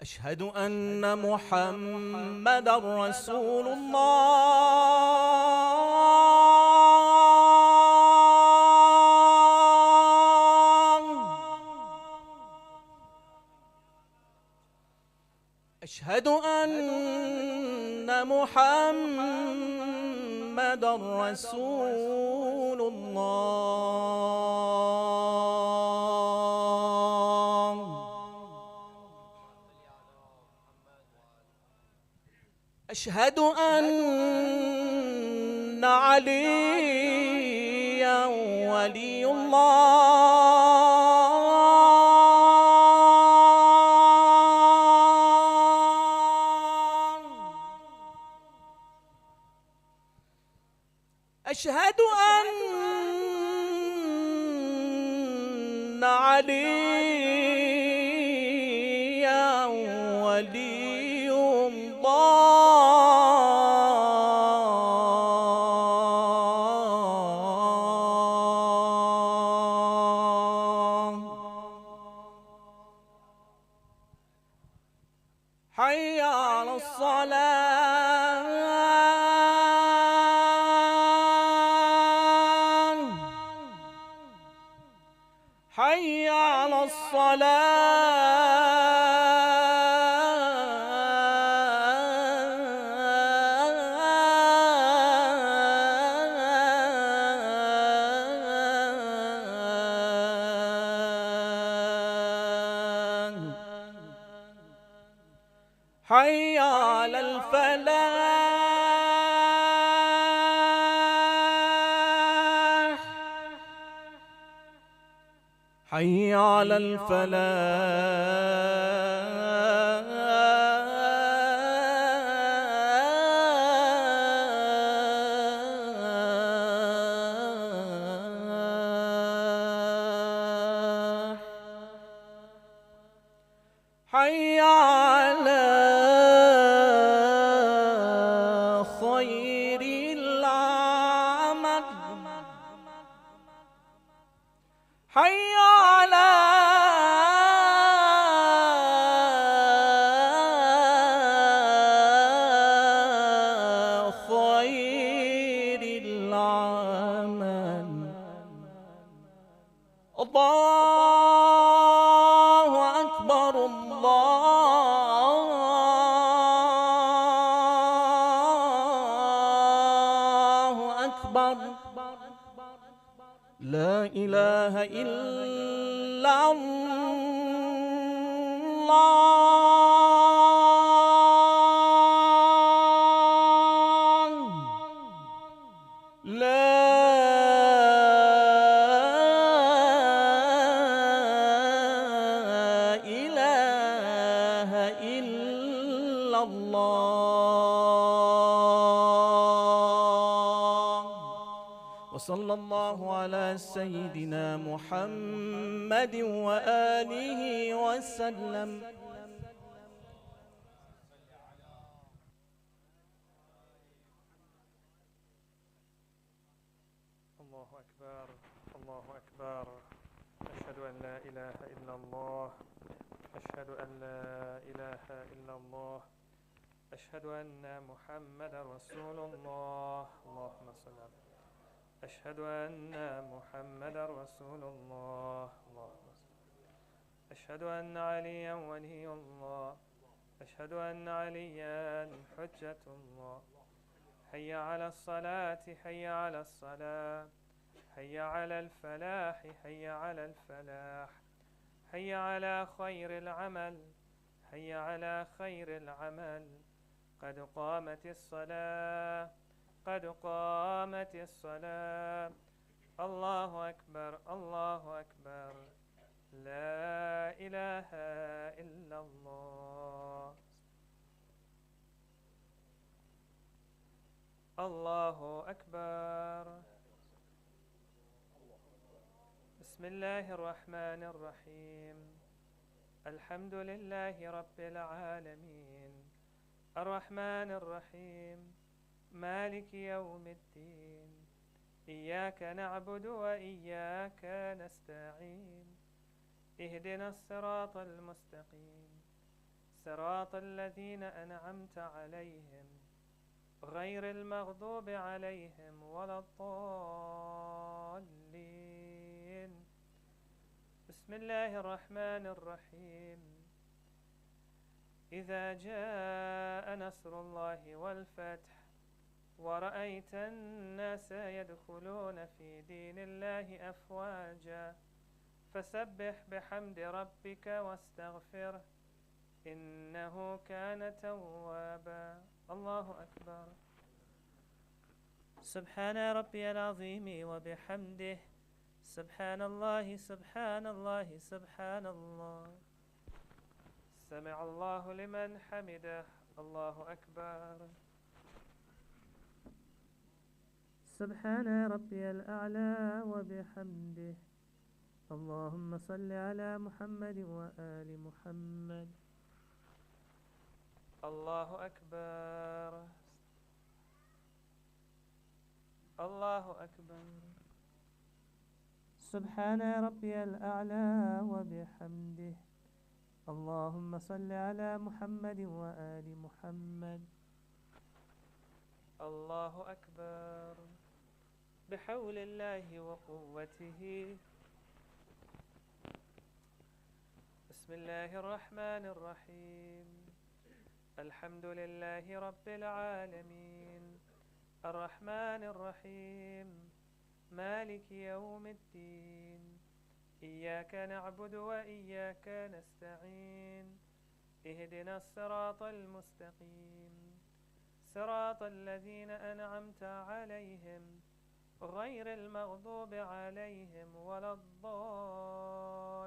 أشهد أن محمدًا رسول الله. أشهد أن محمدًا رسول الله. أشهد أن عليًّا ولي الله. أشهد أن عليًّا ولي الله. حي على الصلاة. حي على الصلاة. حي على الفلاح. حي على الفلاح. حي على خير العمل. حي على خير العمل. الله أكبر الله أكبر. لا إله إلا الله. لا إله إلا إلا الله. وصلى الله على سيدنا محمد وآله وسلم. الله أكبر الله أكبر. أشهد أن لا إله إلا الله. أشهد أن لا إله إلا الله. أشهد أن محمدا رسول الله. اللهم صل على. أشهد أن محمدا رسول الله. اللهم صل. أشهد أن عليا ولي الله. أشهد أن عليا حجة الله. حي على الصلاة حي على الصلاة حي على الفلاح حي على الفلاح حي على خير العمل حي على خير العمل. قد قامت الصلاة قد قامت الصلاة. الله أكبر الله أكبر. لا إله إلا الله. الله أكبر. بسم الله الرحمن الرحيم. الحمد لله رب العالمين الرحمن الرحيم مالك يوم الدين. إياك نعبد وإياك نستعين. اهدنا الصراط المستقيم صراط الذين أنعمت عليهم غير المغضوب عليهم ولا الضالين. بسم الله الرحمن الرحيم. إذا جاء نصر الله والفتح ورأيت الناس يدخلون في دين الله أفواجا فسبح بحمد ربك واستغفره إنه كان توابا. الله أكبر. سبحان ربي العظيم وبحمده. سبحان الله سبحان الله سبحان الله. سمع الله لمن حمده. الله أكبر. سبحان ربي الأعلى وبحمده. اللهم صل على محمد وآل محمد. الله أكبر الله أكبر. سبحان ربي الأعلى وبحمده. اللهم صل على محمد وآل محمد. الله أكبر. بحول الله وقوته. بسم الله الرحمن الرحيم. الحمد لله رب العالمين الرحمن الرحيم مالك يوم الدين. إياك نعبد وإياك نستعين. اهدنا الصراط المستقيم صراط الذين أنعمت عليهم غير المغضوب عليهم ولا الضالين.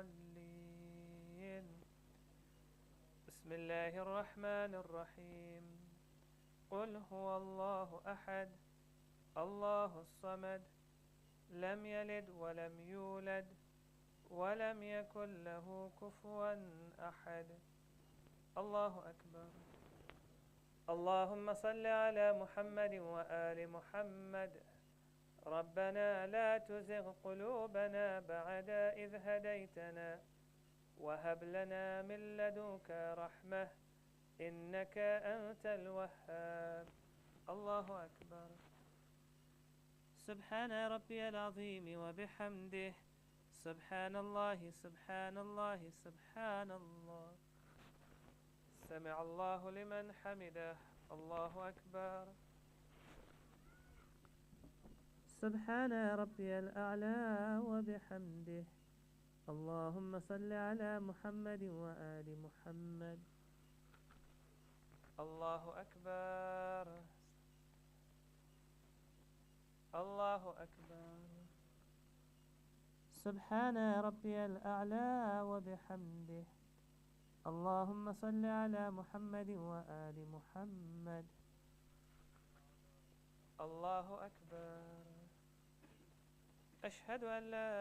بسم الله الرحمن الرحيم. قل هو الله أحد الله الصمد لم يلد ولم يولد ولم يكن له كفوا أحد. الله أكبر. اللهم صل على محمد وآل محمد. ربنا لا تزغ قلوبنا بعد إذ هديتنا وهب لنا من لدنك رحمة إنك أنت الوهاب. الله أكبر. سبحان ربي العظيم وبحمده. سبحان الله سبحان الله سبحان الله. سمع الله لمن حمده. الله أكبر. سبحان ربي الأعلى وبحمده. اللهم صل على محمد وآل محمد. الله أكبر الله أكبر. سبحان ربي الأعلى وبحمده. اللهم صل على محمد وآل محمد. الله أكبر. أشهد أن لا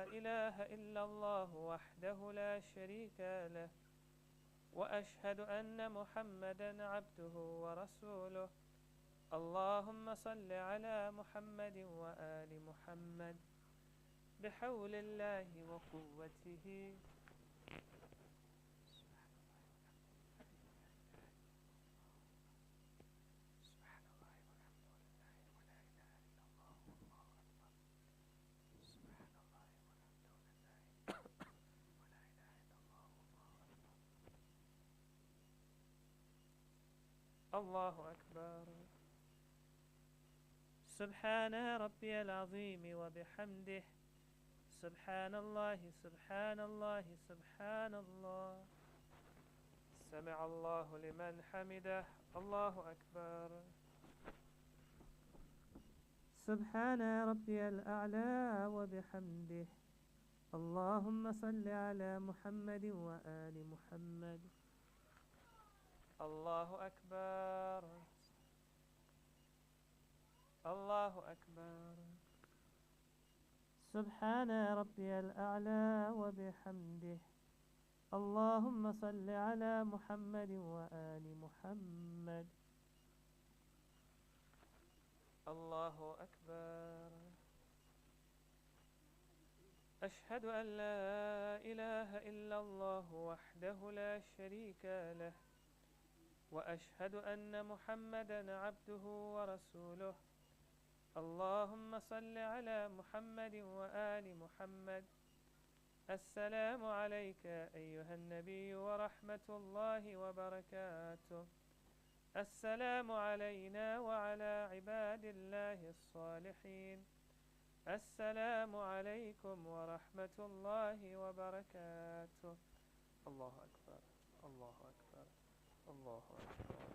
إله إلا الله وحده لا شريك له، وأشهد أن محمدا عبده ورسوله. اللهم صل على محمد وآل محمد بحول الله وقوته. الله أكبر. سبحان ربي العظيم وبحمده. سبحان الله سبحان الله سبحان الله. سمع الله لمن حمده. الله أكبر. سبحان ربي الأعلى وبحمده. اللهم صل على محمد وآل محمد. الله أكبر. الله أكبر. سبحان ربي الأعلى وبحمده. اللهم صل على محمد وآل محمد. الله أكبر. أشهد أن لا إله إلا الله وحده لا شريك له، وأشهد أن محمدا عبده ورسوله. اللهم صل على محمد وآل محمد. السلام عليك أيها النبي ورحمة الله وبركاته. السلام علينا وعلى عباد الله الصالحين. السلام عليكم ورحمة الله وبركاته. الله أكبر. الله أكبر. الله أكبر.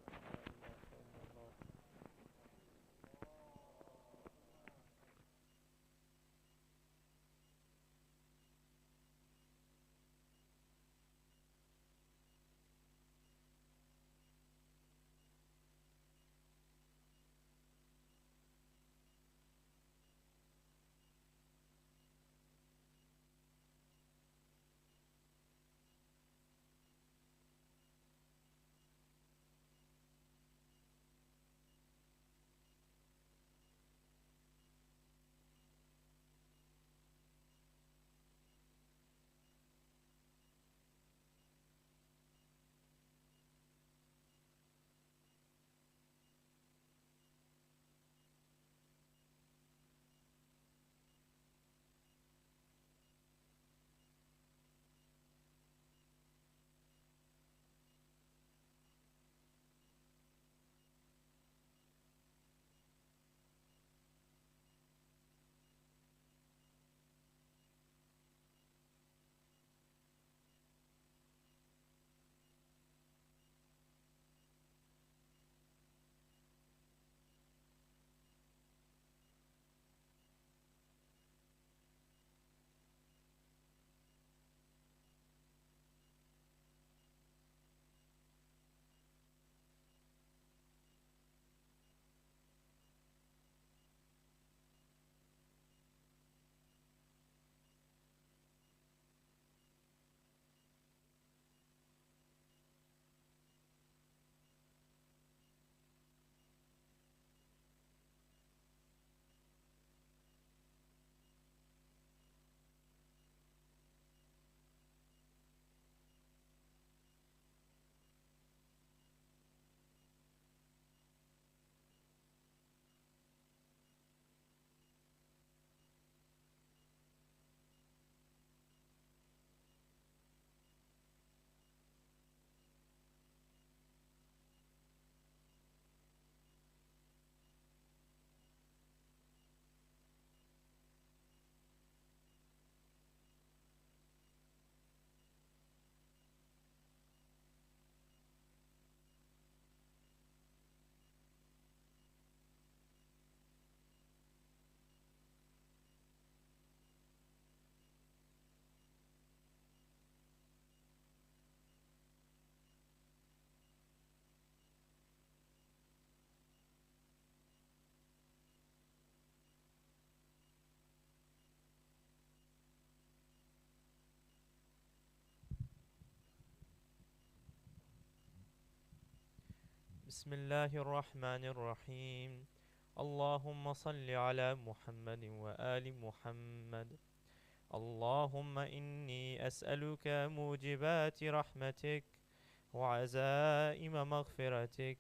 بسم الله الرحمن الرحيم. اللهم صل على محمد وآل محمد. اللهم إني أسألك موجبات رحمتك وعزائم مغفرتك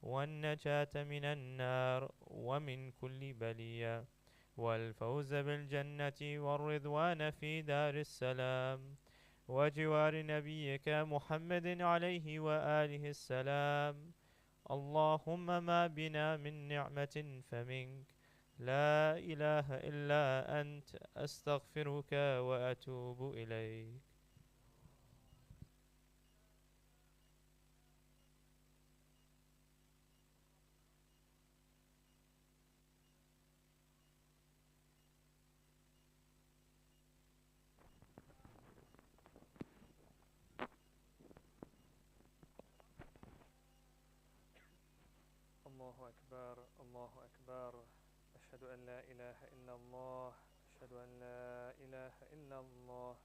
والنجاة من النار ومن كل بلية والفوز بالجنة والرضوان في دار السلام وجوار نبيك محمد عليه وآله السلام. اللهم ما بنا من نعمة فمنك، لا إله إلا أنت، أستغفرك وأتوب إليك. الله أكبر الله أكبر. أشهد أن لا إله إلا الله، أشهد أن لا إله إلا الله،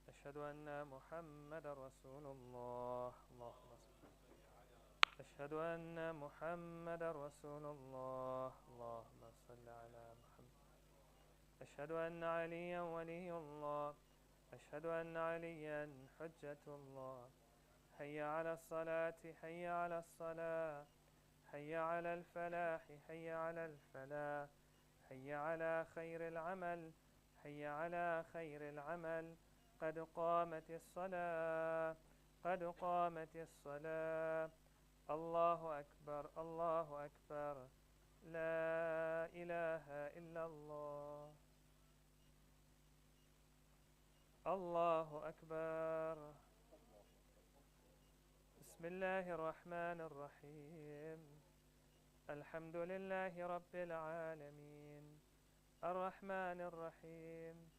أشهد أن محمد رسول الله. اللهم صل. أشهد أن محمد رسول الله. اللهم صل على محمد. أشهد أن عليا ولي الله، أشهد أن عليا حجة الله. حي على الصلاة، حي على الصلاة، حي على الفلاح، حي على الفلاح، حي على خير العمل، حي على خير العمل. قد قامت الصلاة، قد قامت الصلاة. الله أكبر الله أكبر. لا إله إلا الله. الله أكبر. بسم الله الرحمن الرحيم. الحمد لله رب العالمين، الرحمن الرحيم،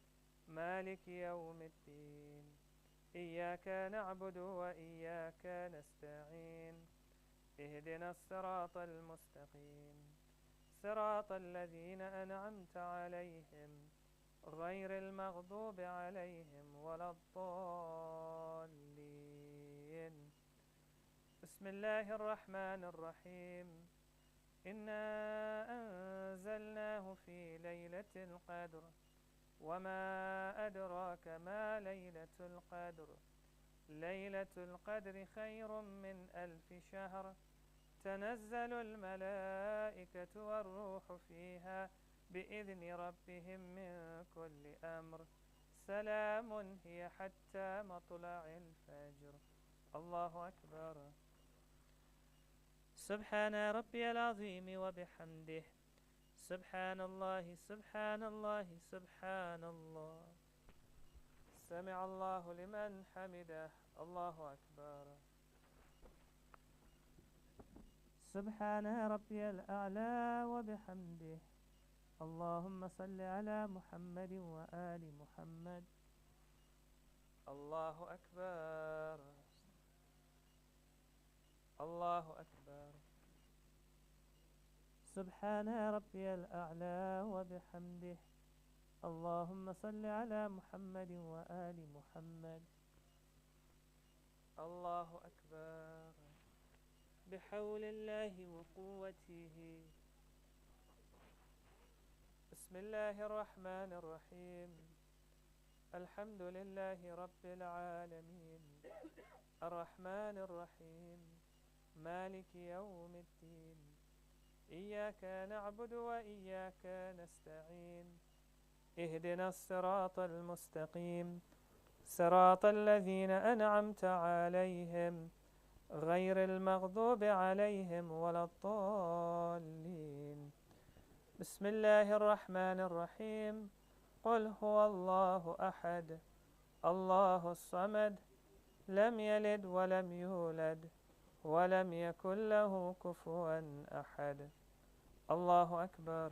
مالك يوم الدين. إياك نعبد وإياك نستعين. اهدنا الصراط المستقيم، صراط الذين أنعمت عليهم غير المغضوب عليهم ولا الضالين. بسم الله الرحمن الرحيم. إنا أنزلناه في ليلة القدر، وما أدراك ما ليلة القدر. ليلة القدر خير من 1000 شهر. تنزل الملائكة والروح فيها بإذن ربهم من كل أمر. سلام هي حتى مطلع الفجر. الله أكبر. سبحان ربي العظيم وبحمده. سبحان الله سبحان الله سبحان الله. سمع الله لمن حمده. الله أكبر. سبحان ربي الأعلى وبحمده. اللهم صل على محمد وآل محمد. الله أكبر الله أكبر. سبحان ربي الأعلى وبحمده. اللهم صل على محمد وآل محمد. الله أكبر. بحول الله وقوته. بسم الله الرحمن الرحيم. الحمد لله رب العالمين، الرحمن الرحيم، مالك يوم الدين. إياك نعبد وإياك نستعين. اهدنا الصراط المستقيم، صراط الذين أنعمت عليهم غير المغضوب عليهم ولا الضالين. بسم الله الرحمن الرحيم. قل هو الله أحد، الله الصمد، لم يلد ولم يولد ولم يكن له كفوا أحد. الله أكبر.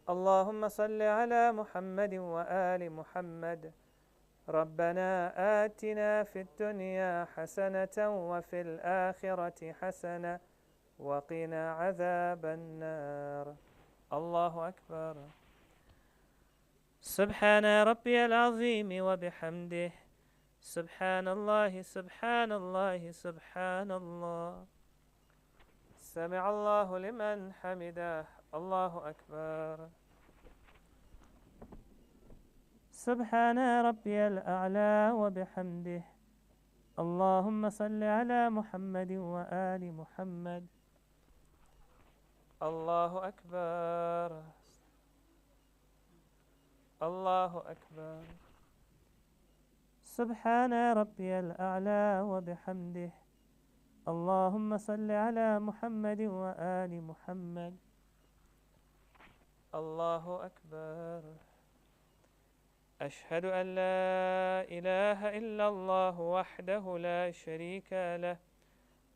اللهم صل على محمد وآل محمد. ربنا آتنا في الدنيا حسنة وفي الآخرة حسنة وقنا عذاب النار. الله أكبر. سبحان ربي العظيم وبحمده. سبحان الله سبحان الله سبحان الله. سمع الله لمن حمده. الله أكبر. سبحان ربي الأعلى وبحمده. اللهم صل على محمد وآل محمد. الله أكبر. الله أكبر. سبحان ربي الأعلى وبحمده. اللهم صل على محمد وآل محمد. الله أكبر. أشهد أن لا إله إلا الله وحده لا شريك له،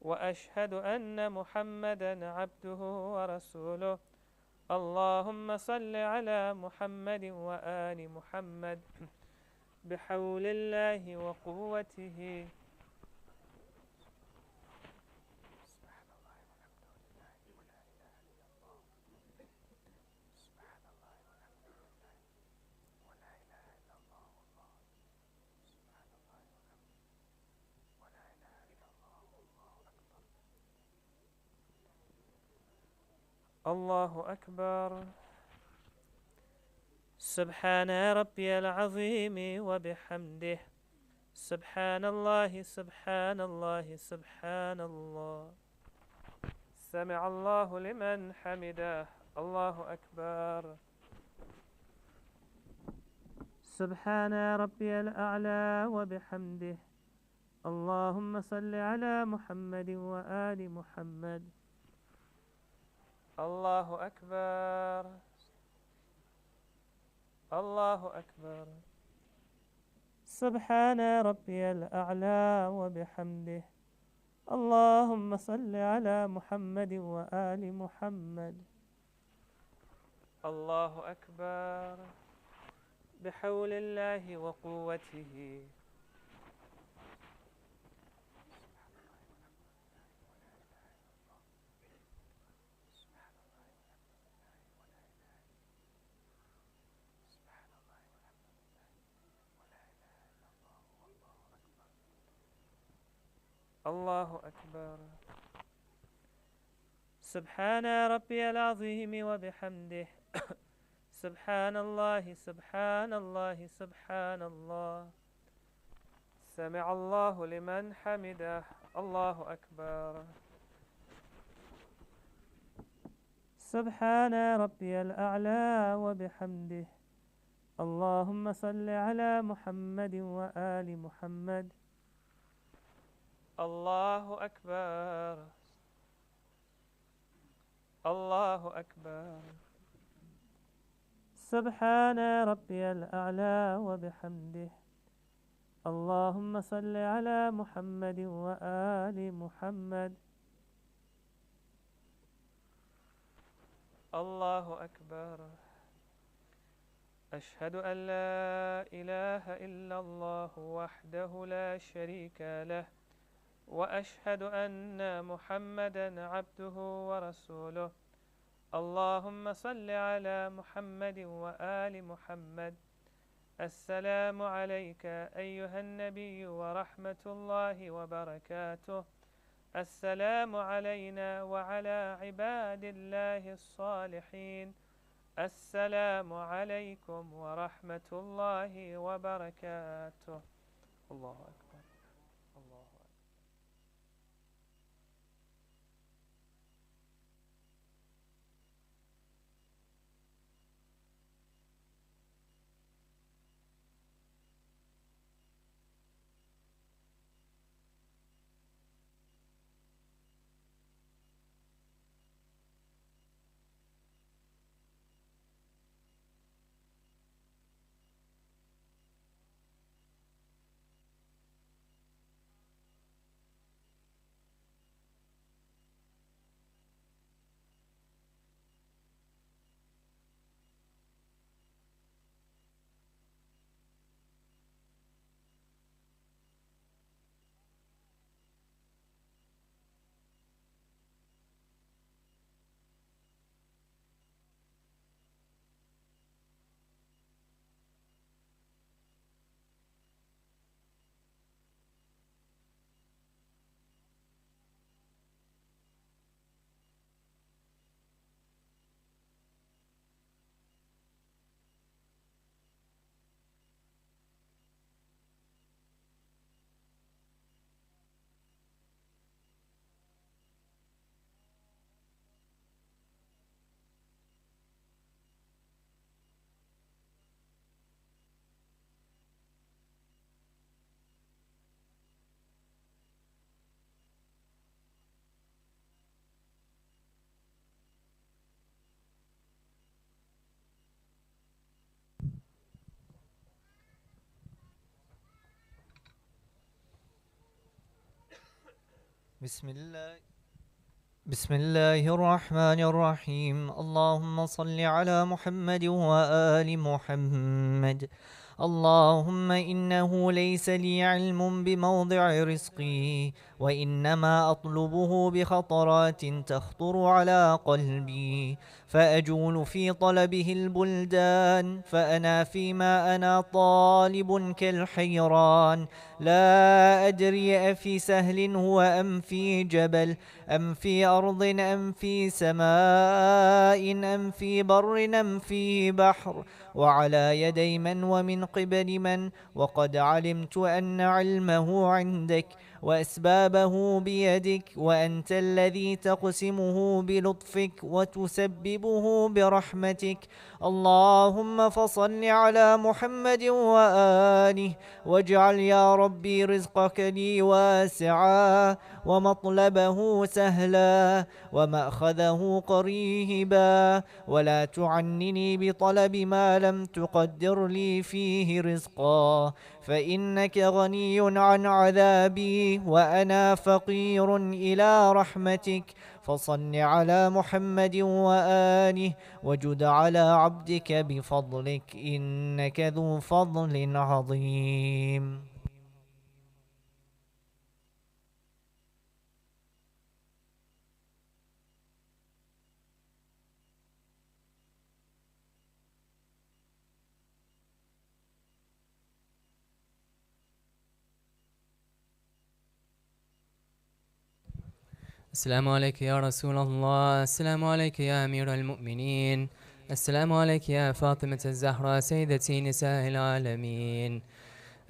وأشهد أن محمدا عبده ورسوله. اللهم صل على محمد وآل محمد بحول الله وقوته. الله أكبر. سبحان ربي العظيم وبحمده. سبحان الله سبحان الله سبحان الله. سمع الله لمن حمده. الله أكبر. سبحان ربي الأعلى وبحمده. اللهم صل على محمد وآل محمد. الله أكبر. الله أكبر. سبحان ربي الأعلى وبحمده. اللهم صل على محمد وآل محمد. الله أكبر. بحول الله وقوته. الله أكبر. سبحان ربي العظيم وبحمده. سبحان الله سبحان الله سبحان الله. سمع الله لمن حمده. الله أكبر. سبحان ربي الأعلى وبحمده. اللهم صل على محمد وآل محمد. الله أكبر. الله أكبر. سبحان ربي الأعلى وبحمده. اللهم صل على محمد وآل محمد. الله أكبر. أشهد أن لا إله إلا الله وحده لا شريك له، وأشهد أن محمدا عبده ورسوله. اللهم صل على محمد وآل محمد. السلام عليك أيها النبي ورحمة الله وبركاته. السلام علينا وعلى عباد الله الصالحين. السلام عليكم ورحمة الله وبركاته. الله أكبر. الله أكبر. بسم الله الرحمن الرحيم. اللهم صل على محمد وآل محمد. اللهم إنه ليس لي علم بموضع رزقي، وإنما أطلبه بخطرات تخطر على قلبي، فأجول في طلبه البلدان، فأنا فيما أنا طالب كالحيران، لا أدري أفي سهل هو أم في جبل، أم في أرض أم في سماء، أم في بر أم في بحر، وعلى يدي من ومن قبل من، وقد علمت أن علمه عندك وأسبابه بيدك، وأنت الذي تقسمه بلطفك وتسببه برحمتك. اللهم فصل على محمد وآله، واجعل يا ربي رزقك لي واسعا، ومطلبه سهلا، ومأخذه قريبا، ولا تعنني بطلب ما لم تقدر لي فيه رزقا، فإنك غني عن عذابي وأنا فقير إلى رحمتك. فصل على محمد وآله، وجد على عبدك بفضلك، إنك ذو فضل عظيم. السلام عليك يا رسول الله، السلام عليك يا أمير المؤمنين، السلام عليك يا فاطمة الزهراء سيدتي نساء العالمين،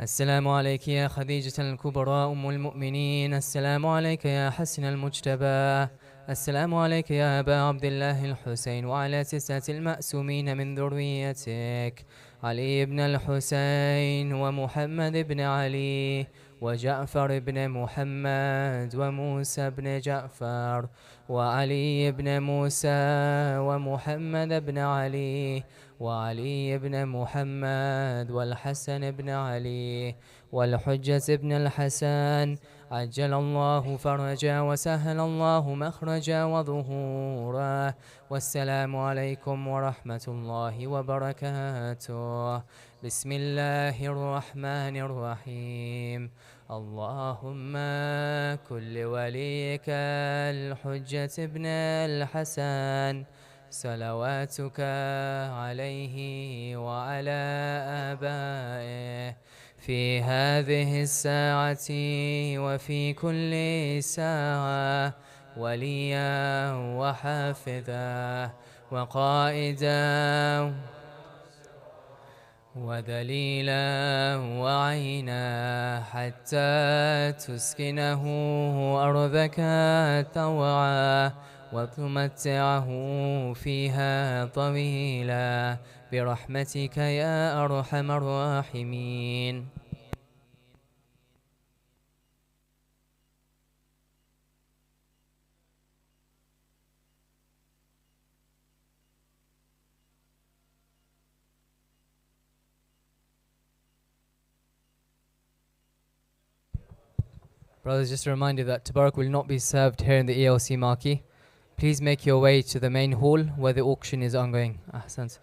السلام عليك يا خديجة الكبرى أم المؤمنين، السلام عليك يا حسن المجتبى، السلام عليك يا أبا عبد الله الحسين، وعلى 9 المأسومين من ذريتك، علي بن الحسين ومحمد بن علي وجعفر بن محمد وموسى بن جعفر وعلي بن موسى ومحمد بن علي وعلي بن محمد والحسن بن علي والحجة بن الحسن، عجل الله فرجا وسهل الله مخرجا وظهورا. والسلام عليكم ورحمة الله وبركاته. بسم الله الرحمن الرحيم. اللهم كل وليك الحجة ابن الحسن صلواتك عليه وعلى آبائه في هذه الساعة وفي كل ساعة وليا وحافظا وقائدا ودليلا وعينا حتى تسكنه أرضك طوعا وتمتعه فيها طويلا برحمتك يا أرحم الراحمين. Brothers, just a reminder that Tabarak will not be served here in the ELC marquee. Please make your way to the main hall where the auction is ongoing. Ahsant.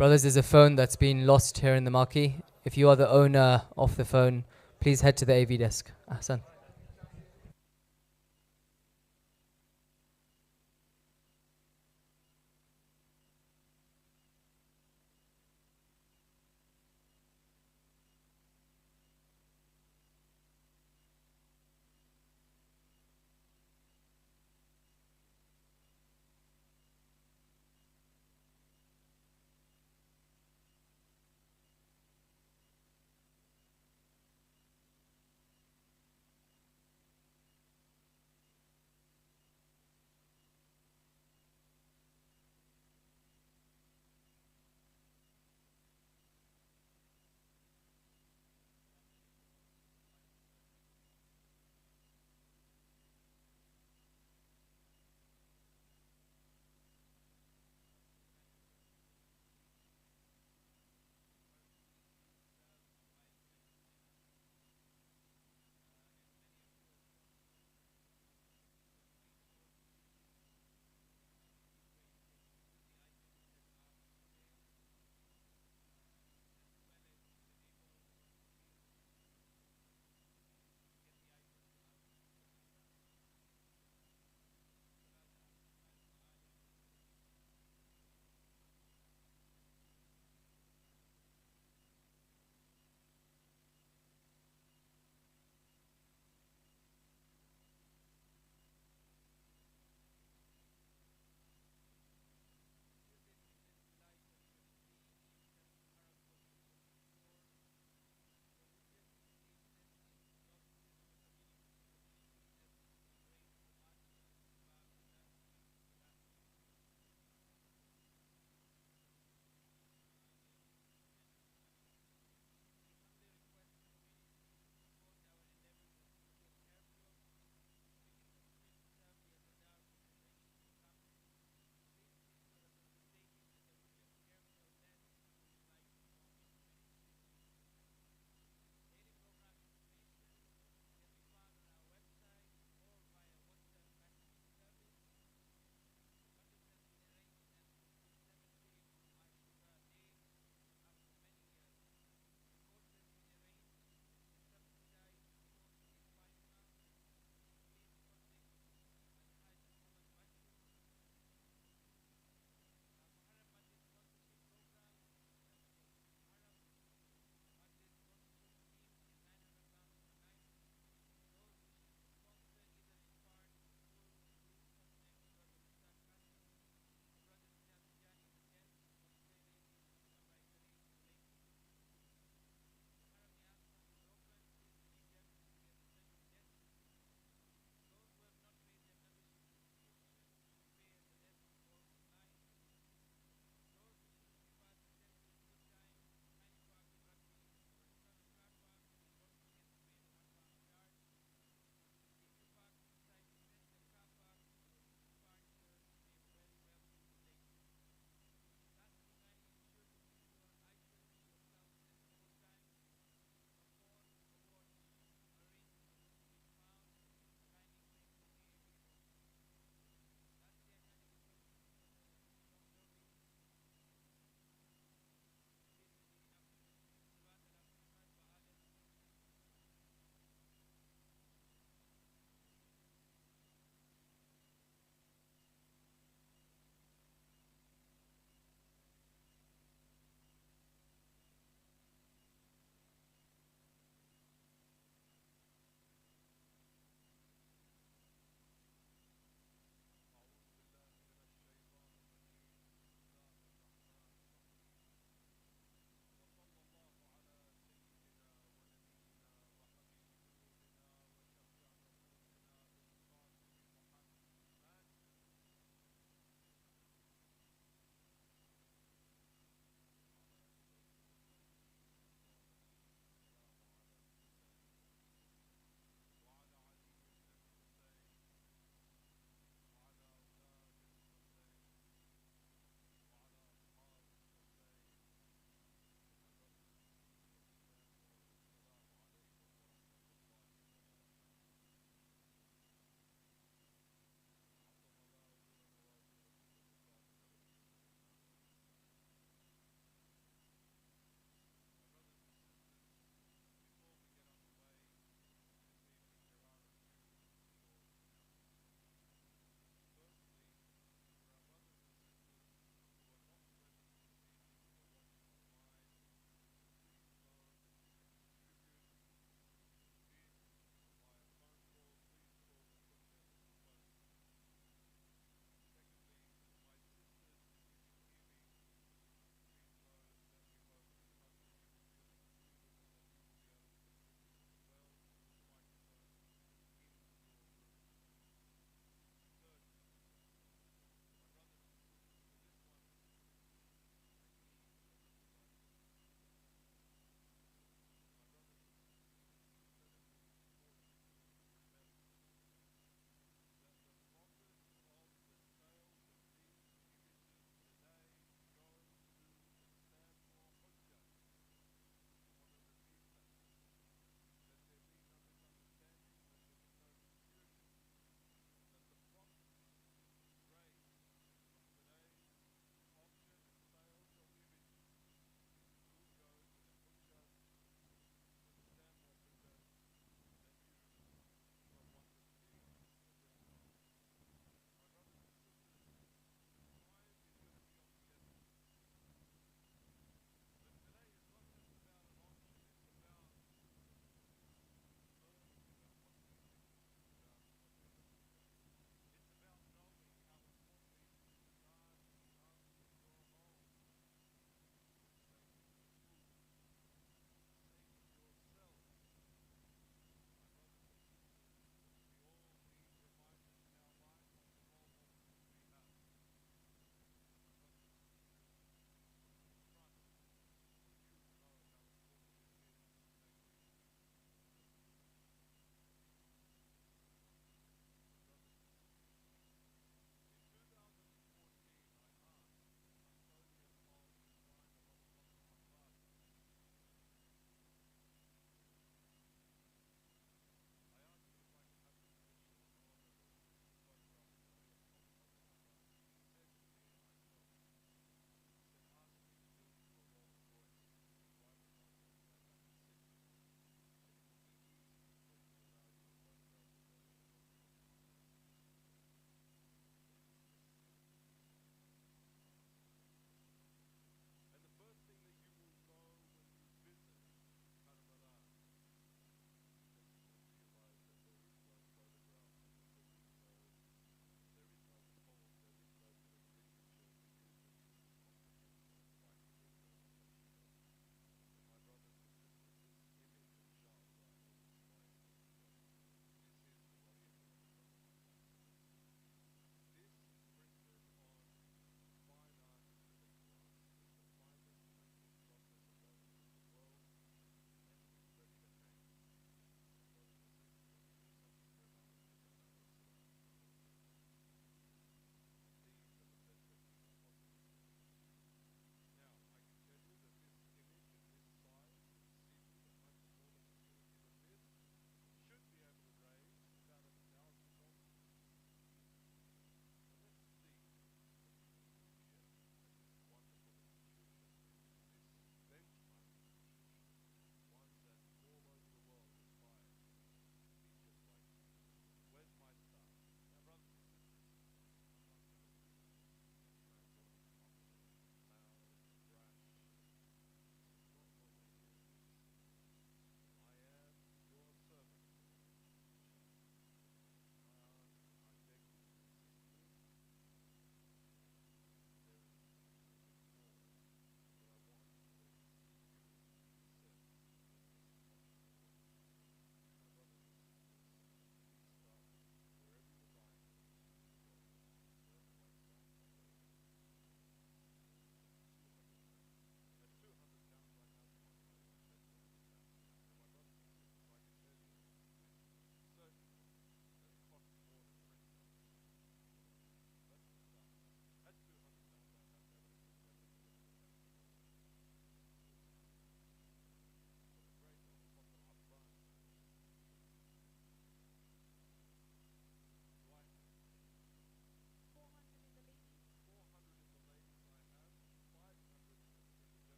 Brothers, there's a phone that's been lost here in the marquee. If you are the owner of the phone, please head to the AV desk. Ahsan.